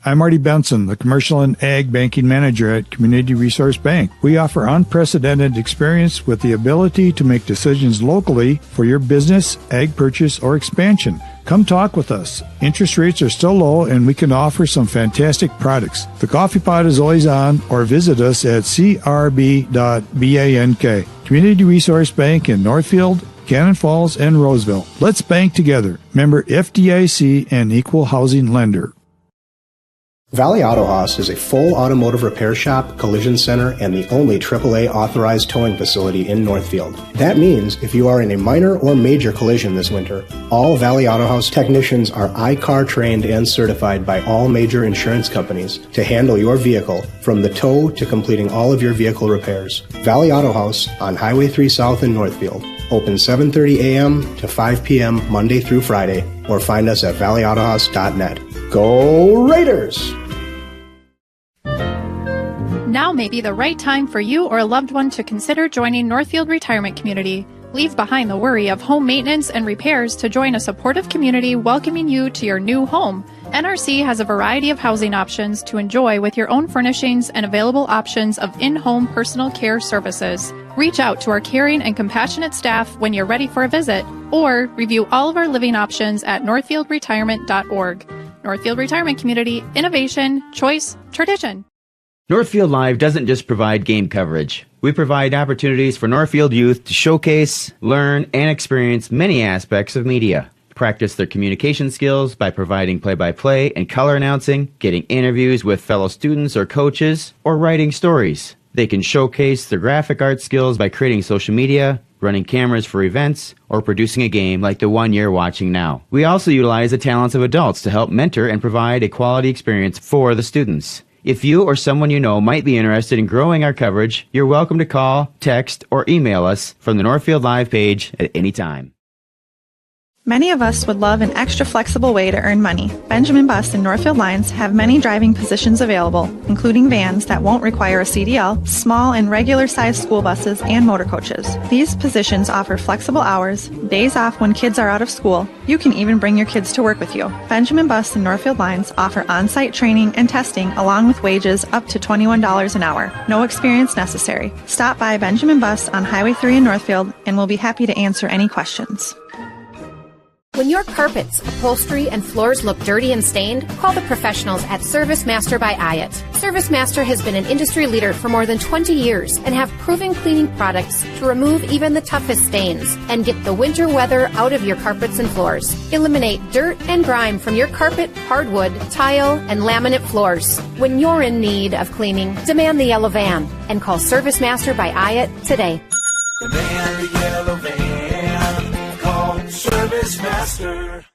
I'm Marty Benson, the Commercial and Ag Banking Manager at Community Resource Bank. We offer unprecedented experience with the ability to make decisions locally for your business, ag purchase, or expansion. Come talk with us. Interest rates are still low, and we can offer some fantastic products. The coffee pot is always on, or visit us at crb.bank. Community Resource Bank in Northfield, Cannon Falls, and Roseville. Let's bank together. Member FDIC and Equal Housing Lender. Valley Auto Haus is a full automotive repair shop, collision center, and the only AAA authorized towing facility in Northfield. That means if you are in a minor or major collision this winter, all Valley Auto Haus technicians are I-CAR trained and certified by all major insurance companies to handle your vehicle from the tow to completing all of your vehicle repairs. Valley Auto Haus on Highway 3 South in Northfield. Open 7:30 a.m. to 5 p.m. Monday through Friday, or find us at valleyautohaus.net. Go Raiders! Now may be the right time for you or a loved one to consider joining Northfield Retirement Community. Leave behind the worry of home maintenance and repairs to join a supportive community welcoming you to your new home. NRC has a variety of housing options to enjoy with your own furnishings and available options of in-home personal care services. Reach out to our caring and compassionate staff when you're ready for a visit, or review all of our living options at northfieldretirement.org. Northfield Retirement Community, innovation, choice, tradition. Northfield Live doesn't just provide game coverage. We provide opportunities for Northfield youth to showcase, learn, and experience many aspects of media. Practice their communication skills by providing play-by-play and color announcing, getting interviews with fellow students or coaches, or writing stories. They can showcase their graphic art skills by creating social media, running cameras for events, or producing a game like the one you're watching now. We also utilize the talents of adults to help mentor and provide a quality experience for the students. If you or someone you know might be interested in growing our coverage, you're welcome to call, text, or email us from the Northfield Live page at any time. Many of us would love an extra flexible way to earn money. Benjamin Bus and Northfield Lines have many driving positions available, including vans that won't require a CDL, small and regular-sized school buses, and motor coaches. These positions offer flexible hours, days off when kids are out of school. You can even bring your kids to work with you. Benjamin Bus and Northfield Lines offer on-site training and testing along with wages up to $21 an hour. No experience necessary. Stop by Benjamin Bus on Highway 3 in Northfield and we'll be happy to answer any questions. When your carpets, upholstery, and floors look dirty and stained, call the professionals at Service Master by Hyatt. Service Master has been an industry leader for more than 20 years and have proven cleaning products to remove even the toughest stains and get the winter weather out of your carpets and floors. Eliminate dirt and grime from your carpet, hardwood, tile, and laminate floors. When you're in need of cleaning, demand the yellow van and call Service Master by Hyatt today. Demand the yellow van. Call Service Master.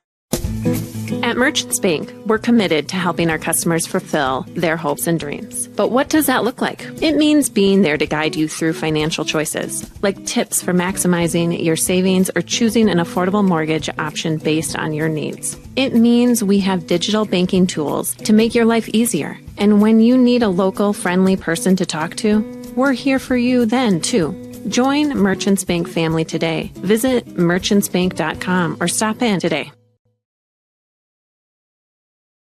At Merchants Bank, we're committed to helping our customers fulfill their hopes and dreams. But what does that look like? It means being there to guide you through financial choices, like tips for maximizing your savings or choosing an affordable mortgage option based on your needs. It means we have digital banking tools to make your life easier. And when you need a local, friendly person to talk to, we're here for you then, too. Join Merchants Bank family today. Visit merchantsbank.com or stop in today.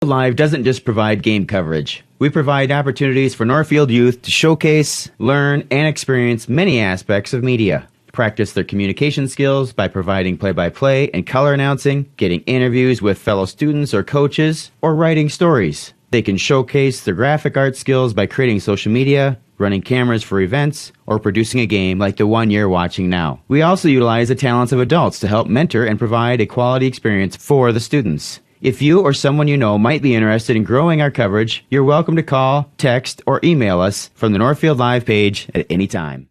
Live doesn't just provide game coverage. We provide opportunities for Northfield youth to showcase, learn, and experience many aspects of media. Practice their communication skills by providing play-by-play and color announcing, getting interviews with fellow students or coaches, or writing stories. They can showcase their graphic art skills by creating social media, running cameras for events, or producing a game like the one you're watching now. We also utilize the talents of adults to help mentor and provide a quality experience for the students. If you or someone you know might be interested in growing our coverage, you're welcome to call, text, or email us from the Northfield Live page at any time.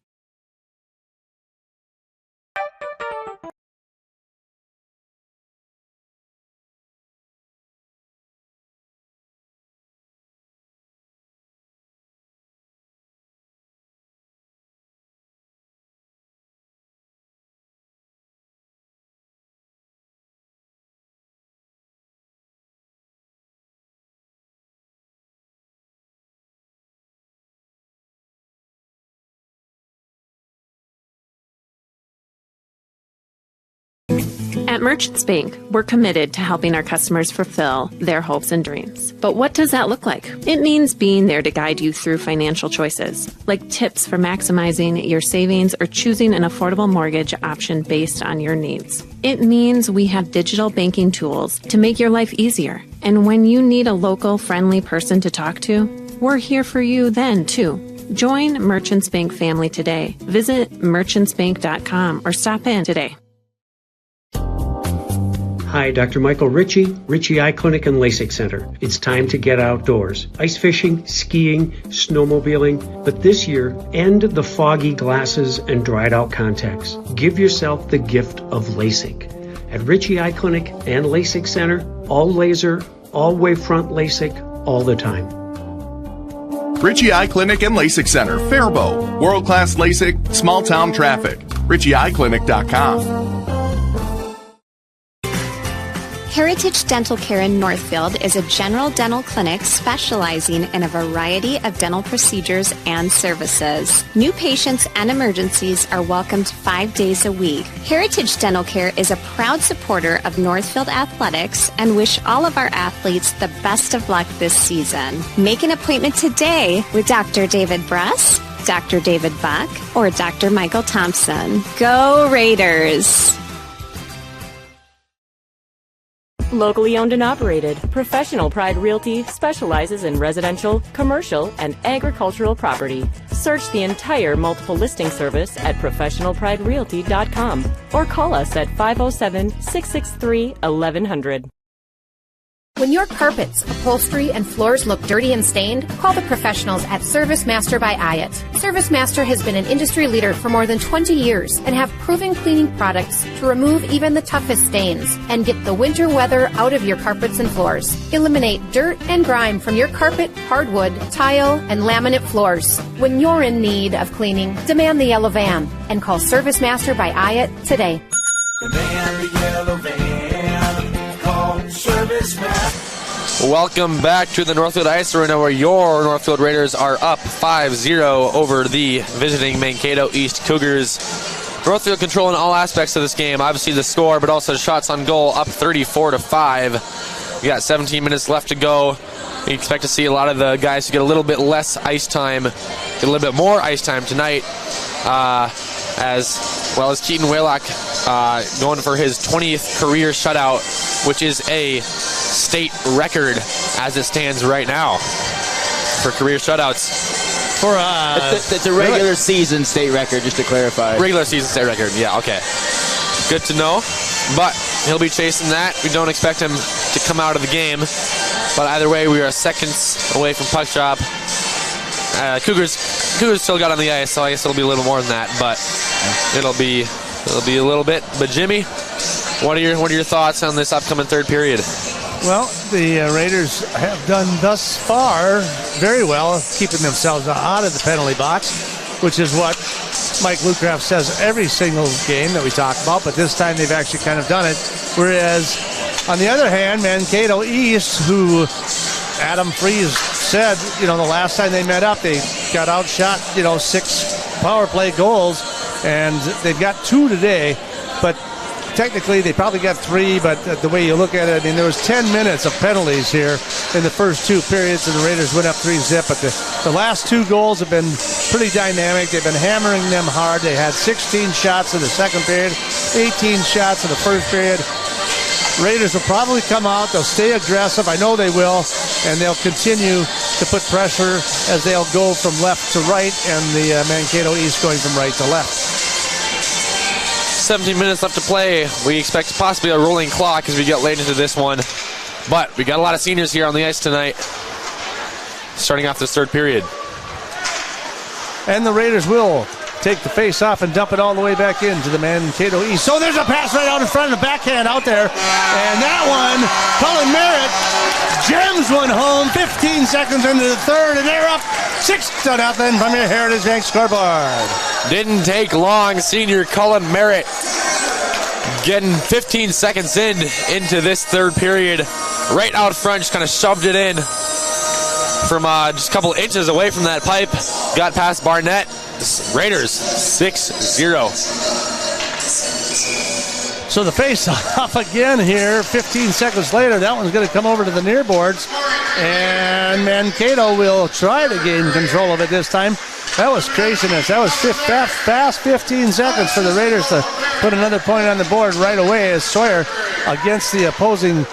At Merchants Bank, we're committed to helping our customers fulfill their hopes and dreams. But what does that look like? It means being there to guide you through financial choices, like tips for maximizing your savings or choosing an affordable mortgage option based on your needs. It means we have digital banking tools to make your life easier. And when you need a local, friendly person to talk to, we're here for you then, too. Join Merchants Bank family today. Visit merchantsbank.com or stop in today. Hi, Dr. Michael Ritchie, Ritchie Eye Clinic and LASIK Center. It's time to get outdoors. Ice fishing, skiing, snowmobiling, but this year, end the foggy glasses and dried out contacts. Give yourself the gift of LASIK. At Ritchie Eye Clinic and LASIK Center, all laser, all wavefront LASIK, all the time. Ritchie Eye Clinic and LASIK Center, Faribault. World-class LASIK, small-town traffic. RitchieEyeClinic.com. Heritage Dental Care in Northfield is a general dental clinic specializing in a variety of dental procedures and services. New patients and emergencies are welcomed 5 days a week. Heritage Dental Care is a proud supporter of Northfield Athletics and wish all of our athletes the best of luck this season. Make an appointment today with Dr. David Bress, Dr. David Buck, or Dr. Michael Thompson. Go Raiders! Locally owned and operated, Professional Pride Realty specializes in residential, commercial, and agricultural property. Search the entire multiple listing service at professionalpriderealty.com or call us at 507-663-1100. When your carpets, upholstery, and floors look dirty and stained, call the professionals at Service Master by Hyatt. Service Master has been an industry leader for more than 20 years and have proven cleaning products to remove even the toughest stains and get the winter weather out of your carpets and floors. Eliminate dirt and grime from your carpet, hardwood, tile, and laminate floors. When you're in need of cleaning, demand the yellow van and call Service Master by Hyatt today. Demand the yellow van. Call Service Master. Welcome back to the Northfield Ice Arena, where your Northfield Raiders are up 5-0 over the visiting Mankato East Cougars. Northfield controlling all aspects of this game. Obviously the score, but also shots on goal, up 34-5. We got 17 minutes left to go. We expect to see a lot of the guys who get a little bit less ice time, get a little bit more ice time tonight, as well as Keaton Waylock going for his 20th career shutout, which is a state record as it stands right now for career shutouts. It's a regular season state record, just to clarify. Regular season state record, yeah, okay. Good to know. But he'll be chasing that. We don't expect him to come out of the game. But either way, we are seconds away from puck drop. Cougars still got on the ice, so I guess it'll be a little more than that. But it'll be a little bit. But Jimmy, what are your thoughts on this upcoming third period? Well, the Raiders have done thus far very well, keeping themselves out of the penalty box, which is what Mike Lucraft says every single game that we talk about, but this time they've actually kind of done it. Whereas, on the other hand, Mankato East, who Adam Freese said, the last time they met up, they got outshot, 6 power play goals, and they've got 2 today, but technically they probably got 3, but the way you look at it, there was 10 minutes of penalties here in the first 2 periods, and the Raiders went up 3-zip, but the last 2 goals have been pretty dynamic. They've been hammering them hard. They had 16 shots in the second period, 18 shots in the first period. Raiders will probably come out. They'll stay aggressive. I know they will, and they'll continue to put pressure as they'll go from left to right, and the Mankato East going from right to left. 17 minutes left to play. We expect possibly a rolling clock as we get late into this one. But we got a lot of seniors here on the ice tonight, starting off this third period. And the Raiders will take the face off and dump it all the way back into the Mankato East. So there's a pass right out in front of the backhand out there. And that one, Cullen Merritt jams one home 15 seconds into the third, and they're up 6-0 from your Heritage Bank scoreboard. Didn't take long. Senior Cullen Merritt getting 15 seconds into this third period. Right out front, just kind of shoved it in from just a couple inches away from that pipe. Got past Barnett. Raiders 6-0. So the face-off again here, 15 seconds later. That one's going to come over to the near boards, and Mankato will try to gain control of it this time. That was craziness. That was fast 15 seconds for the Raiders to put another point on the board right away as Sawyer against the opposing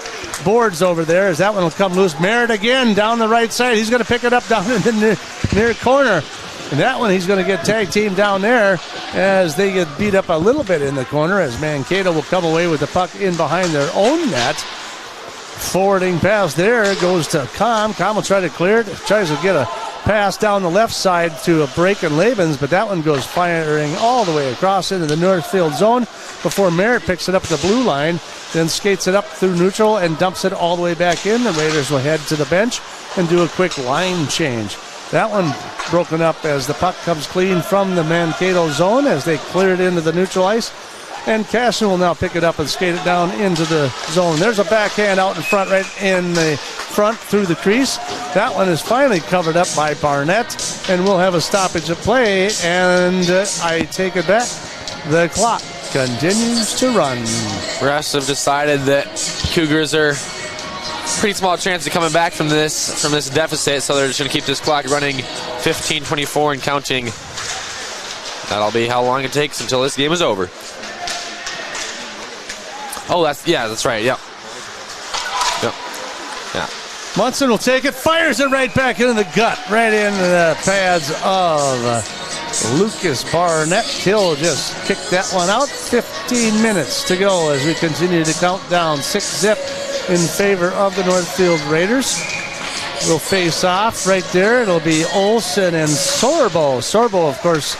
boards over there, as that one will come loose. Merritt again down the right side. He's going to pick it up down in the near corner. And that one, he's going to get tag team down there as they get beat up a little bit in the corner as Mankato will come away with the puck in behind their own net. Forwarding pass there goes to Com. Com will try to clear it. Tries to get a pass down the left side to a break in Labens, but that one goes firing all the way across into the Northfield zone before Merritt picks it up at the blue line, then skates it up through neutral and dumps it all the way back in. The Raiders will head to the bench and do a quick line change. That one broken up as the puck comes clean from the Mankato zone as they clear it into the neutral ice. And Casson will now pick it up and skate it down into the zone. There's a backhand out in front, right in the front through the crease. That one is finally covered up by Barnett, and we'll have a stoppage of play, and I take it back. The clock continues to run. Refs have decided that Cougars are pretty small chance of coming back from this deficit, so they're just going to keep this clock running 15-24 and counting. That'll be how long it takes until this game is over. Oh, that's right. Yep. Yeah. Munson will take it, fires it right back into the gut, right into the pads of Lucas Barnett. He'll just kick that one out. 15 minutes to go as we continue to count down 6-0 in favor of the Northfield Raiders. We'll face off right there. It'll be Olsen and Sorbo. Sorbo, of course,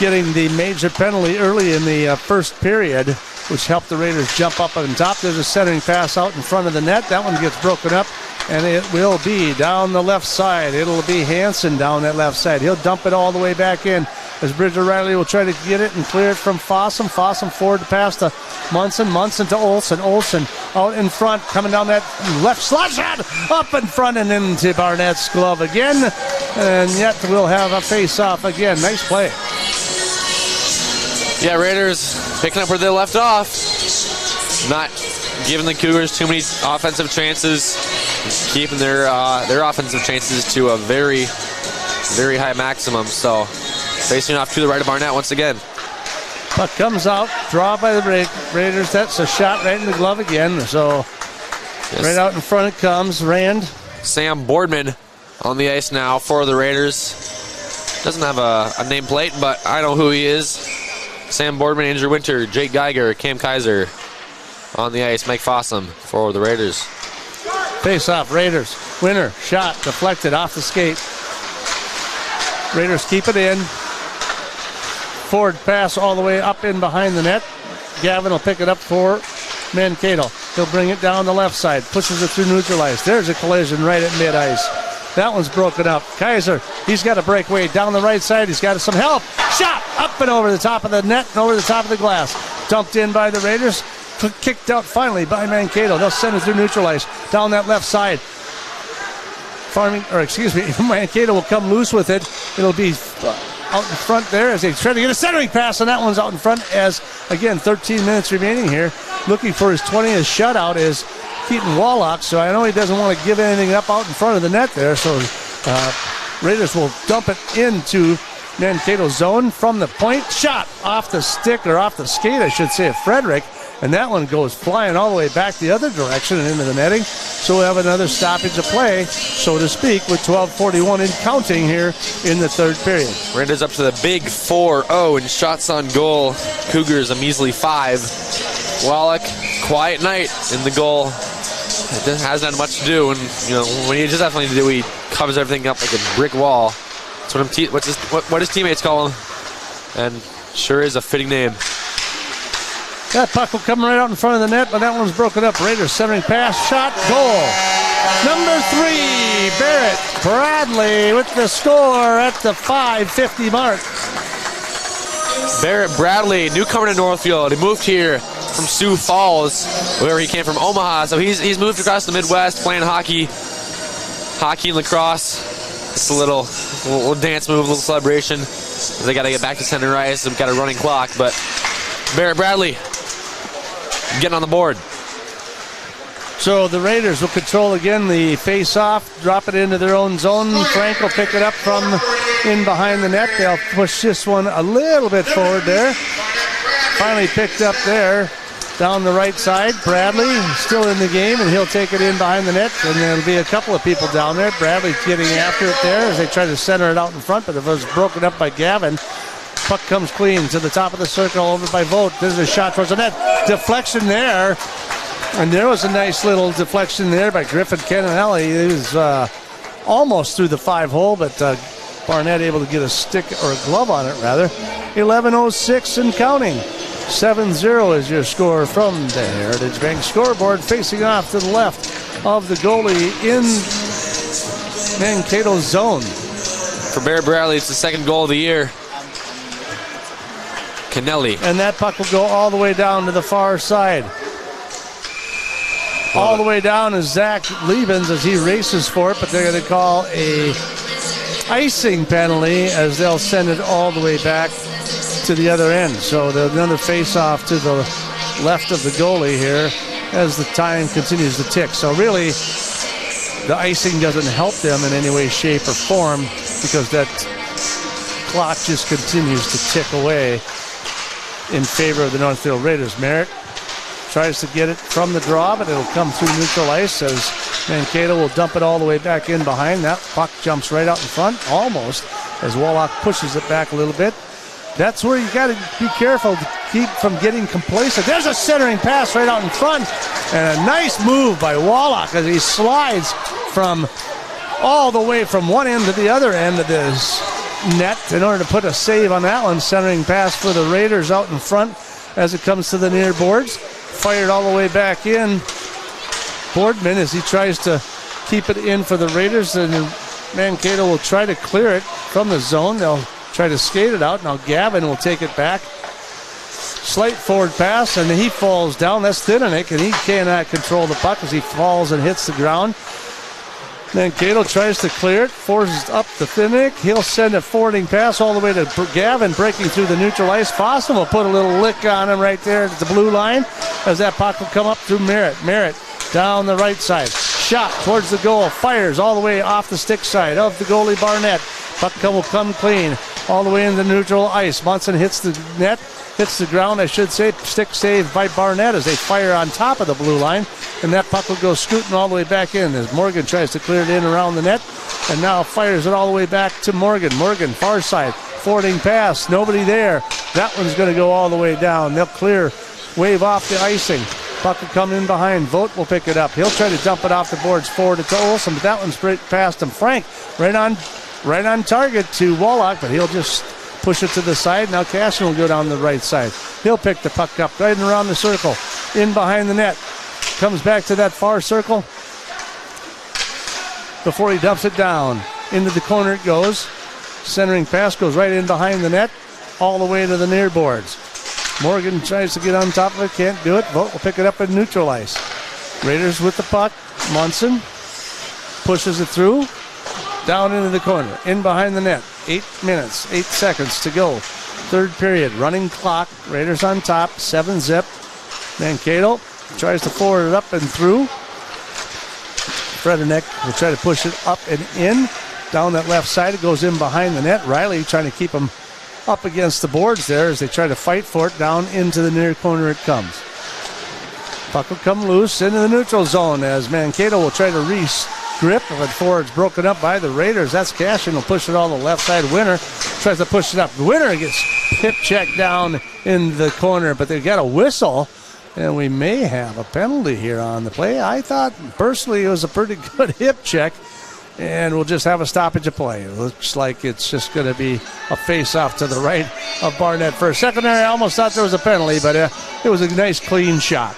getting the major penalty early in the first period, which helped the Raiders jump up on top. There's a centering pass out in front of the net. That one gets broken up, and it will be down the left side. It'll be Hansen down that left side. He'll dump it all the way back in as Bridger Riley will try to get it and clear it from Fossum. Fossum forward to pass to Munson. Munson to Olsen. Olsen out in front, coming down that left slot shot, up in front and into Barnett's glove again. And yet we'll have a face-off again. Nice play. Yeah, Raiders picking up where they left off. Not giving the Cougars too many offensive chances. Keeping their offensive chances to a very, very high maximum. So facing off to the right of Barnett once again. Puck comes out, draw by the Raiders. That's a shot right in the glove again. So yes. Right out in front it comes. Rand. Sam Boardman on the ice now for the Raiders. Doesn't have a nameplate, but I know who he is. Sam Boardman, Andrew Winter, Jake Geiger, Cam Kaiser on the ice. Mike Fossum for the Raiders. Face off, Raiders. Winter, shot, deflected off the skate. Raiders keep it in. Forward pass all the way up in behind the net. Gavin will pick it up for Mankato. He'll bring it down the left side, pushes it through neutral ice. There's a collision right at mid-ice. That one's broken up. Kaiser, he's got a breakaway down the right side. He's got some help. Shot up and over the top of the net and over the top of the glass. Dumped in by the Raiders. Kicked out finally by Mankato. They'll send it through neutral ice down that left side. Mankato will come loose with it. It'll be out in front there as they try to get a centering pass, and that one's out in front as, again, 13 minutes remaining here. Looking for his 20th shutout is Keaton Wallach, so I know he doesn't want to give anything up out in front of the net there, so Raiders will dump it into Mankato's zone from the point. Shot off the stick, or off the skate, I should say, of Frederick, and that one goes flying all the way back the other direction and into the netting. So we'll have another stoppage of play, so to speak, with 12:41 in counting here in the third period. Raiders up to the big 4-0 in shots on goal. Cougars a measly 5. Wallach, quiet night in the goal. It hasn't had much to do, and when he just definitely do, he covers everything up like a brick wall. That's what his teammates call him, and sure is a fitting name. That puck will come right out in front of the net, but that one's broken up. Raiders centering pass, shot, goal. Number 3, Barrett Bradley with the score at the 5:50 mark. Barrett Bradley, newcomer to Northfield. He moved here from Sioux Falls, where he came from Omaha. So he's moved across the Midwest playing hockey and lacrosse. Just a little dance move, a little celebration. They got to get back to center ice. They've got a running clock, but Barrett Bradley getting on the board. So the Raiders will control again the face-off, drop it into their own zone. Frank will pick it up from in behind the net. They'll push this one a little bit forward there. Finally picked up there Down the right side, Bradley still in the game, and he'll take it in behind the net, and there'll be a couple of people down there. Bradley getting after it there as they try to center it out in front, but it was broken up by Gavin. Puck comes clean to the top of the circle over by Vogt. There's a shot towards the net. Deflection there, and there was a nice little deflection there by Griffin Kennelly. It was almost through the 5-hole, but Barnett able to get a stick or a glove on it, rather. 11:06 and counting. 7-0 is your score from the Heritage Bank scoreboard. Facing off to the left of the goalie in Mankato's zone. For Bear Bradley, it's the second goal of the year. Kennelly. And that puck will go all the way down to the far side. All the way down is Zach Liebens as he races for it, but they're going to call a icing penalty as they'll send it all the way back to the other end. So another face-off to the left of the goalie here as the time continues to tick. So really, the icing doesn't help them in any way, shape, or form because that clock just continues to tick away in favor of the Northfield Raiders. Merritt tries to get it from the draw, but it'll come through neutral ice as Mankato will dump it all the way back in behind. That puck jumps right out in front, almost, as Wallach pushes it back a little bit. That's where you got to be careful to keep from getting complacent. There's a centering pass right out in front, and a nice move by Wallach as he slides from all the way from one end to the other end of this net in order to put a save on that one. Centering pass for the Raiders out in front as it comes to the near boards. Fired all the way back in. Boardman as he tries to keep it in for the Raiders, and Mankato will try to clear it from the zone. They'll try to skate it out. Now Gavin will take it back. Slight forward pass, and he falls down. That's Thinanik, and he cannot control the puck as he falls and hits the ground. Mankato tries to clear it, forces up to Thinanik. He'll send a forwarding pass all the way to Gavin, breaking through the neutral ice. Fossum will put a little lick on him right there at the blue line as that puck will come up through Merritt. Merritt down the right side. Shot towards the goal. Fires all the way off the stick side of the goalie Barnett. Puck will come clean all the way into neutral ice. Munson hits the net. Hits the ground, I should say. Stick save by Barnett as they fire on top of the blue line. And that puck will go scooting all the way back in as Morgan tries to clear it in around the net. And now fires it all the way back to Morgan. Morgan, far side, forwarding pass. Nobody there. That one's going to go all the way down. They'll clear, wave off the icing. Puck will come in behind. Vogt will pick it up. He'll try to dump it off the boards forward to Olsen, but that one's straight past him. Frank, right on target to Wallach, but he'll just push it to the side. Now Cashin will go down the right side. He'll pick the puck up right around the circle, in behind the net. Comes back to that far circle before he dumps it down. Into the corner it goes. Centering pass goes right in behind the net, all the way to the near boards. Morgan tries to get on top of it, can't do it. Vogt will pick it up and neutral ice. Raiders with the puck. Munson pushes it through. Down into the corner, in behind the net. 8 minutes, 8 seconds to go. Third period, running clock. Raiders on top, 7-zip. Mankato tries to forward it up and through. Fredernick will try to push it up and in. Down that left side, it goes in behind the net. Riley trying to keep him up against the boards there as they try to fight for it. Down into the near corner it comes. Puck will come loose into the neutral zone as Mankato will try to grip, but before it's broken up by the Raiders. That's Cashin will push it on the left side. Winner tries to push it up. The Winner gets hip checked down in the corner, but they've got a whistle, and we may have a penalty here on the play. I thought personally it was a pretty good hip check, and we'll just have a stoppage of play. It looks like it's just going to be a face-off to the right of Barnett. For a second there, I almost thought there was a penalty, but it was a nice clean shot.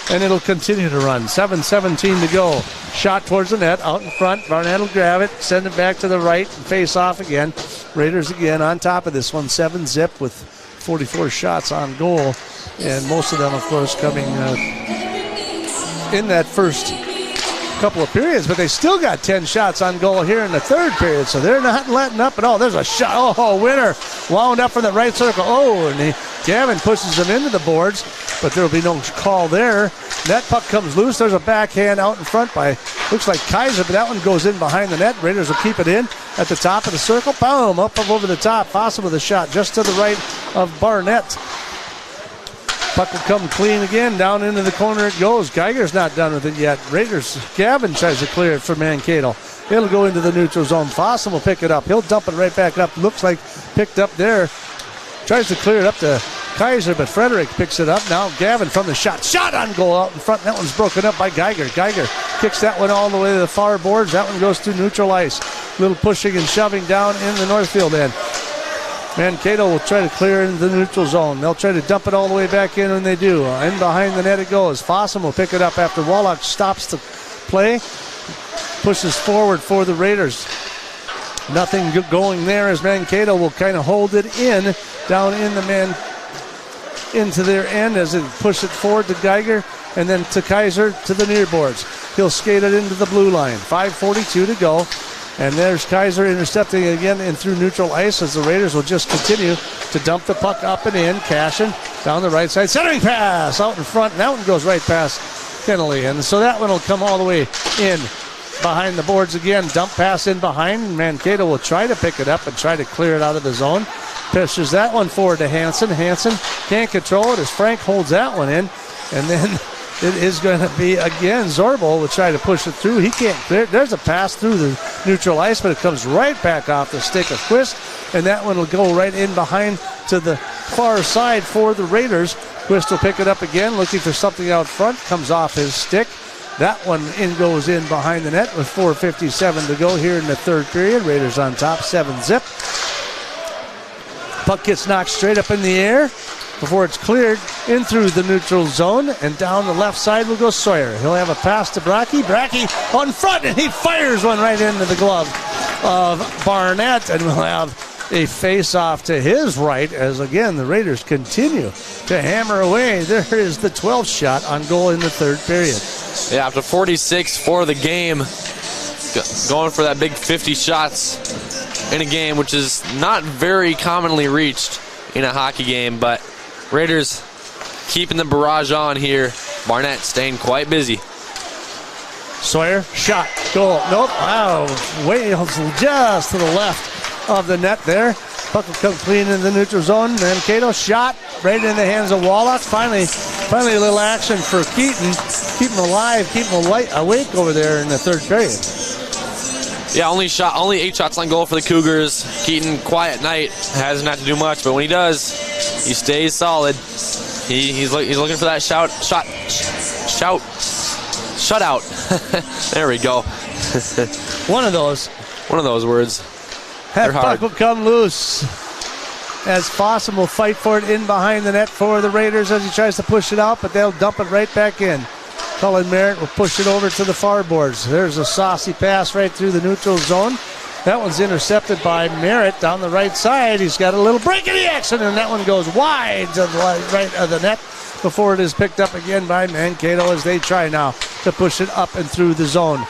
And it'll continue to run. 7:17 to go. Shot towards the net, out in front. Barnett will grab it, send it back to the right, and face off again. Raiders again on top of this one. 7-zip with 44 shots on goal. And most of them, of course, coming in that first couple of periods. But they still got 10 shots on goal here in the third period. So they're not letting up at all. There's a shot. Oh, Winner wound up from the right circle. Oh, and Gavin pushes him into the boards. But there will be no call there. That puck comes loose. There's a backhand out in front by, looks like Kaiser, but that one goes in behind the net. Raiders will keep it in at the top of the circle. Boom, up over the top. Fossum with a shot just to the right of Barnett. Puck will come clean again. Down into the corner it goes. Geiger's not done with it yet. Raiders, Gavin tries to clear it for Mankato. It'll go into the neutral zone. Fossum will pick it up. He'll dump it right back up. Looks like picked up there. Tries to clear it up to Kaiser, but Frederick picks it up. Now Gavin from the shot. Shot on goal out in front. That one's broken up by Geiger. Geiger kicks that one all the way to the far boards. That one goes to neutral ice. Little pushing and shoving down in the Northfield end. Mankato will try to clear into the neutral zone. They'll try to dump it all the way back in when they do. In behind the net it goes. Fossum will pick it up after Wallach stops the play. Pushes forward for the Raiders. Nothing going there as Mankato will kind of hold it in down in the into their end as it push it forward to Geiger and then to Kaiser to the near boards. He'll skate it into the blue line. 5:42 to go. And there's Kaiser intercepting again and through neutral ice as the Raiders will just continue to dump the puck up and in. Cashin down the right side. Centering pass out in front. And that one goes right past Kennelly. And so that one will come all the way in behind the boards again. Dump pass in behind. Mankato will try to pick it up and try to clear it out of the zone. Pushes that one forward to Hansen. Hansen can't control it as Frank holds that one in. And then it is going to be, again, Zorbo will try to push it through. He can't clear it. There's a pass through the neutral ice, but it comes right back off the stick of Quist. And that one will go right in behind to the far side for the Raiders. Quist will pick it up again, looking for something out front. Comes off his stick. That one goes in behind the net with 4:57 to go here in the third period. Raiders on top, 7-zip. Puck gets knocked straight up in the air before it's cleared in through the neutral zone, and down the left side will go Sawyer. He'll have a pass to Brackey. Brackey on front, and he fires one right into the glove of Barnett, and we'll have a face-off to his right as, again, the Raiders continue to hammer away. There is the 12th shot on goal in the third period. Yeah, after 46 for the game, going for that big 50 shots in a game, which is not very commonly reached in a hockey game, but Raiders keeping the barrage on here. Barnett staying quite busy. Sawyer, shot, goal. Nope, wow, way just to the left of the net there. Puck will come clean in the neutral zone. Mankato shot right in the hands of Wallach. Finally a little action for Keaton. Keep him alive, keep him awake over there in the third period. Yeah, only 8 shots on goal for the Cougars. Keaton, quiet night, hasn't had to do much, but when he does, he stays solid. He's looking for that shutout. There we go. One of those words. That puck will come loose as Fossum will fight for it in behind the net for the Raiders as he tries to push it out, but they'll dump it right back in. Cullen Merritt will push it over to the far boards. There's a saucy pass right through the neutral zone. That one's intercepted by Merritt down the right side. He's got a little break in the action, and that one goes wide to the right of the net before it is picked up again by Mankato as they try now to push it up and through the zone.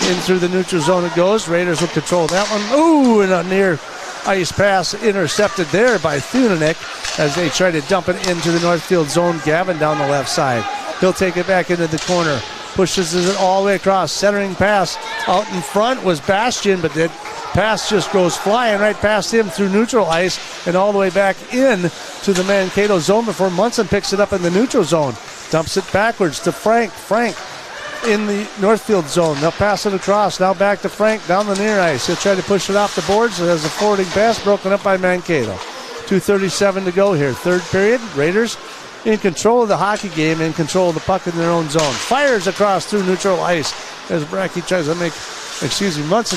In through the neutral zone it goes. Raiders will control that one. Ooh, and a near ice pass intercepted there by Thunanek as they try to dump it into the Northfield zone. Gavin down the left side. He'll take it back into the corner. Pushes it all the way across. Centering pass out in front was Bastian, but that pass just goes flying right past him through neutral ice and all the way back in to the Mankato zone before Munson picks it up in the neutral zone. Dumps it backwards to Frank. Frank in the Northfield zone. They'll pass it across. Now back to Frank down the near ice. He'll try to push it off the boards. It has a forwarding pass broken up by Mankato. 2:37 to go here. Third period. Raiders in control of the hockey game, in control of the puck in their own zone. Fires across through neutral ice as Munson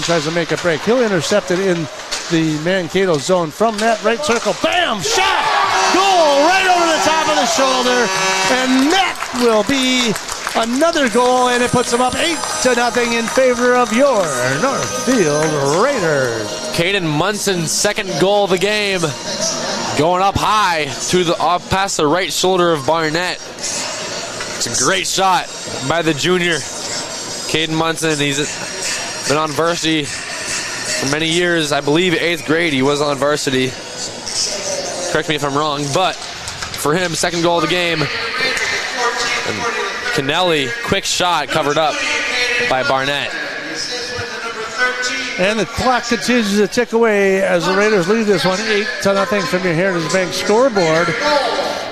tries to make a break. He'll intercept it in the Mankato zone from that right circle. Bam! Shot! Goal right over the top of the shoulder. And that will be another goal, and it puts them up 8-0 in favor of your Northfield Raiders. Caden Munson's second goal of the game, going up high to the past the right shoulder of Barnett. It's a great shot by the junior, Caden Munson. He's been on varsity for many years. I believe 8th grade he was on varsity. Correct me if I'm wrong, but for him, second goal of the game. And Kennelly, quick shot covered up by Barnett. And the clock continues to tick away as the Raiders lead this one 8-0 from your Heritage Bank scoreboard.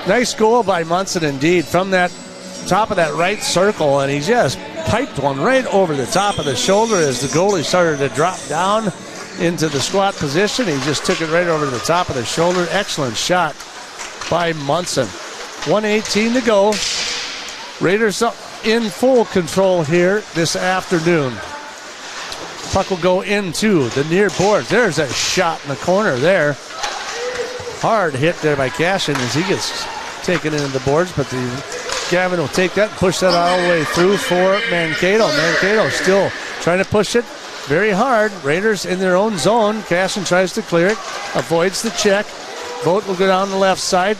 Nice goal by Munson indeed from that top of that right circle, and he just piped one right over the top of the shoulder as the goalie started to drop down into the squat position. He just took it right over the top of the shoulder. Excellent shot by Munson. 1:18 to go. Raiders in full control here this afternoon. Puck will go into the near boards. There's a shot in the corner there. Hard hit there by Cashin as he gets taken into the boards, but Gavin will take that and push that all the way through for Mankato. Mankato still trying to push it very hard. Raiders in their own zone. Cashin tries to clear it, avoids the check. Vogt will go down the left side.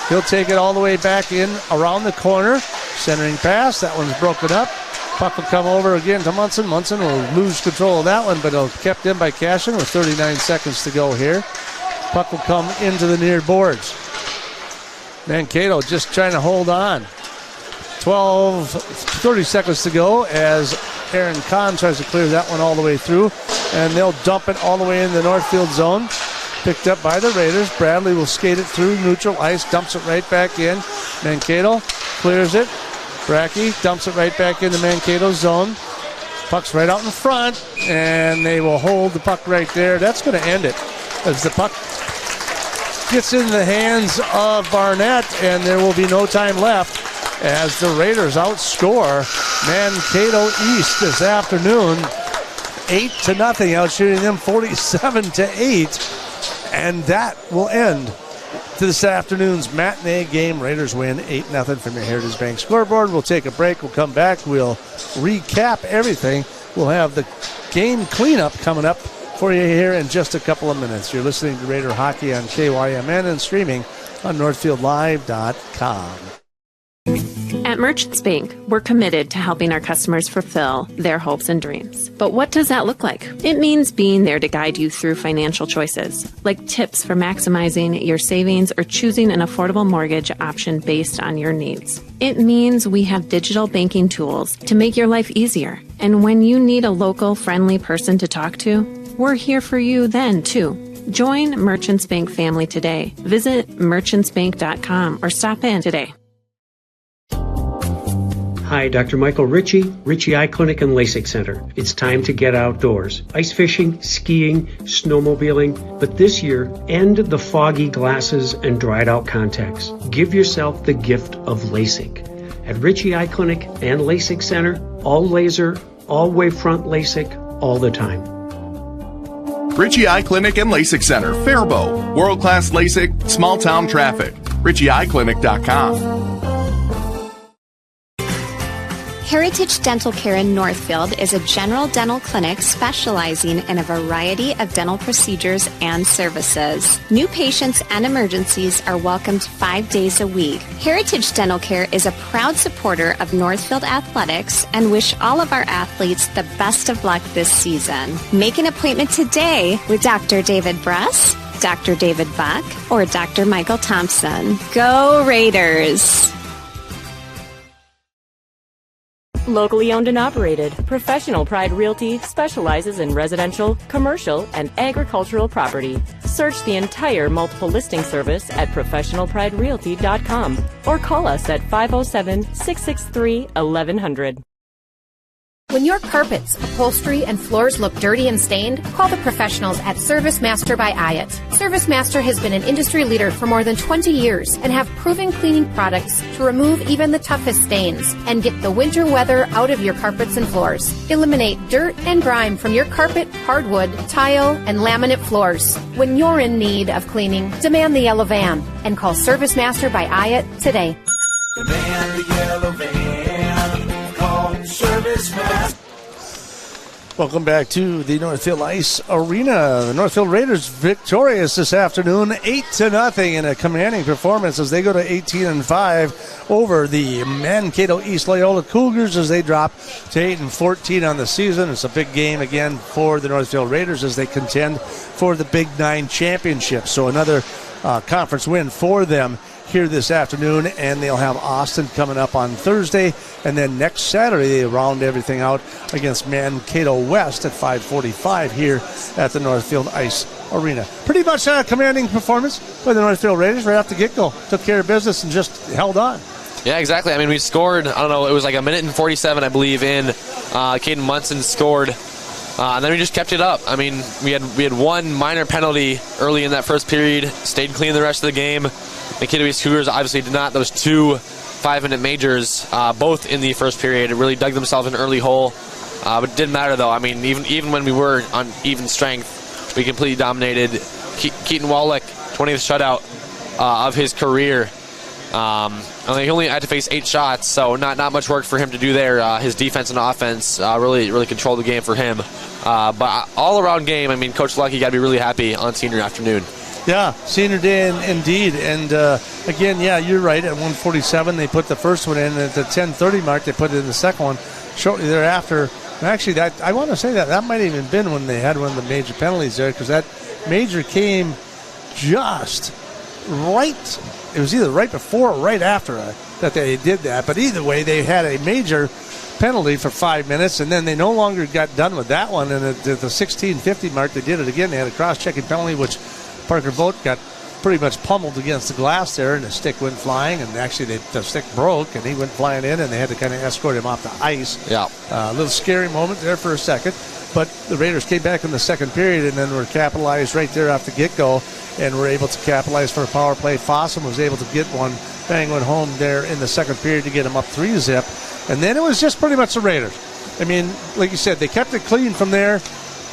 He'll take it all the way back in around the corner. Centering pass. That one's broken up. Puck will come over again to Munson. Munson will lose control of that one, but it'll kept in by Cashin with 39 seconds to go here. Puck will come into the near boards. Mankato just trying to hold on. 30 seconds to go as Aaron Kahn tries to clear that one all the way through, and they'll dump it all the way in the Northfield zone. Picked up by the Raiders. Bradley will skate it through neutral ice, dumps it right back in. Mankato clears it. Brackey dumps it right back into Mankato's zone. Puck's right out in front, and they will hold the puck right there. That's going to end it as the puck gets in the hands of Barnett, and there will be no time left as the Raiders outscore Mankato East this afternoon 8-0, outshooting them 47-8, and that will end this afternoon's matinee game. Raiders win 8-0 from your Heritage Bank scoreboard. We'll take a break. We'll come back. We'll recap everything. We'll have the game cleanup coming up for you here in just a couple of minutes. You're listening to Raider Hockey on KYMN and streaming on NorthfieldLive.com. At Merchants Bank, we're committed to helping our customers fulfill their hopes and dreams. But what does that look like? It means being there to guide you through financial choices, like tips for maximizing your savings or choosing an affordable mortgage option based on your needs. It means we have digital banking tools to make your life easier. And when you need a local, friendly person to talk to, we're here for you then, too. Join Merchants Bank family today. Visit merchantsbank.com or stop in today. Hi, Dr. Michael Ritchie, Ritchie Eye Clinic and LASIK Center. It's time to get outdoors. Ice fishing, skiing, snowmobiling, but this year, end the foggy glasses and dried out contacts. Give yourself the gift of LASIK. At Ritchie Eye Clinic and LASIK Center, all laser, all wavefront LASIK, all the time. Ritchie Eye Clinic and LASIK Center, Faribault. World-class LASIK, small-town traffic. RitchieEyeClinic.com. Heritage Dental Care in Northfield is a general dental clinic specializing in a variety of dental procedures and services. New patients and emergencies are welcomed 5 days a week. Heritage Dental Care is a proud supporter of Northfield Athletics and wish all of our athletes the best of luck this season. Make an appointment today with Dr. David Bress, Dr. David Buck, or Dr. Michael Thompson. Go Raiders! Locally owned and operated, Professional Pride Realty specializes in residential, commercial, and agricultural property. Search the entire multiple listing service at professionalpriderealty.com or call us at 507-663-1100. When your carpets, upholstery, and floors look dirty and stained, call the professionals at ServiceMaster by Hyatt. ServiceMaster has been an industry leader for more than 20 years and have proven cleaning products to remove even the toughest stains and get the winter weather out of your carpets and floors. Eliminate dirt and grime from your carpet, hardwood, tile, and laminate floors. When you're in need of cleaning, demand the yellow van and call ServiceMaster by Hyatt today. Demand the yellow van. Call ServiceMaster. Welcome back to the Northfield Ice Arena. The Northfield Raiders victorious this afternoon, 8-0 in a commanding performance as they go to 18-5 over the Mankato East Loyola Cougars as they drop to 8-14 on the season. It's a big game again for the Northfield Raiders as they contend for the Big Nine Championship. So another conference win for them here this afternoon, and they'll have Austin coming up on Thursday, and then next Saturday they round everything out against Mankato West at 5:45 here at the Northfield Ice Arena. Pretty much a commanding performance by the Northfield Raiders right off the get-go. Took care of business and just held on. Yeah, exactly. I mean, we scored, I don't know, it was like 1:47, I believe, in. Caden Munson scored. And then we just kept it up. I mean, we had one minor penalty early in that first period, stayed clean the rest of the game. The Mankato East Cougars obviously did not. Those 2 5-minute majors, both in the first period, it really dug themselves an early hole. But it didn't matter, though. I mean, even when we were on even strength, we completely dominated. Keaton Wallach, 20th shutout of his career. He only had to face 8 shots, so not much work for him to do there. His defense and offense really controlled the game for him. But all-around game, I mean, Coach Lucky got to be really happy on senior afternoon. Yeah, senior day indeed. And again, yeah, you're right. At 1:47, they put the first one in. At the 10:30 mark, they put it in the second one. Shortly thereafter, and actually, I want to say that might have even been when they had one of the major penalties there, because that major came just right. It was either right before or right after that they did that. But either way, they had a major penalty for 5 minutes, and then they no longer got done with that one. And at the 16:50 mark, they did it again. They had a cross-checking penalty, which Parker Vogt got pretty much pummeled against the glass there, and the stick went flying. And actually, the stick broke, and he went flying in, and they had to kind of escort him off the ice. Yeah, a little scary moment there for a second. But the Raiders came back in the second period, and then were capitalized right there off the get-go, and were able to capitalize for a power play. Fossum was able to get one, bang one home there in the second period to get him up 3-zip. And then it was just pretty much the Raiders. I mean, like you said, they kept it clean from there.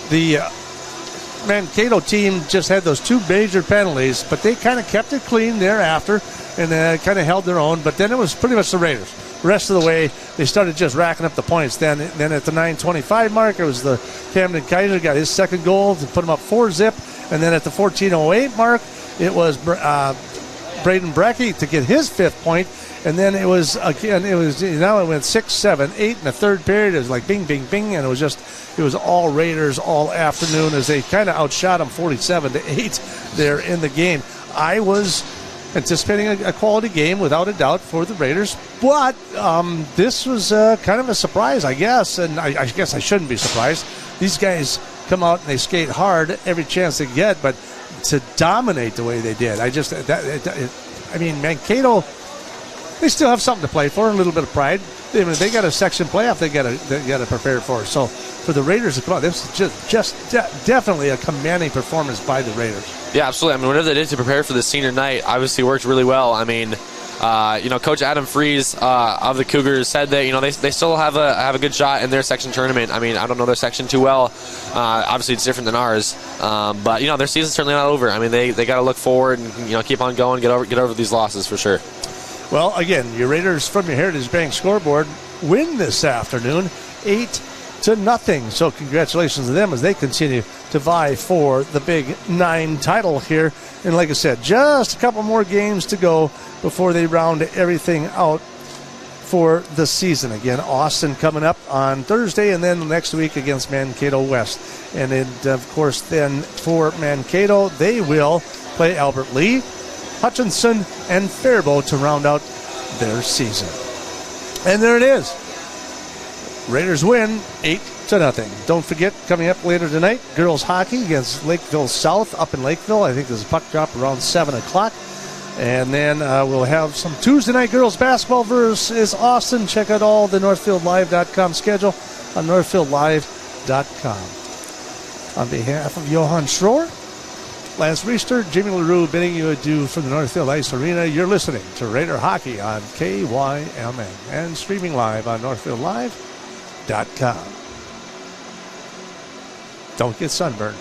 The Mankato team just had those 2 major penalties, but they kind of kept it clean thereafter and kind of held their own. But then it was pretty much the Raiders. The rest of the way, they started just racking up the points. Then at the 9:25 mark, it was the Camden Kaiser got his second goal to put him up 4-zip. And then at the 14:08 mark, it was Braden Brecky to get his 5th point. And then it was, again, now it went 6, 7, 8 in the third period. It was like bing, bing, bing. And it was all Raiders all afternoon as they kind of outshot them 47-8 there in the game. I was anticipating a quality game without a doubt for the Raiders. But this was kind of a surprise, I guess. And I guess I shouldn't be surprised. These guys come out and they skate hard every chance they get, but to dominate the way they did, I mean, Mankato, they still have something to play for, a little bit of pride. I mean, they got a section playoff they got to prepare for. So for the Raiders to come out, this is just definitely a commanding performance by the Raiders. Yeah, absolutely. I mean, whatever they did to prepare for the senior night obviously worked really well. I mean, Coach Adam Fries of the Cougars said that they still have a good shot in their section tournament. I mean, I don't know their section too well. Obviously, it's different than ours, but their season's certainly not over. I mean, they got to look forward and keep on going, get over these losses for sure. Well, again, your Raiders from your Heritage Bank scoreboard win this afternoon, 8-0. So congratulations to them as they continue to vie for the Big 9 title here. And like I said, just a couple more games to go before they round everything out for the season. Again, Austin coming up on Thursday, and then next week against Mankato West. And then, of course, then for Mankato, they will play Albert Lee, Hutchinson, and Faribault to round out their season. And there it is. Raiders win 8-0. Don't forget, coming up later tonight, girls hockey against Lakeville South up in Lakeville. I think there's a puck drop around 7 o'clock. And then we'll have some Tuesday night girls basketball versus Austin. Check out all the NorthfieldLive.com schedule on NorthfieldLive.com. On behalf of Johan Schroer, Lance Reister, Jimmy LaRue bidding you adieu from the Northfield Ice Arena. You're listening to Raider Hockey on KYMN and streaming live on NorthfieldLive.com. Don't get sunburned.